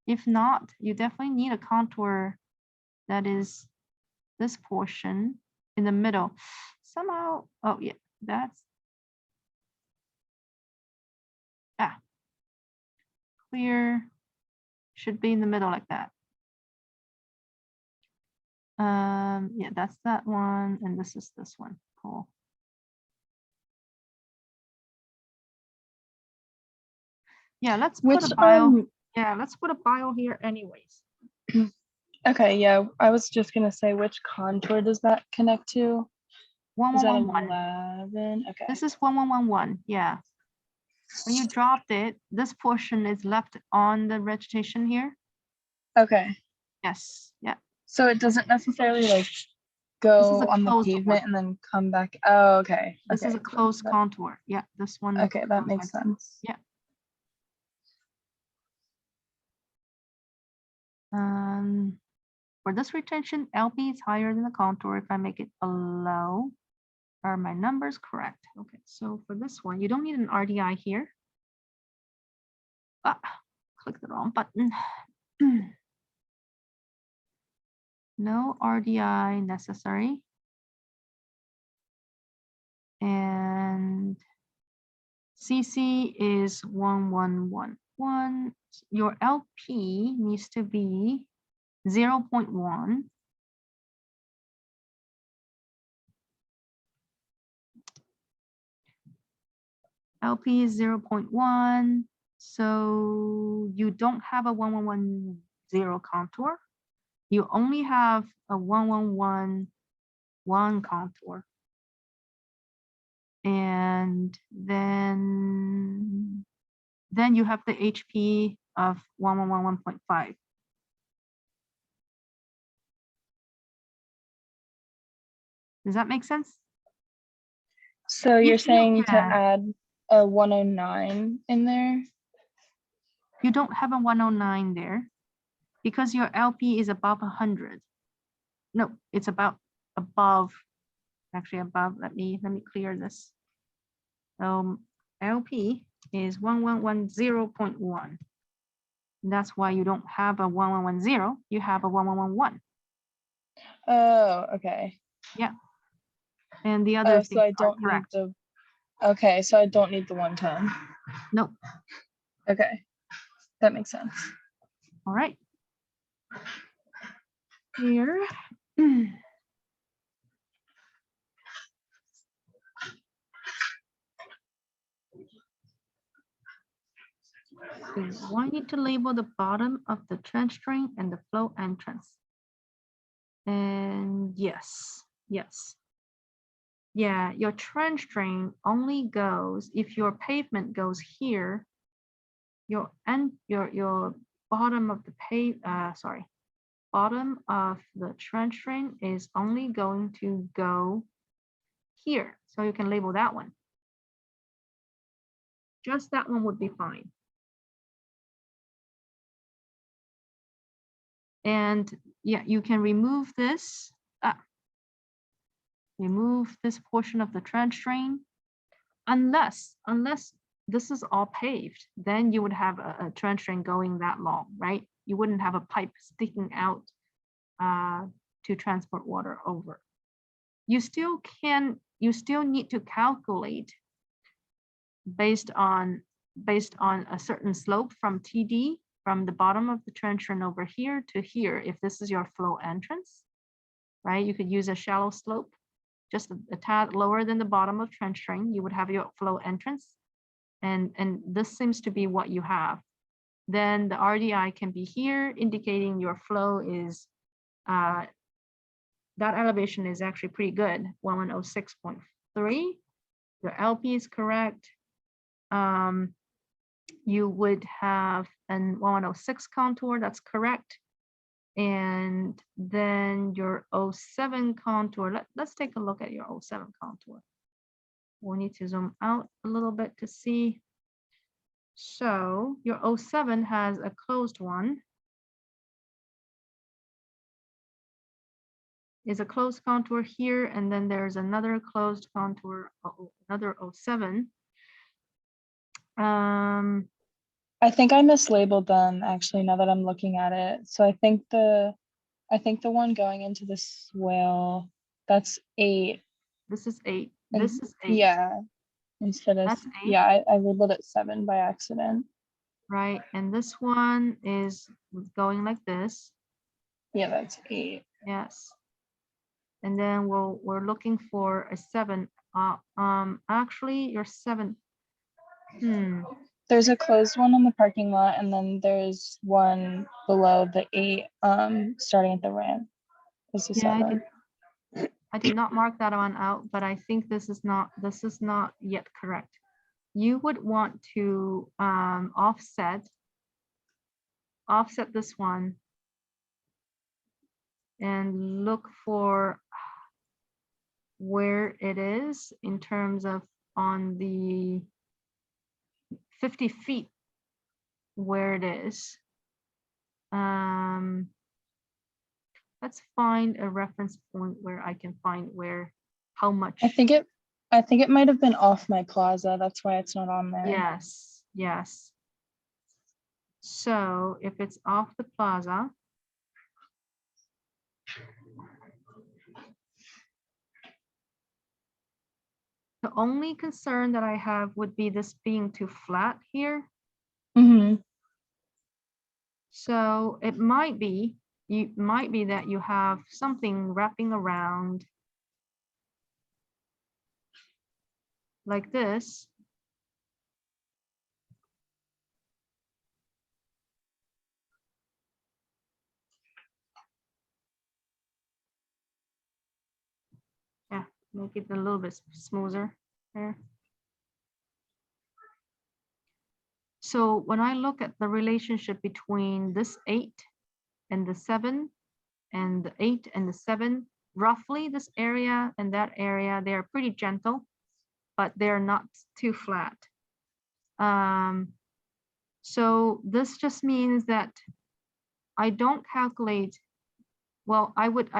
Speaker 1: If not, you definitely need a contour that is this portion in the middle. Somehow, oh yeah, that's clear. Should be in the middle like that. Yeah, that's that one, and this is this one. Cool. Yeah, let's put
Speaker 6: Which
Speaker 1: a bio. Yeah, let's put a bio here anyways.
Speaker 6: okay, yeah, I was just gonna say, which contour does that connect to? Is that
Speaker 1: 1111.
Speaker 6: 11? Okay.
Speaker 1: This is 1111. Yeah. When you dropped it, this portion is left on the vegetation here.
Speaker 6: Okay.
Speaker 1: Yes. Yeah.
Speaker 6: So it doesn't necessarily like
Speaker 1: This is
Speaker 6: go
Speaker 1: a
Speaker 6: on the
Speaker 1: closed
Speaker 6: pavement
Speaker 1: one.
Speaker 6: and then come back. Oh, okay.
Speaker 1: This is
Speaker 6: Okay.
Speaker 1: a closed contour. Yeah, this one.
Speaker 6: Okay, that makes sense.
Speaker 1: Yeah. For this retention, LP is higher than the contour. If I make it below, are my numbers correct? Okay, so for this one, you don't need an RDI here. Ah, click the wrong button. No RDI necessary. And CC is 1111. Your LP needs to be 0.1. LP is 0.1. So you don't have a 1110 contour. You only have a 1111 contour. And then you have the HP of 1111.5. Does that make sense?
Speaker 6: So you're
Speaker 1: If you
Speaker 6: saying to
Speaker 1: had-
Speaker 6: add a 109 in there?
Speaker 1: You don't have a 109 there because your LP is above 100. No, it's about above, actually above, let me clear this. LP is 1110.1. That's why you don't have a 1110, you have a 1111.
Speaker 6: Oh, okay.
Speaker 1: And the other
Speaker 6: Oh, so I
Speaker 1: things are
Speaker 6: don't need
Speaker 1: correct.
Speaker 6: the, okay, so I don't need the 110.
Speaker 1: No,
Speaker 6: Okay, that makes sense.
Speaker 1: all right. Here. We want you to label the bottom of the trench drain and the flow entrance. And yes. Yeah, your trench drain only goes, if your pavement goes here, your bottom of the bottom of the trench drain is only going to go here. So you can label that one. Just that one would be fine. And yeah, you can remove this. Remove this portion of the trench drain. Unless this is all paved, then you would have a trench drain going that long, right? You wouldn't have a pipe sticking out to transport water over. You still need to calculate based on a certain slope from TD, from the bottom of the trench drain over here to here. If this is your flow entrance, right? You could use a shallow slope, just a tad lower than the bottom of trench drain. You would have your flow entrance. And this seems to be what you have. Then the RDI can be here, indicating your flow is, that elevation is actually pretty good, 1106.3. Your LP is correct. You would have an 1106 contour, that's correct. And then your 07 contour, let's take a look at your 07 contour. We'll need to zoom out a little bit to see. So your 07 has a closed one. Is a closed contour here, and then there's another closed contour, another 07.
Speaker 6: I think I mislabeled them actually, now that I'm looking at it. So I think the one going into the swale, that's 8.
Speaker 1: This is 8.
Speaker 6: And
Speaker 1: This is 8.
Speaker 6: yeah, instead of,
Speaker 1: That's 8.
Speaker 6: yeah, I labeled it 7 by accident.
Speaker 1: Right, and this one is going like this.
Speaker 6: Yeah, that's 8.
Speaker 1: Yes. And then we're looking for a 7. Actually, your 7.
Speaker 6: There's a closed one on the parking lot, and then there's one below the 8, starting at the ramp. This is
Speaker 1: Yeah,
Speaker 6: 7.
Speaker 1: I did not mark that one out, but I think this is not yet correct. You would want to offset this one and look for where it is in terms of on the 50 feet where it is. Let's find a reference point where I can find how much.
Speaker 6: I think it might have been off my plaza. That's why it's not on there.
Speaker 1: Yes. So if it's off the plaza, the only concern that I have would be this being too flat here.
Speaker 6: Mm-hmm.
Speaker 1: So it might be that you have something wrapping around like this. Yeah, make it a little bit smoother there. So when I look at the relationship between this 8 and the 7 and the 8 and the 7, roughly this area and that area, they're pretty gentle, but they're not too flat. So this just means that I don't calculate, well, I would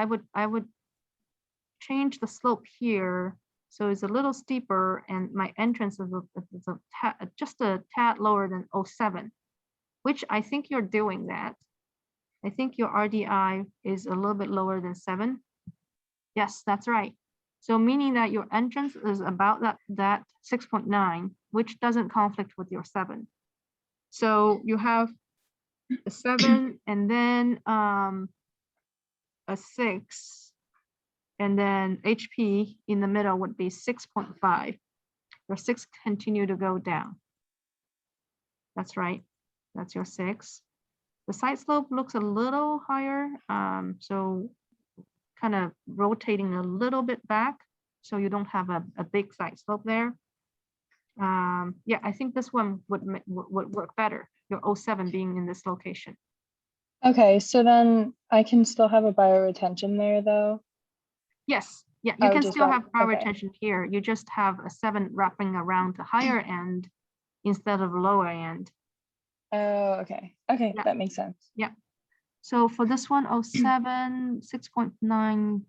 Speaker 1: change the slope here. So it's a little steeper and my entrance is just a tad lower than 07, which I think you're doing that. I think your RDI is a little bit lower than 7. Yes, that's right. So meaning that your entrance is about that 6.9, which doesn't conflict with your 7. So you have a 7 and then a 6, and then HP in the middle would be 6.5. Your 6 continue to go down. That's right. That's your 6. The side slope looks a little higher, so kind of rotating a little bit back, so you don't have a big side slope there. Yeah, I think this one would work better, your 07 being in this location.
Speaker 6: Okay, so then I can still have a bioretention there though.
Speaker 1: Yes, yeah,
Speaker 6: I
Speaker 1: you
Speaker 6: would
Speaker 1: can
Speaker 6: just
Speaker 1: still
Speaker 6: wrap-
Speaker 1: have power
Speaker 6: okay.
Speaker 1: retention here. You just have a 7 wrapping around the higher end instead of lower end.
Speaker 6: Oh, okay. Okay,
Speaker 1: Yeah.
Speaker 6: that makes sense.
Speaker 1: So for this one, 07, 6.9,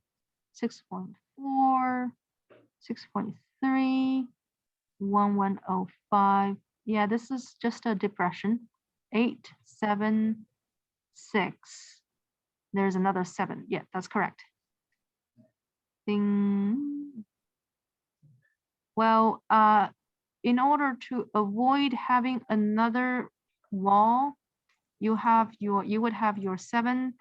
Speaker 1: 6.4, 6.3, 1105. Yeah, this is just a depression. 8, 7, 6. There's another 7. Yeah, that's correct. Ding. Well, in order to avoid having another wall, you would have your 7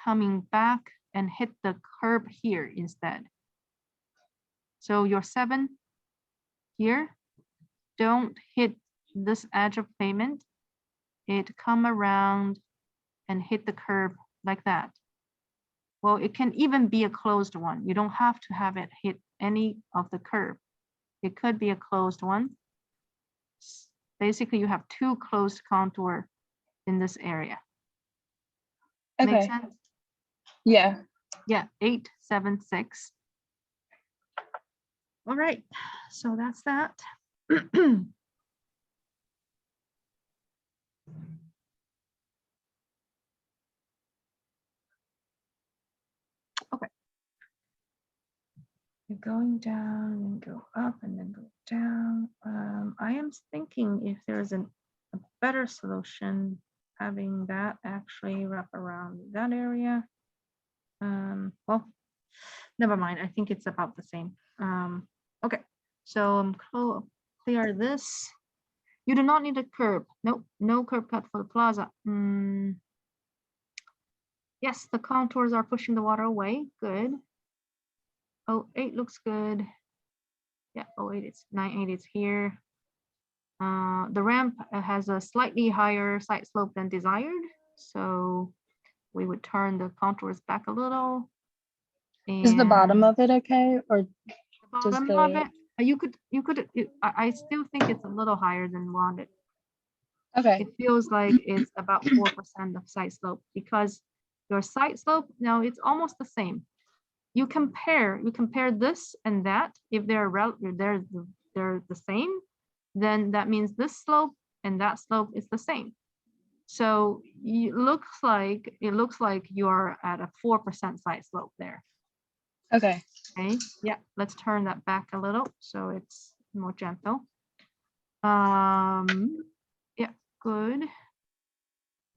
Speaker 1: coming back and hit the curb here instead. So your 7 here, don't hit this edge of pavement. It come around and hit the curb like that. Well, it can even be a closed one. You don't have to have it hit any of the curb. It could be a closed one. Basically, you have 2 closed contour in this area. Make
Speaker 6: Okay,
Speaker 1: sense?
Speaker 6: yeah.
Speaker 1: Yeah, 8, 7, 6. All right, so that's that. Okay. You're going down and go up and then go down. I am thinking if there's a better solution, having that actually wrap around that area. Well, never mind. I think it's about the same. Okay, so clear this. You do not need a curb. Nope, no curb cut for the plaza. Yes, the contours are pushing the water away. Good. 08 looks good. Yeah, 08 it's 98 is here. The ramp has a slightly higher side slope than desired, so we would turn the contours back a little.
Speaker 6: Is the bottom
Speaker 1: And
Speaker 6: of it okay? Or
Speaker 1: the
Speaker 6: does
Speaker 1: bottom of
Speaker 6: the,
Speaker 1: it, I still think it's a little higher than wanted.
Speaker 6: okay,
Speaker 1: It feels like it's about 4% of side slope, because your side slope, now it's almost the same. You compare this and that. If they're the same, then that means this slope and that slope is the same. So it looks like you're at a 4% side slope there.
Speaker 6: okay.
Speaker 1: Okay, yeah, let's turn that back a little so it's more gentle. Yeah, good.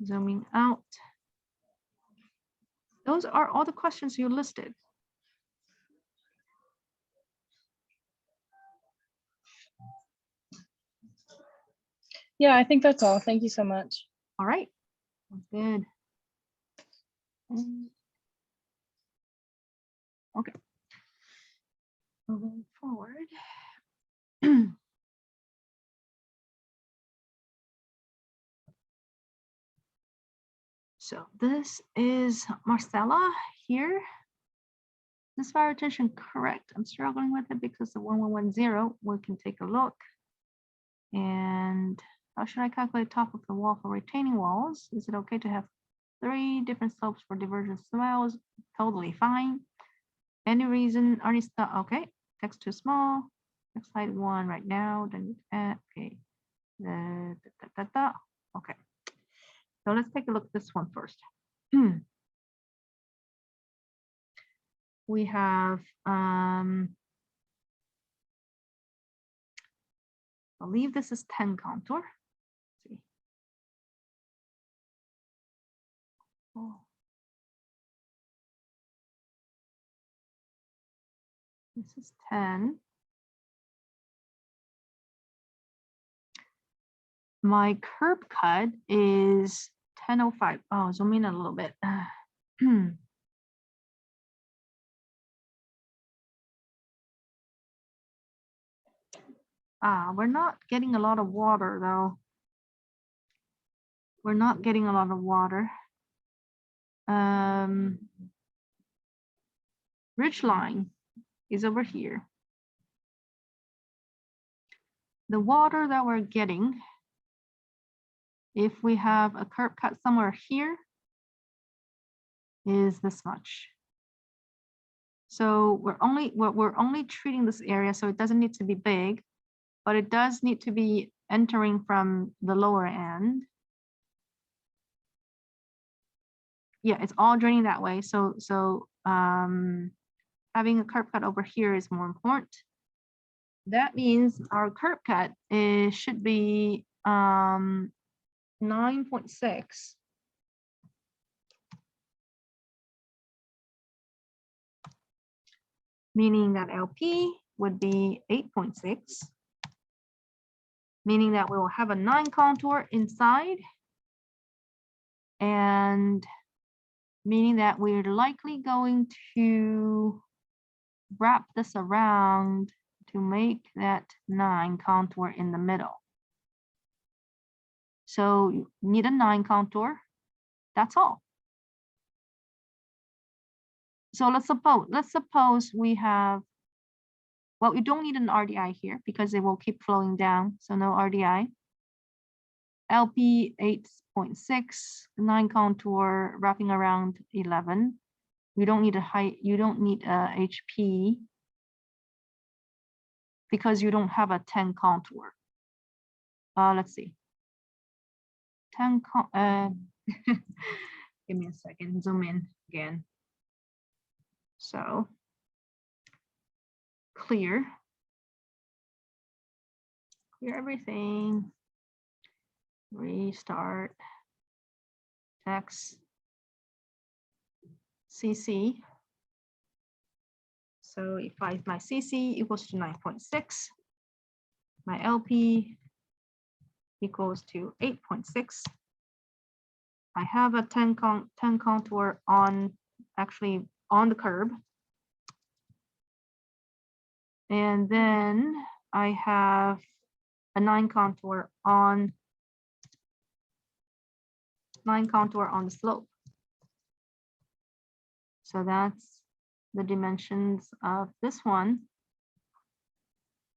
Speaker 1: Zooming out. Those are all the questions you listed.
Speaker 6: Yeah, I think that's all. Thank you so much.
Speaker 1: All right, sounds good. Okay. Moving forward. So this is Marcella here. This fire retention correct. I'm struggling with it because the 1110, we can take a look. And how should I calculate top of the wall for retaining walls? Is it okay to have 3 different slopes for divergent swells? Totally fine. Any reason, Arnista? Okay, text too small. Next slide 1 right now. Then okay. Okay. So let's take a look at this one first. We have I believe this is 10 contour. Let's see. Oh. This is 10. My curb cut is 10:05. Oh, zoom in a little bit. We're not getting a lot of water though. We're not getting a lot of water. Ridge line is over here. The water that we're getting, if we have a curb cut somewhere here, is this much. So we're only treating this area, so it doesn't need to be big, but it does need to be entering from the lower end. Yeah, it's all draining that way. So having a curb cut over here is more important. That means our curb cut should be 9.6. Meaning that LP would be 8.6. Meaning that we will have a 9 contour inside. And meaning that we're likely going to wrap this around to make that 9 contour in the middle. So you need a 9 contour. That's all. So let's suppose we have, well, we don't need an RDI here because it will keep flowing down. So no RDI. LP 8.6, 9 contour wrapping around 11. You don't need a height, you don't need a HP because you don't have a 10 contour. Let's see. 10 give me a second, zoom in again. So clear everything, restart, text, CC. So if my CC equals to 9.6, my LP equals to 8.6. I have a 10 contour on, actually on the curb. And then I have a 9 contour on the slope. So that's the dimensions of this one.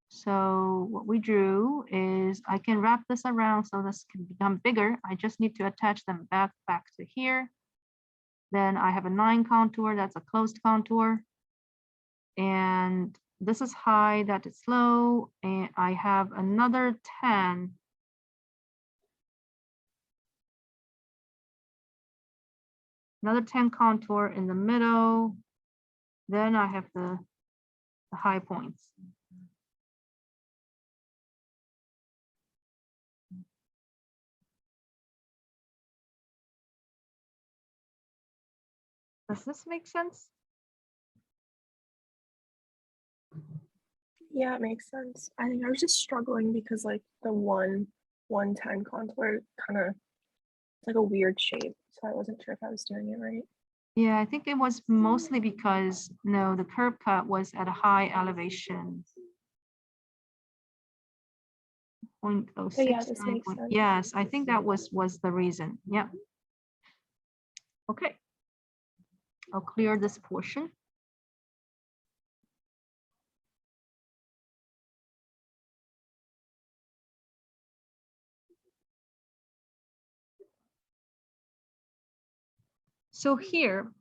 Speaker 1: So what we drew is I can wrap this around so this can become bigger. I just need to attach them back to here. Then I have a 9 contour, that's a closed contour. And this is high, that is low. And I have another 10. Another 10 contour in the middle. Then I have the high points. Does this make sense?
Speaker 7: Yeah, it makes sense. I think I was just struggling because like the 110 contour kind of, it's like a weird shape. So I wasn't sure if I was doing it right.
Speaker 1: Yeah, I think it was mostly because no, the curb cut was at a high elevation. 0.06.
Speaker 7: But yeah, this makes sense.
Speaker 1: Yes, I think that was the reason. Yeah. Okay. I'll clear this portion. So here,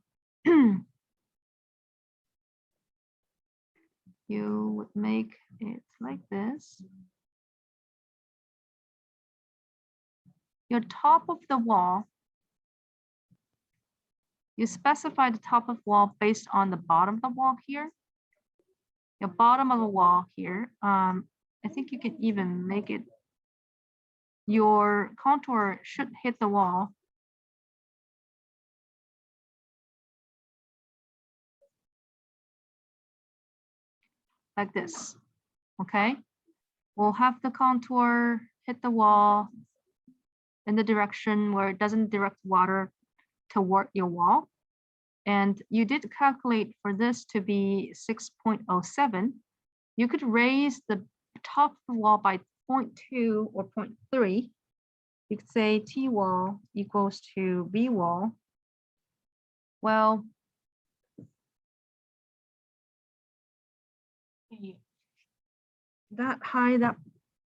Speaker 1: you would make it like this. Your top of the wall, you specify the top of wall based on the bottom of the wall here. Your bottom of the wall here. I think you can even make it, your contour should hit the wall. Like this, okay? We'll have the contour hit the wall in the direction where it doesn't direct water toward your wall. And you did calculate for this to be 6.07. You could raise the top of the wall by 0.2 or 0.3. You could say T wall equals to B wall. Well, that high, that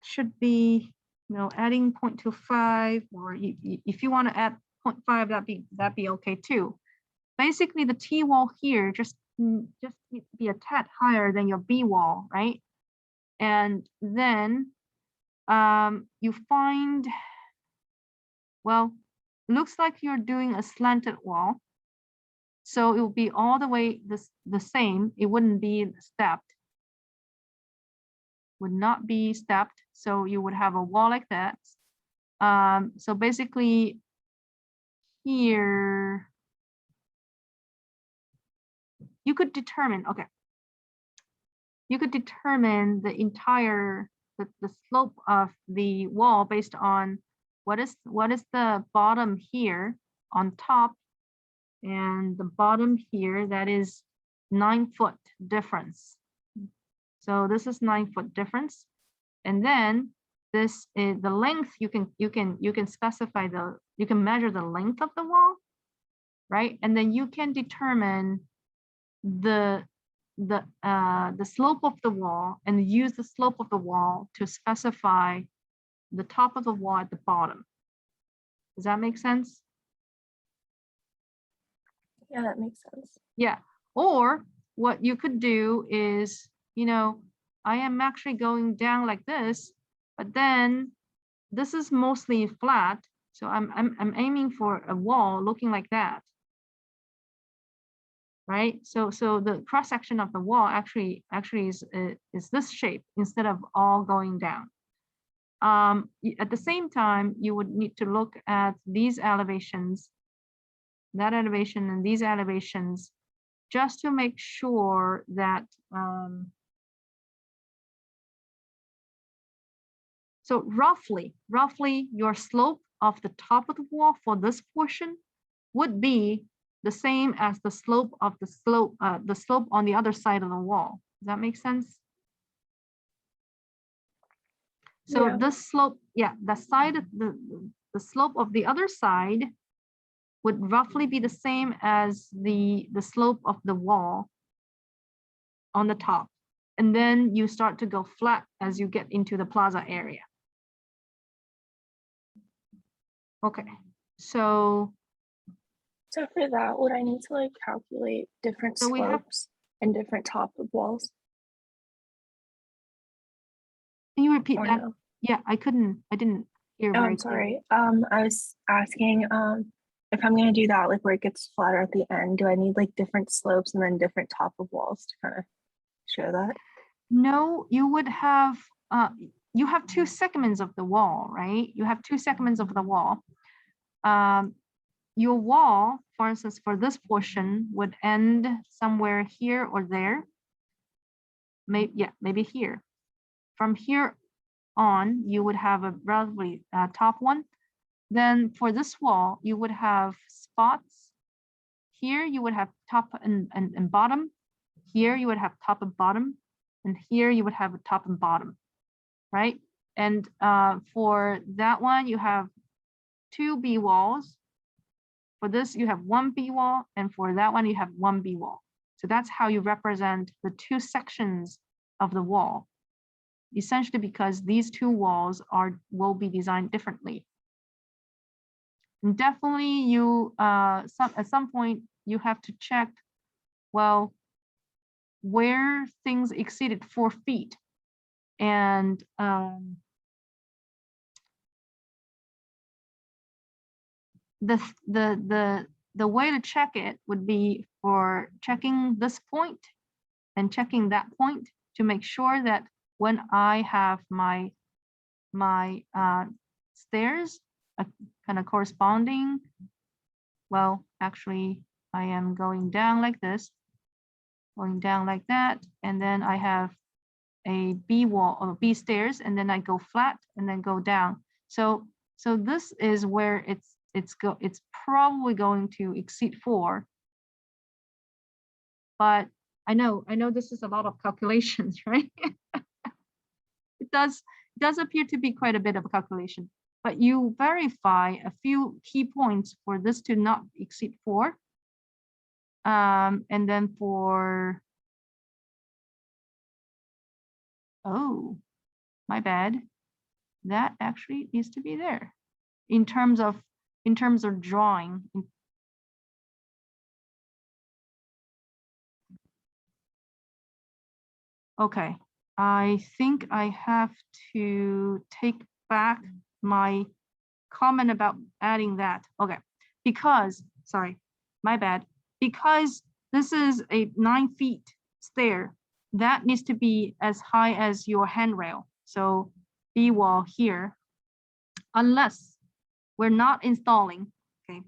Speaker 1: should be, you know, adding 0.25, or if you want to add 0.5, that'd be okay too. Basically, the T wall here just needs to be a tad higher than your B wall, right? And then you find, well, looks like you're doing a slanted wall. So it will be all the way the same. It wouldn't be stepped. Would not be stepped. So you would have a wall like that. So basically here, you could determine, okay. You could determine the entire, the slope of the wall based on what is the bottom here on top and the bottom here, that is 9 foot difference. So this is 9 foot difference. And then this is the length, you can specify you can measure the length of the wall, right? And then you can determine the slope of the wall and use the slope of the wall to specify the top of the wall at the bottom. Does that make sense?
Speaker 7: Yeah, that makes sense.
Speaker 1: Yeah. Or what you could do is, you know, I am actually going down like this, but then this is mostly flat. So I'm aiming for a wall looking like that. Right? So the cross section of the wall actually is this shape instead of all going down. At the same time, you would need to look at these elevations, that elevation and these elevations, just to make sure that so roughly your slope of the top of the wall for this portion would be the same as the slope of the slope on the other side of the wall. Does that make sense? So
Speaker 7: Yeah.
Speaker 1: this slope, yeah, the side of the slope of the other side would roughly be the same as the slope of the wall on the top. And then you start to go flat as you get into the plaza area. Okay, so
Speaker 7: for that, would I need to like calculate different
Speaker 1: So we have-
Speaker 7: slopes and different top of walls?
Speaker 1: can you repeat
Speaker 7: Or
Speaker 1: that?
Speaker 7: no?
Speaker 1: Yeah, I didn't hear
Speaker 7: Oh,
Speaker 1: very
Speaker 7: I'm
Speaker 1: clearly.
Speaker 7: sorry. I was asking if I'm gonna do that, like where it gets flatter at the end, do I need like different slopes and then different top of walls to kind of show that?
Speaker 1: No, you would have, you have two segments of the wall, right? You have two segments of the wall. Your wall, for instance, for this portion would end somewhere here or there. Maybe here. From here on, you would have a relatively top one. Then for this wall, you would have spots. Here you would have top and bottom. Here you would have top and bottom. And here you would have a top and bottom, right? And for that one, you have 2 B walls. For this, you have 1 B wall, and for that one, you have 1 B wall. So that's how you represent the 2 sections of the wall, essentially because these 2 walls will be designed differently. And definitely, you at some point you have to check. Well, where things exceeded 4 feet. And the way to check it would be for checking this point and checking that point to make sure that when I have my stairs kind of corresponding, well, actually I am going down like this, going down like that, and then I have a B wall or B stairs, and then I go flat and then go down. So this is where it's probably going to exceed 4. But I know this is a lot of calculations, right? It does appear to be quite a bit of a calculation, but you verify a few key points for this to not exceed 4. And then for, oh, my bad. That actually needs to be there in terms of drawing. Okay, I think I have to take back my comment about adding that. Okay, because, sorry, my bad. Because this is a 9 feet stair, that needs to be as high as your handrail. So B wall here, unless we're not installing. Okay,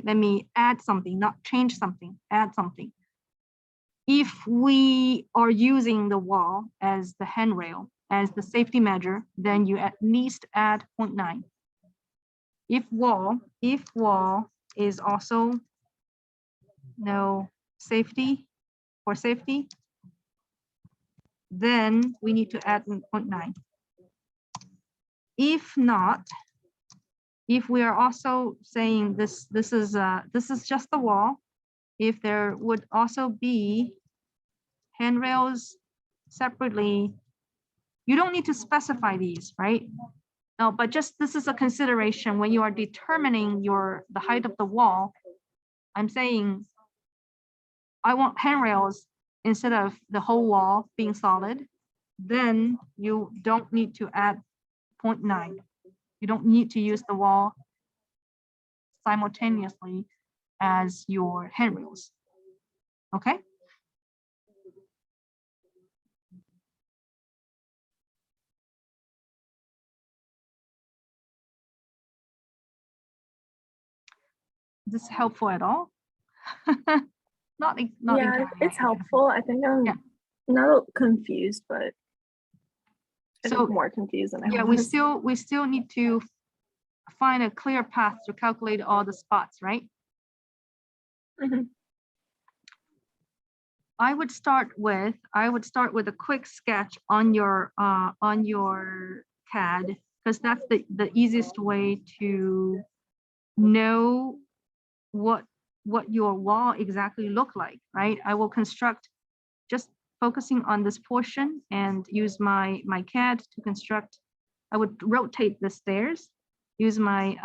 Speaker 1: let me add something, not change something, add something. If we are using the wall as the handrail, as the safety measure, then you at least add 0.9. If wall is also no safety, for safety, then we need to add 0.9. If not, if we are also saying this is just the wall, if there would also be handrails separately, you don't need to specify these, right? No, but just this is a consideration when you are determining the height of the wall. I'm saying I want handrails instead of the whole wall being solid. Then you don't need to add 0.9. You don't need to use the wall simultaneously as your handrails. Okay. Is this helpful at all? not
Speaker 7: Yeah,
Speaker 1: entirely,
Speaker 7: it's helpful. I think I'm not confused, but I
Speaker 1: so
Speaker 7: think more confused than I
Speaker 1: yeah,
Speaker 7: was.
Speaker 1: we still need to find a clear path to calculate all the spots, right?
Speaker 7: Mhm.
Speaker 1: I would start with a quick sketch on your CAD, because that's the easiest way to know what your wall exactly look like, right? I will construct, just focusing on this portion, and use my CAD to construct. I would rotate the stairs, use my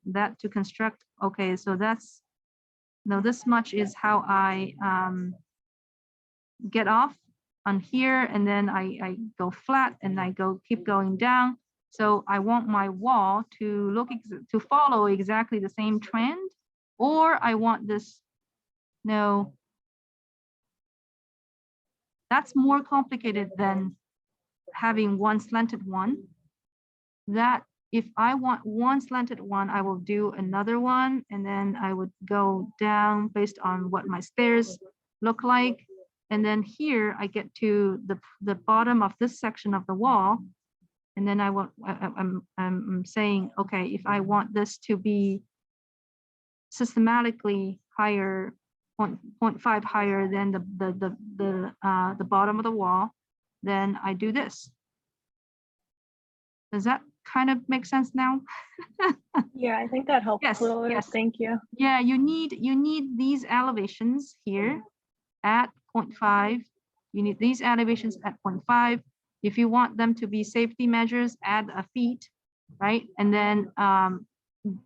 Speaker 1: that to construct. Okay, so that's, now this much is how I get off on here, and then I go flat and I keep going down. So I want my wall to to follow exactly the same trend, or I want this, no, that's more complicated than having one slanted one. That if I want one slanted one, I will do another one, and then I would go down based on what my stairs look like. And then here I get to the bottom of this section of the wall. And then I'm saying, okay, if I want this to be systematically higher, 0.5 higher than the bottom of the wall, then I do this. Does that kind of make sense now?
Speaker 7: Yeah, I think that helps
Speaker 1: Yes,
Speaker 7: a little bit.
Speaker 1: yes.
Speaker 7: Thank you.
Speaker 1: Yeah, you need these elevations here at 0.5. You need these elevations at 0.5. If you want them to be safety measures, add a feet, right? And then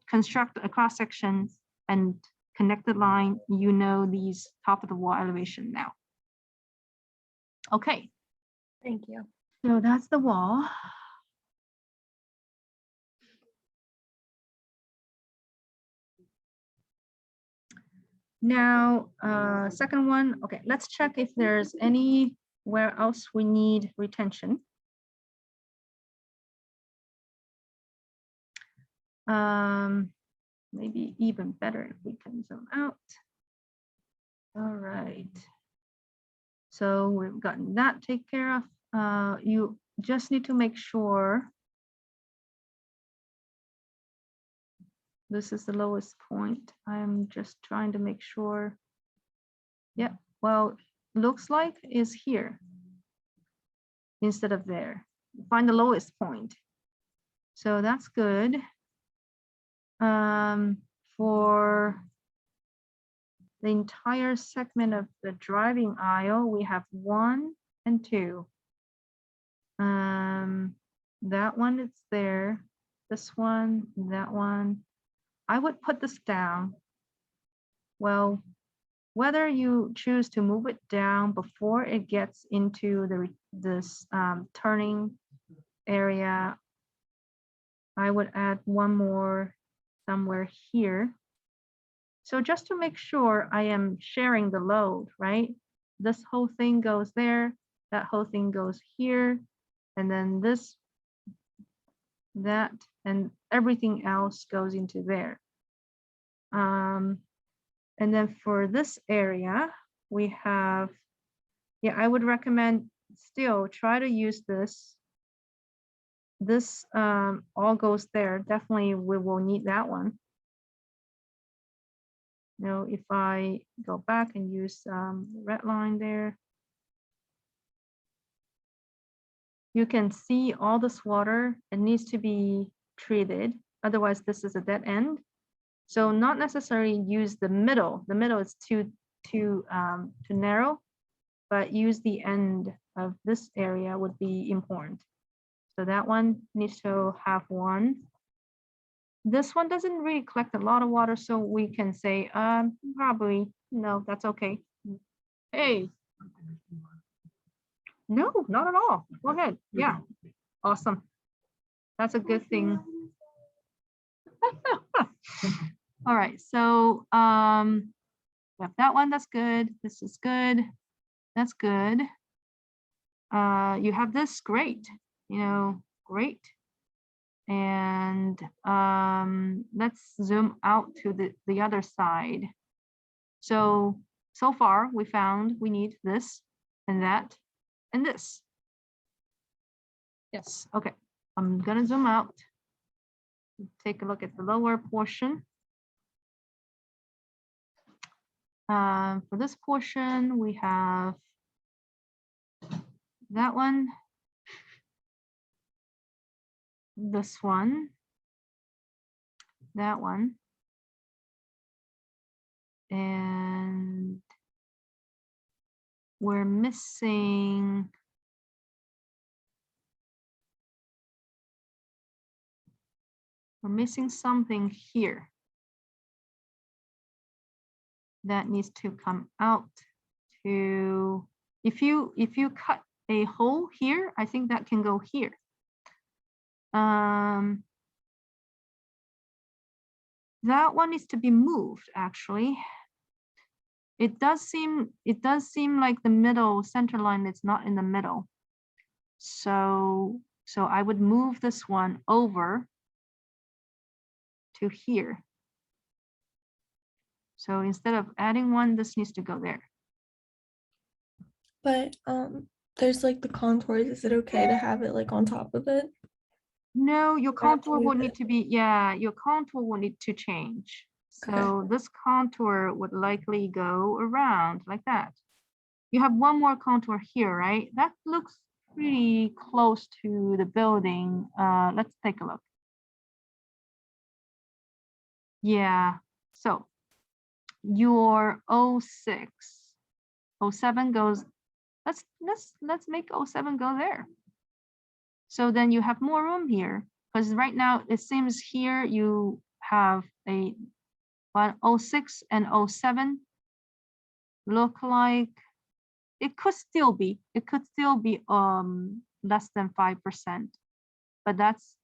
Speaker 1: construct a cross section and connect the line. You know these top of the wall elevation now. Okay,
Speaker 7: Thank you.
Speaker 1: so that's the wall. Now, second one, okay, let's check if there's anywhere else we need retention. Maybe even better if we can zoom out. All right. So we've gotten that taken care of. You just need to make sure this is the lowest point. I'm just trying to make sure. Yeah, well, looks like is here instead of there. Find the lowest point. So that's good. For the entire segment of the driving aisle, we have 1 and 2. That one is there. This one, that one. I would put this down. Well, whether you choose to move it down before it gets into this turning area, I would add one more somewhere here. So just to make sure I am sharing the load, right? This whole thing goes there, that whole thing goes here, and then this, that, and everything else goes into there. And then for this area, we have, yeah, I would recommend still try to use this. This all goes there. Definitely we will need that one. Now, if I go back and use red line there, you can see all this water, it needs to be treated. Otherwise, this is a dead end. So not necessarily use the middle. The middle is too narrow, but use the end of this area would be important. So that one needs to have one. This one doesn't really collect a lot of water, so we can say probably no, that's okay. Hey. No, not at all. Go ahead. Yeah, awesome. That's a good thing. All right, so we have that one, that's good. This is good. That's good. You have this, great. Great. And let's zoom out to the other side. So far we found we need this and that and this. Yes, okay. I'm gonna zoom out. Take a look at the lower portion. For this portion, we have that one, this one, that one, and we're missing something here that needs to come out. To if you cut a hole here, I think that can go here. That one needs to be moved, actually. It does seem like the middle center line is not in the middle. So I would move this one over to here. So instead of adding one, this needs to go there.
Speaker 8: But there's like the contours. Is it okay to have it like on top of it?
Speaker 1: No, your
Speaker 8: I have to
Speaker 1: contour will
Speaker 8: move
Speaker 1: need
Speaker 8: it.
Speaker 1: to be, yeah, your contour will need to change. So this contour would likely go around like that. You have one more contour here, right? That looks pretty close to the building. Let's take a look. Yeah, so your 06, 07 goes, let's make 07 go there. So then you have more room here, because right now it seems here you have a 06 and 07 look like it could still be less than 5%, but that's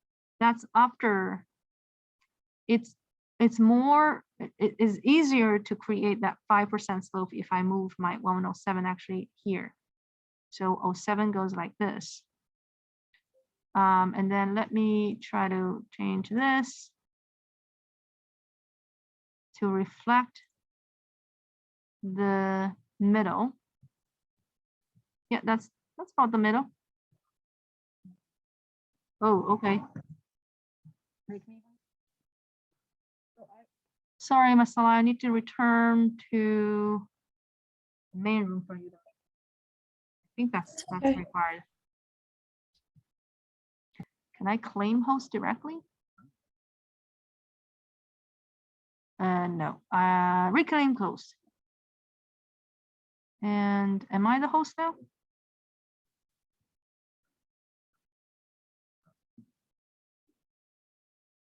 Speaker 1: after it's more, it is easier to create that 5% slope if I move my 107 actually here. So 07 goes like this. And then let me try to change this to reflect the middle. Yeah, that's about the middle. Oh, okay. Sorry, Masala, I need to return to the main room for you. I think that's
Speaker 8: okay.
Speaker 1: required. Can I claim host directly? No, reclaim closed. And am I the host now?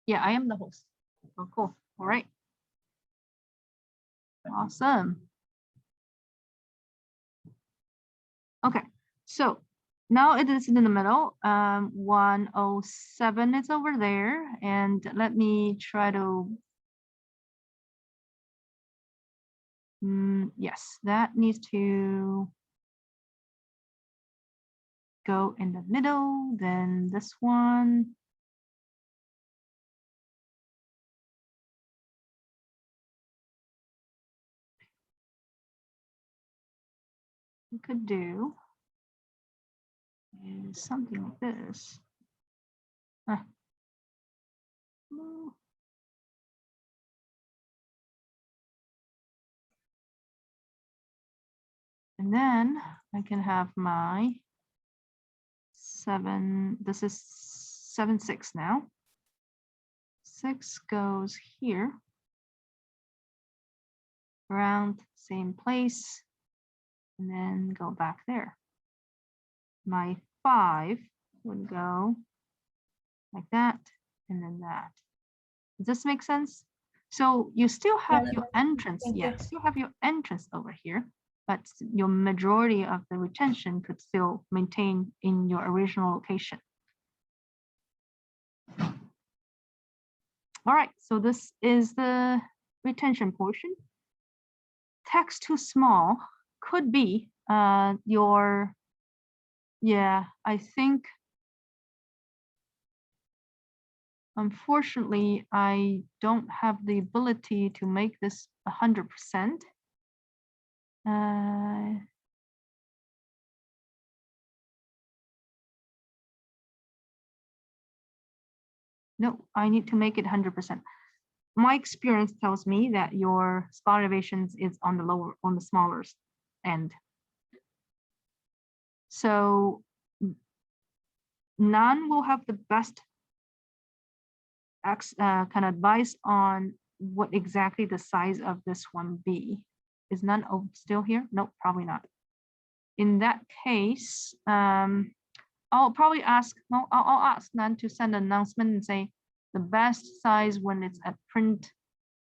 Speaker 1: Yeah, I am the host. Oh, cool. All right. Awesome. Okay, so now it is in the middle. 107 is over there. And let me try to, yes, that needs to go in the middle. Then this one. You could do is something like this. No. And then I can have my 7, this is 7-6 now. 6 goes here. Around same place. And then go back there. My 5 would go like that, and then that. Does this make sense? So you still have your entrance,
Speaker 8: Thank you.
Speaker 1: yes, you have your entrance over here, but your majority of the retention could still maintain in your original location. All right, so this is the retention portion. Text too small could be your, yeah, I think, unfortunately, I don't have the ability to make this 100%. No, I need to make it 100%. My experience tells me that your spot elevations is on the lower, on the smaller end. So none will have the best kind of advice on what exactly the size of this one be. Is none still here? Nope, probably not. In that case, I'll probably ask, I'll ask Nan to send an announcement and say the best size when it's at print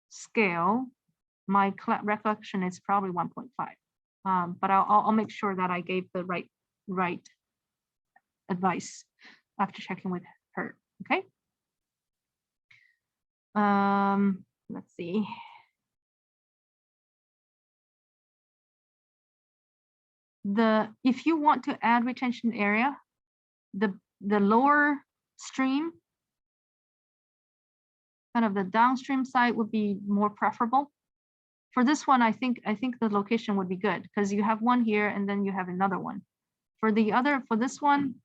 Speaker 1: scale, my recollection is probably 1.5. But I'll make sure that I gave the right advice after checking with her. Okay. Let's see. If you want to add retention area, the lower stream, kind of the downstream side would be more preferable. For this one, I think the location would be good because you have one here and then you have another one. For this one,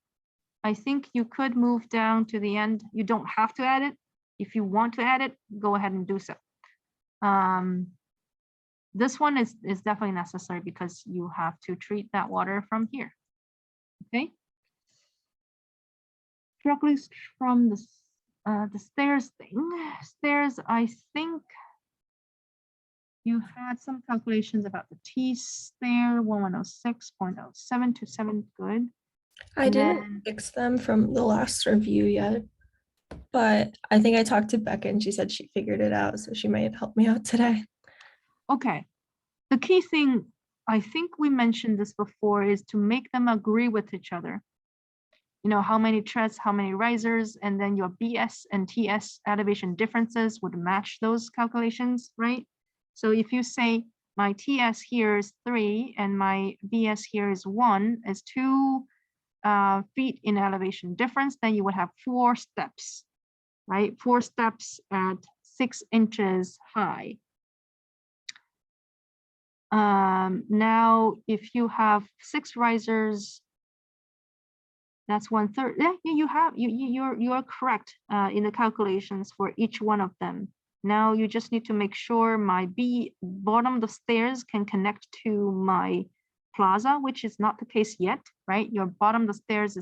Speaker 1: I think you could move down to the end. You don't have to add it. If you want to add it, go ahead and do so. This one is definitely necessary because you have to treat that water from here. Okay. Directly from the stairs thing. Stairs, I think you had some calculations about the T stair, 1106.07 to 7, good.
Speaker 8: I
Speaker 1: And
Speaker 8: didn't
Speaker 1: then-
Speaker 8: fix them from the last review yet, but I think I talked to Becca and she said she figured it out, so she might help me out today.
Speaker 1: Okay, the key thing I think we mentioned this before, is to make them agree with each other. You know, how many treads, how many risers, and then your BS and TS elevation differences would match those calculations, right? So if you say my TS here is 3 and my BS here is 1, is 2 feet in elevation difference, then you would have 4 steps, right? 4 steps at 6 inches high. Now, if you have 6 risers, that's 1/3. Yeah, you are correct in the calculations for each one of them. Now you just need to make sure my bottom of the stairs can connect to my plaza, which is not the case yet, right? Your bottom of the stairs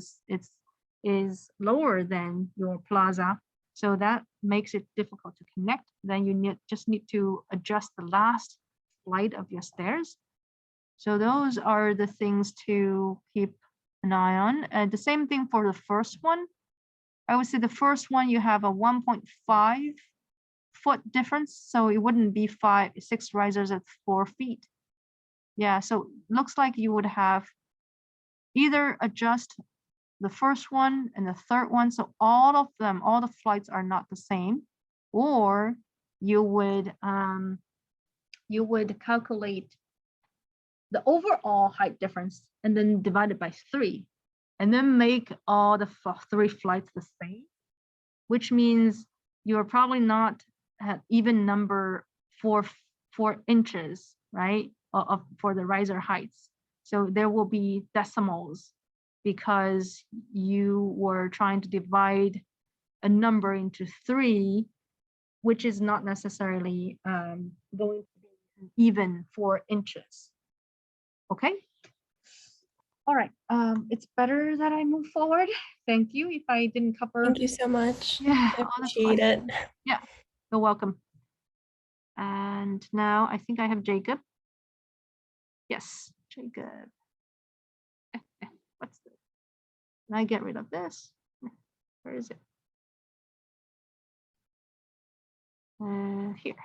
Speaker 1: is lower than your plaza, so that makes it difficult to connect. Then you just need to adjust the last flight of your stairs. So those are the things to keep an eye on. And the same thing for the first one. I would say the first one you have a 1.5 foot difference, so it wouldn't be 6 risers at 4 feet. Yeah, so looks like you would have either adjust the first one and the third one, so all of them, all the flights are not the same, or you would calculate the overall height difference and then divide it by 3, and then make all the 3 flights the same, which means you're probably not at even number 4 inches, right, for the riser heights. So there will be decimals because you were trying to divide a number into 3, which is not necessarily going to be even 4 inches. Okay. All right. It's better that I move forward. Thank you. If I didn't cover.
Speaker 8: Thank you so much.
Speaker 1: Yeah,
Speaker 8: I
Speaker 1: all the
Speaker 8: appreciate it.
Speaker 1: questions. Yeah, you're welcome. And now I think I have Jacob. Yes, Jacob. What's this? Can I get rid of this? Where is it? Here.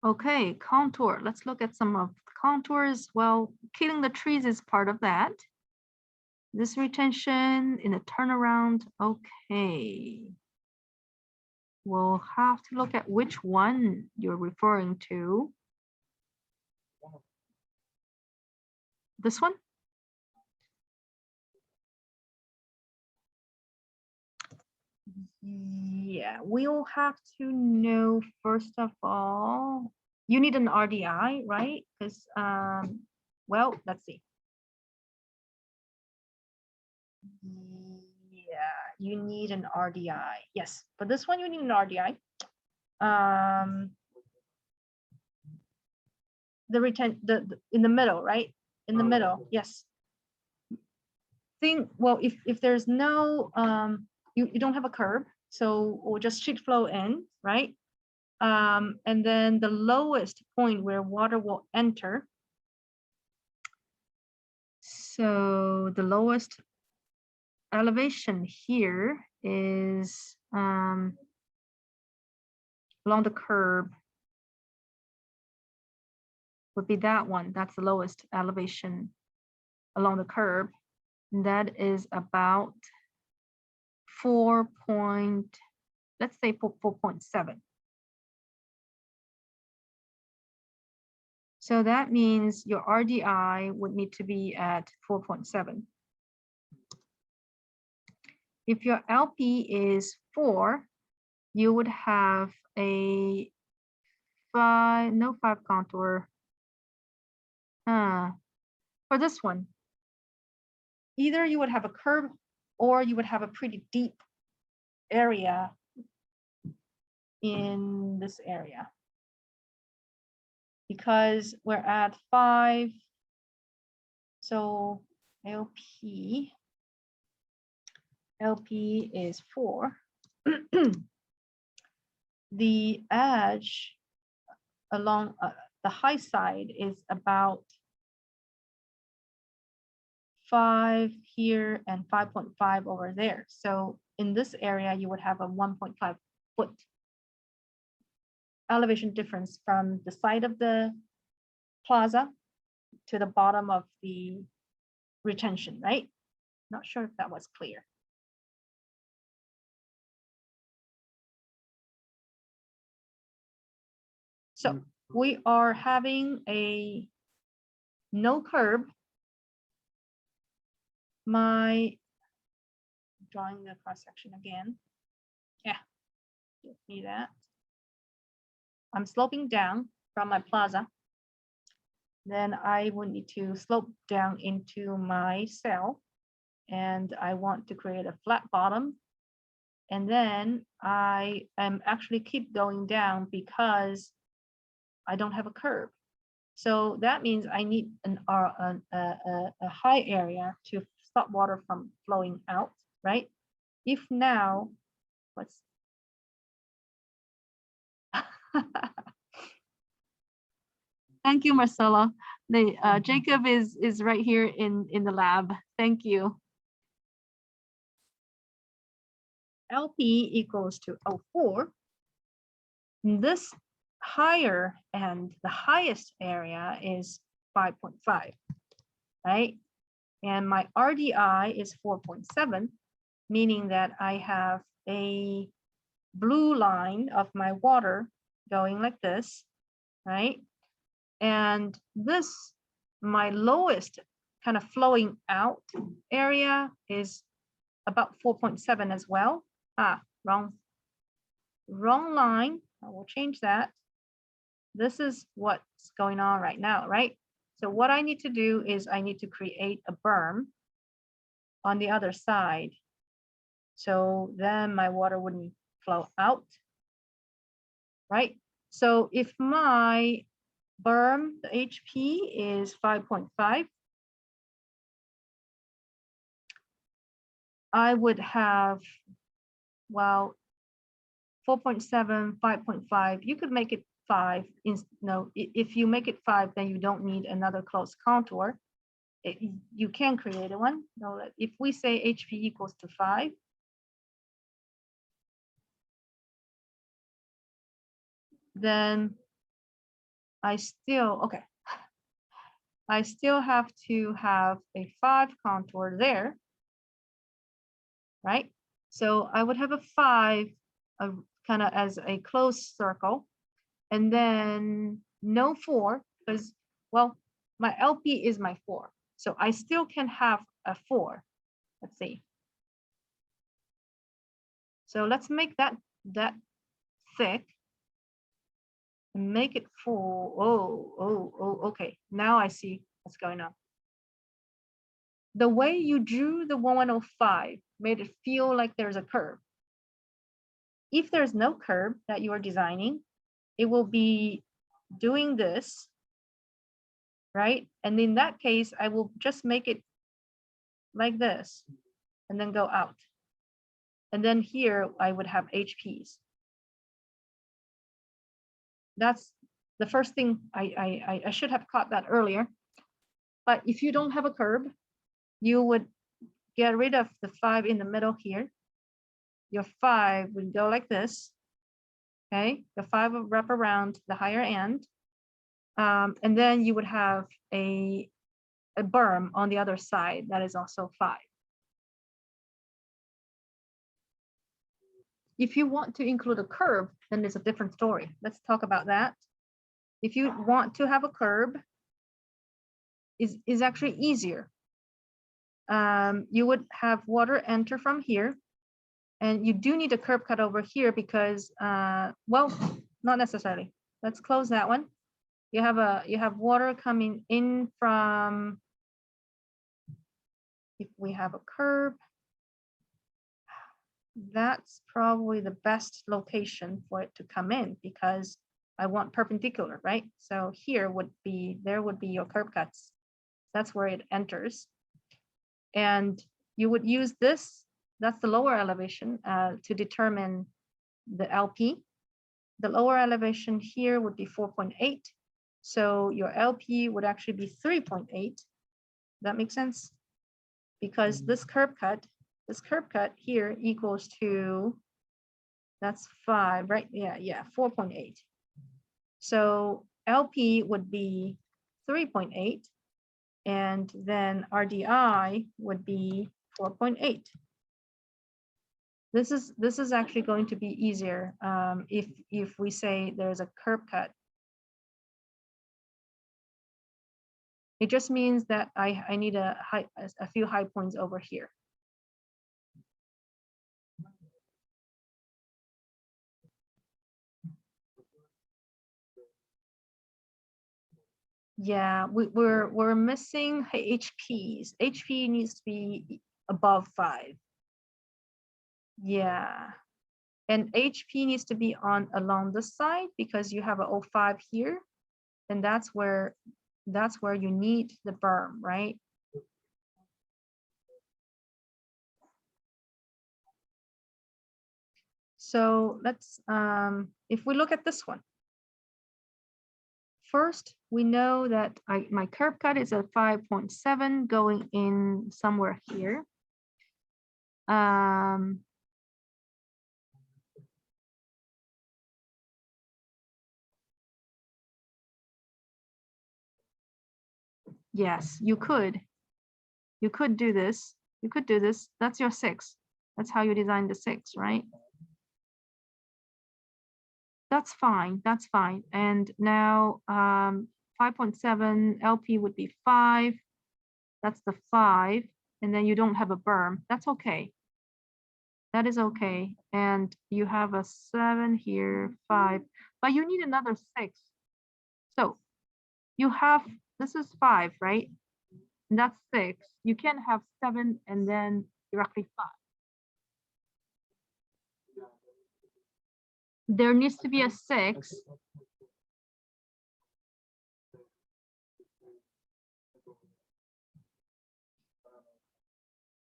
Speaker 1: Okay, contour. Let's look at some of the contours. Well, killing the trees is part of that. This retention in a turnaround. Okay. We'll have to look at which one you're referring to. This one? Yeah, we'll have to know, first of all, you need an RDI, right? Because, well, let's see. Yeah, you need an RDI. Yes, for this one, you need an RDI. In the middle, right? In the middle, yes. Well, if there's no, you don't have a curb, so we'll just sheet flow in, right? And then the lowest point where water will enter. So the lowest elevation here is along the curb would be that one. That's the lowest elevation along the curb. And that is about 4.7. So that means your RDI would need to be at 4.7. If your LP is 4, you would have a 5 contour. For this one, either you would have a curve or you would have a pretty deep area in this area. Because we're at 5, so LP is 4. The edge along the high side is about here and 5.5 over there. So in this area, you would have a 1.5 foot elevation difference from the side of the plaza to the bottom of the retention, right? Not sure if that was clear. So we are having a no curb. My drawing the cross section again. Yeah, you see that. I'm sloping down from my plaza. Then I will need to slope down into my cell, and I want to create a flat bottom. And then I am actually keep going down because I don't have a curb. So that means I need a high area to stop water from flowing out, right? If now, let's thank you, Marcella. Jacob is right here in the lab. Thank you. LP equals to 0.4. This higher and the highest area is 5.5, right? And my RDI is 4.7, meaning that I have a blue line of my water going like this, right? And this, my lowest kind of flowing out area is about 4.7 as well. Wrong line. I will change that. This is what's going on right now, right? So what I need to do is I need to create a berm on the other side. So then my water wouldn't flow out, right? So if my berm, the HP is 5.5, I would have, well, 4.7, 5.5, you could make it 5. No, if you make it 5, then you don't need another closed contour. You can create a one. No, if we say HP equals to 5, then I still have to have a 5 contour there, right? So I would have a 5 kind of as a closed circle, and then no 4, because, well, my LP is my 4. So I still can have a 4. Let's see. So let's make that thick and make it full. Oh, okay. Now I see what's going on. The way you drew the 105 made it feel like there's a curve. If there's no curve that you are designing, it will be doing this, right? And in that case, I will just make it like this and then go out. And then here I would have HPs. That's the first thing I should have caught that earlier. But if you don't have a curve, you would get rid of the 5 in the middle here. Your 5 would go like this. Okay, the 5 will wrap around the higher end. And then you would have a berm on the other side that is also 5. If you want to include a curve, then it's a different story. Let's talk about that. If you want to have a curve, is actually easier. You would have water enter from here, and you do need a curb cut over here because, well, not necessarily. Let's close that one. You have water coming in from, if we have a curb, that's probably the best location for it to come in because I want perpendicular, right? So here there would be your curb cuts. That's where it enters. And you would use this, that's the lower elevation, to determine the LP. The lower elevation here would be 4.8. So your LP would actually be 3.8. That makes sense? because this curb cut here equals to, that's 5, right? Yeah, 4.8. So LP would be 3.8, and then RDI would be 4.8. This is actually going to be easier if we say there's a curb cut. It just means that I need a few high points over here. Yeah, we're missing HPs. HP needs to be above 5. Yeah, and HP needs to be on along this side because you have a 0.5 here, and that's where you need the berm, right? So let's if we look at this one. First, we know that my curb cut is a 5.7 going in somewhere here. Yes, you could do this. You could do this. That's your 6. That's how you design the 6, right? That's fine. That's fine. And now 5.7 LP would be 5. That's the 5. And then you don't have a berm. That's okay. That is okay. And you have a 7 here, 5, but you need another 6. So you have, this is 5, right? And that's 6. You can have 7 and then directly 5. There needs to be a 6.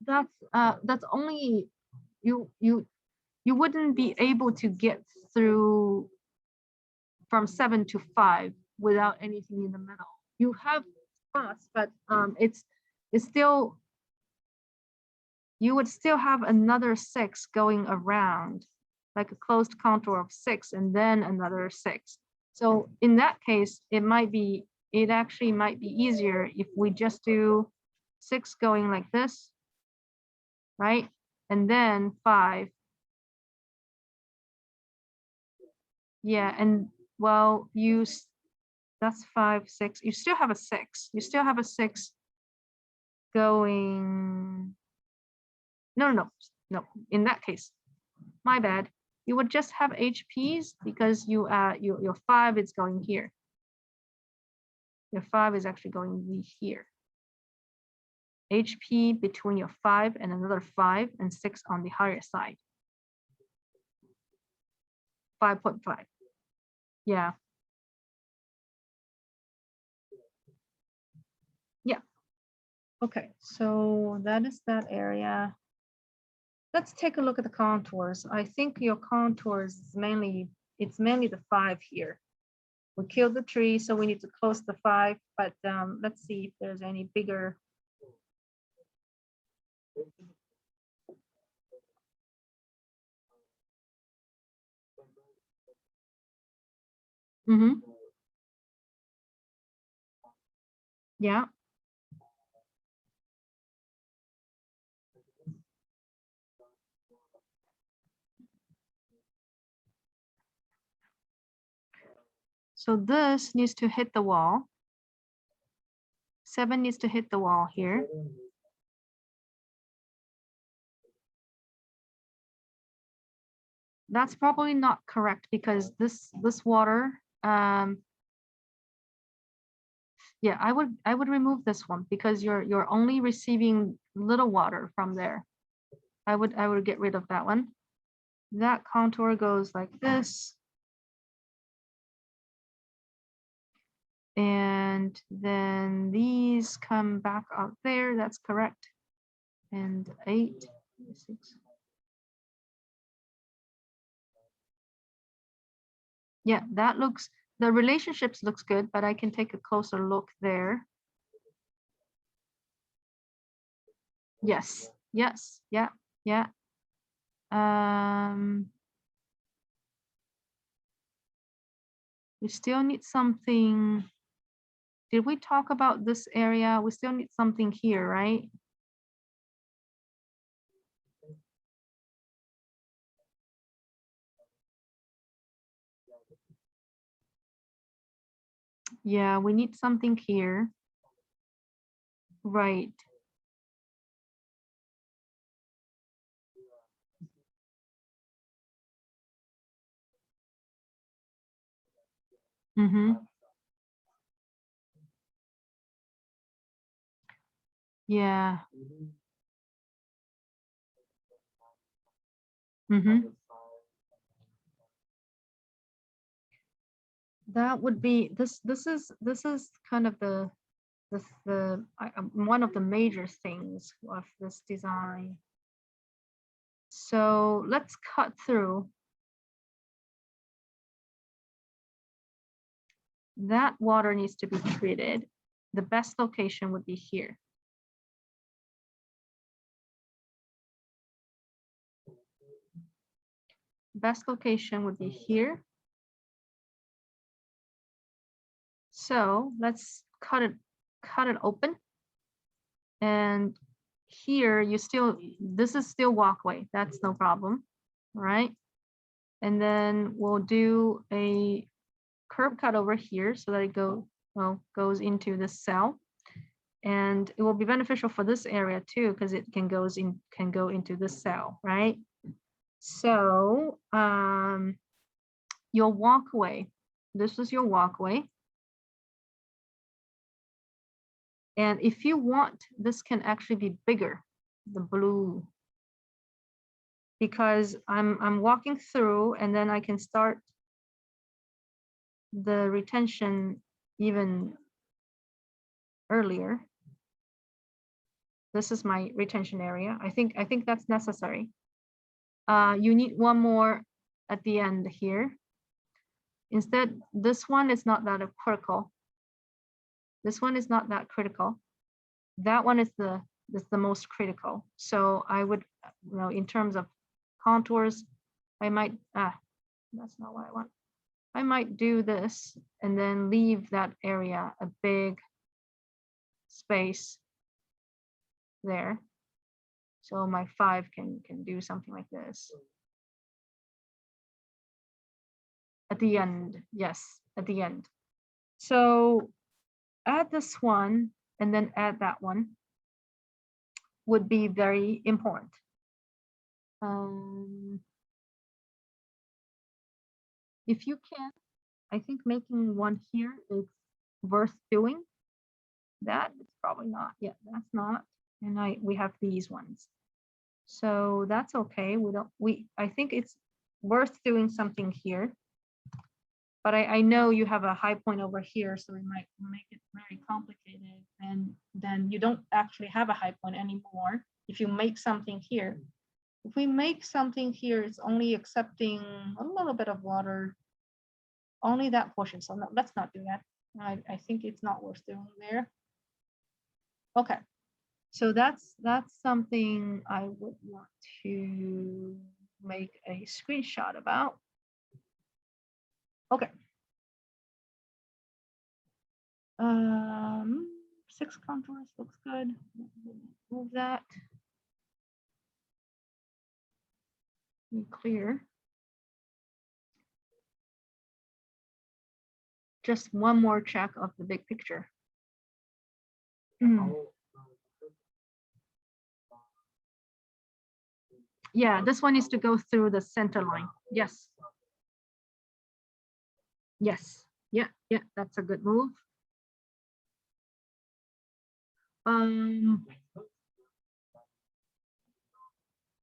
Speaker 1: That's only you wouldn't be able to get through from 7 to 5 without anything in the middle. You have spots, but it's still, you would still have another 6 going around, like a closed contour of 6 and then another 6. So in that case, it actually might be easier if we just do 6 going like this, right? And then 5. Yeah, and well, that's 5, 6. You still have a 6. You still have a 6 going. No. In that case, my bad. You would just have HPs because your 5 is going here. Your 5 is actually going here. HP between your 5 and another 5 and 6 on the higher side. 5.5. Yeah. Yeah. Okay, so that is that area. Let's take a look at the contours. I think your contours is mainly the 5 here. We killed the tree, so we need to close the 5, but let's see if there's any bigger. Mm-hmm. Yeah. So this needs to hit the wall. 7 needs to hit the wall here. That's probably not correct because this water, yeah, I would remove this one because you're only receiving little water from there. I would get rid of that one. That contour goes like this. And then these come back out there. That's correct. And 8, 6. Yeah, that looks, the relationships looks good, but I can take a closer look there. Yes, yes, yeah, yeah. We still need something. Did we talk about this area? We still need something here, right? Yeah, we need something here. Right. Mm-hmm. Yeah. Mm-hmm. That would be this. This is kind of the one of the major things of this design. So let's cut through. That water needs to be treated. The best location would be here. Best location would be here. So let's cut it open. And here you still, this is still walkway. That's no problem, right? And then we'll do a curb cut over here so that it goes into the cell. And it will be beneficial for this area too, because it can go into this cell, right? So your walkway, this is your walkway. And if you want, this can actually be bigger, the blue, because I'm walking through and then I can start the retention even earlier. This is my retention area. I think that's necessary. You need one more at the end here. Instead, this one is not that critical. This one is not that critical. That one is the most critical. So I would, in terms of contours, I might, that's not what I want. I might do this and then leave that area a big space there. So my 5 can do something like this. At the end, yes, at the end. So add this one and then add that one would be very important. If you can, I think making one here is worth doing. That is probably not. Yeah, that's not. And we have these ones. So that's okay. I think it's worth doing something here. But I know you have a high point over here, so we might make it very complicated. And then you don't actually have a high point anymore if you make something here. If we make something here, it's only accepting a little bit of water, only that portion. So no, let's not do that. I think it's not worth doing there. Okay, so that's something I would want to make a screenshot about. Okay. 6 contours looks good. Move that. Be clear. Just one more check of the big picture. Yeah, this one needs to go through the center line. Yes. Yes. Yeah, that's a good move.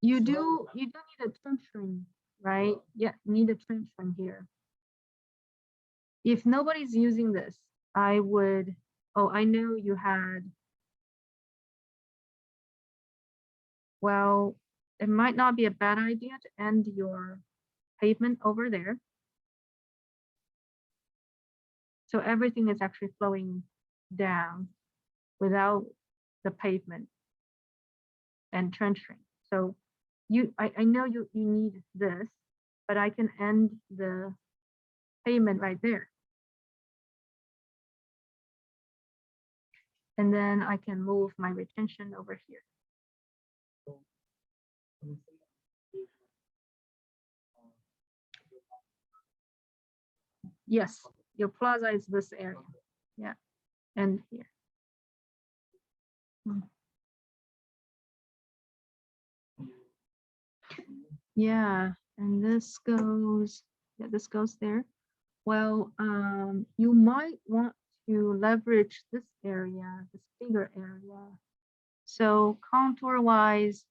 Speaker 1: You do need a trim string, right? Yeah, need a trim string here. If nobody's using this, I would, I know you had, well, it might not be a bad idea to end your pavement over there. So everything is actually flowing down without the pavement. trenching. So I know you need this, but I can end the pavement right there. And then I can move my retention over here. Yes, your plaza is this area. Yeah, and here. Yeah, and this goes, yeah, this goes there. Well, you might want to leverage this area, this bigger area. So contour wise,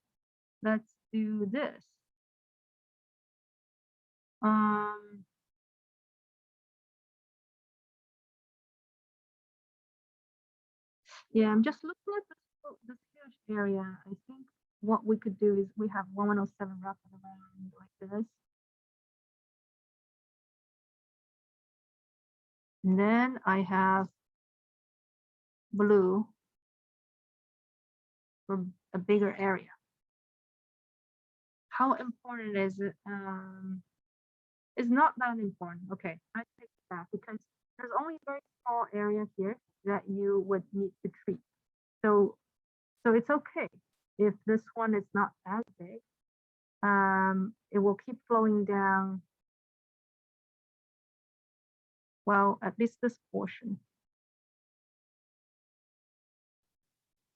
Speaker 1: let's do this. Yeah, I'm just looking at this huge area. I think what we could do is we have 107 wrapped around like this. And then I have blue for a bigger area. How important is it? It's not that important. Okay, I take that because there's only a very small area here that you would need to treat. So it's okay if this one is not as big. It will keep flowing down. Well, at least this portion.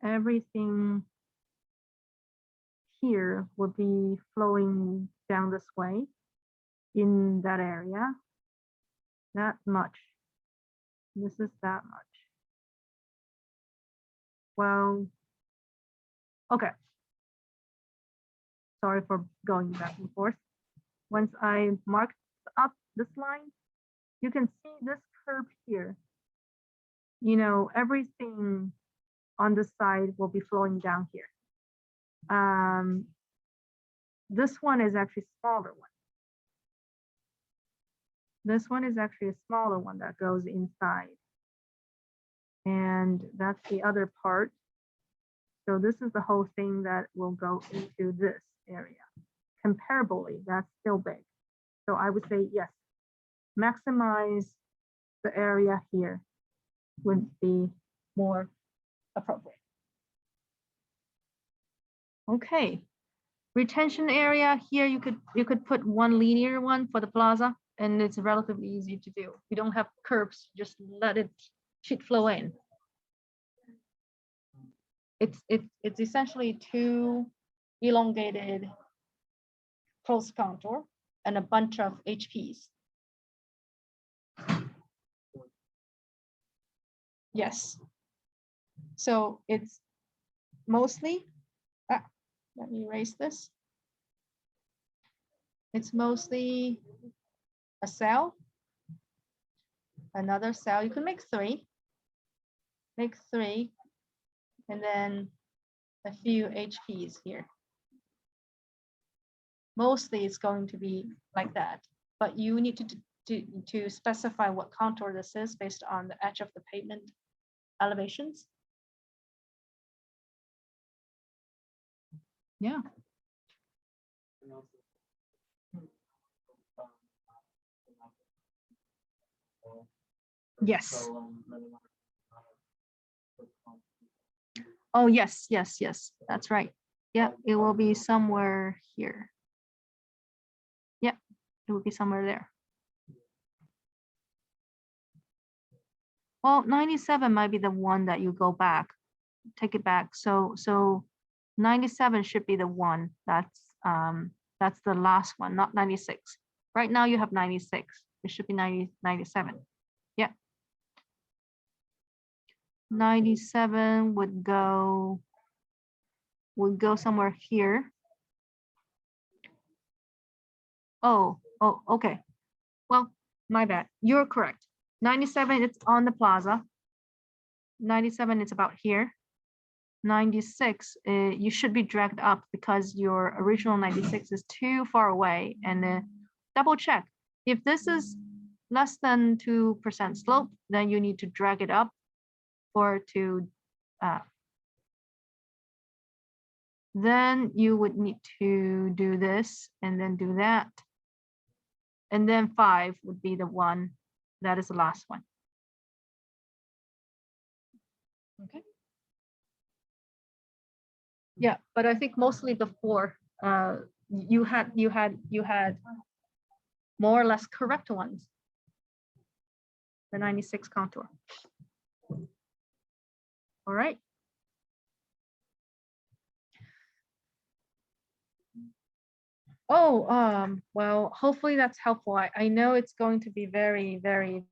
Speaker 1: Everything here will be flowing down this way in that area. That much. This is that much. Well, okay. Sorry for going back and forth. Once I marked up this line, you can see this curve here. You know, everything on this side will be flowing down here. This one is actually smaller one. This one is actually a smaller one that goes inside. And that's the other part. So this is the whole thing that will go into this area. Comparably, that's still big. So I would say yes, maximize the area here would be more appropriate. Okay, retention area here, you could put one linear one for the plaza, and it's relatively easy to do. You don't have curves, just let it sheet flow in. It's essentially two elongated close contour and a bunch of HPs. Yes. So it's mostly, let me erase this. It's mostly a cell, another cell. You can make three, and then a few HPs here. Mostly it's going to be like that, but you need to specify what contour this is based on the edge of the pavement elevations. Yeah. Yes. Oh, yes, yes, yes, that's right. Yeah, it will be somewhere here. Yeah, it will be somewhere there. Well, 97 might be the one that you go back, take it back. So 97 should be the one that's the last one, not 96. Right now you have 96. It should be 97. Yeah. 97 would go somewhere here. Oh, okay. Well, my bad. You're correct. 97, it's on the plaza. 97, it's about here. 96, you should be dragged up because your original 96 is too far away. And double check. If this is less than 2% slope, then you need to drag it up for to then you would need to do this and then do that. And then 5 would be the one that is the last one. Okay. Yeah, but I think mostly the 4, you had more or less correct ones. The 96 contour. All right. Oh, well, hopefully that's helpful. I know it's going to be very, very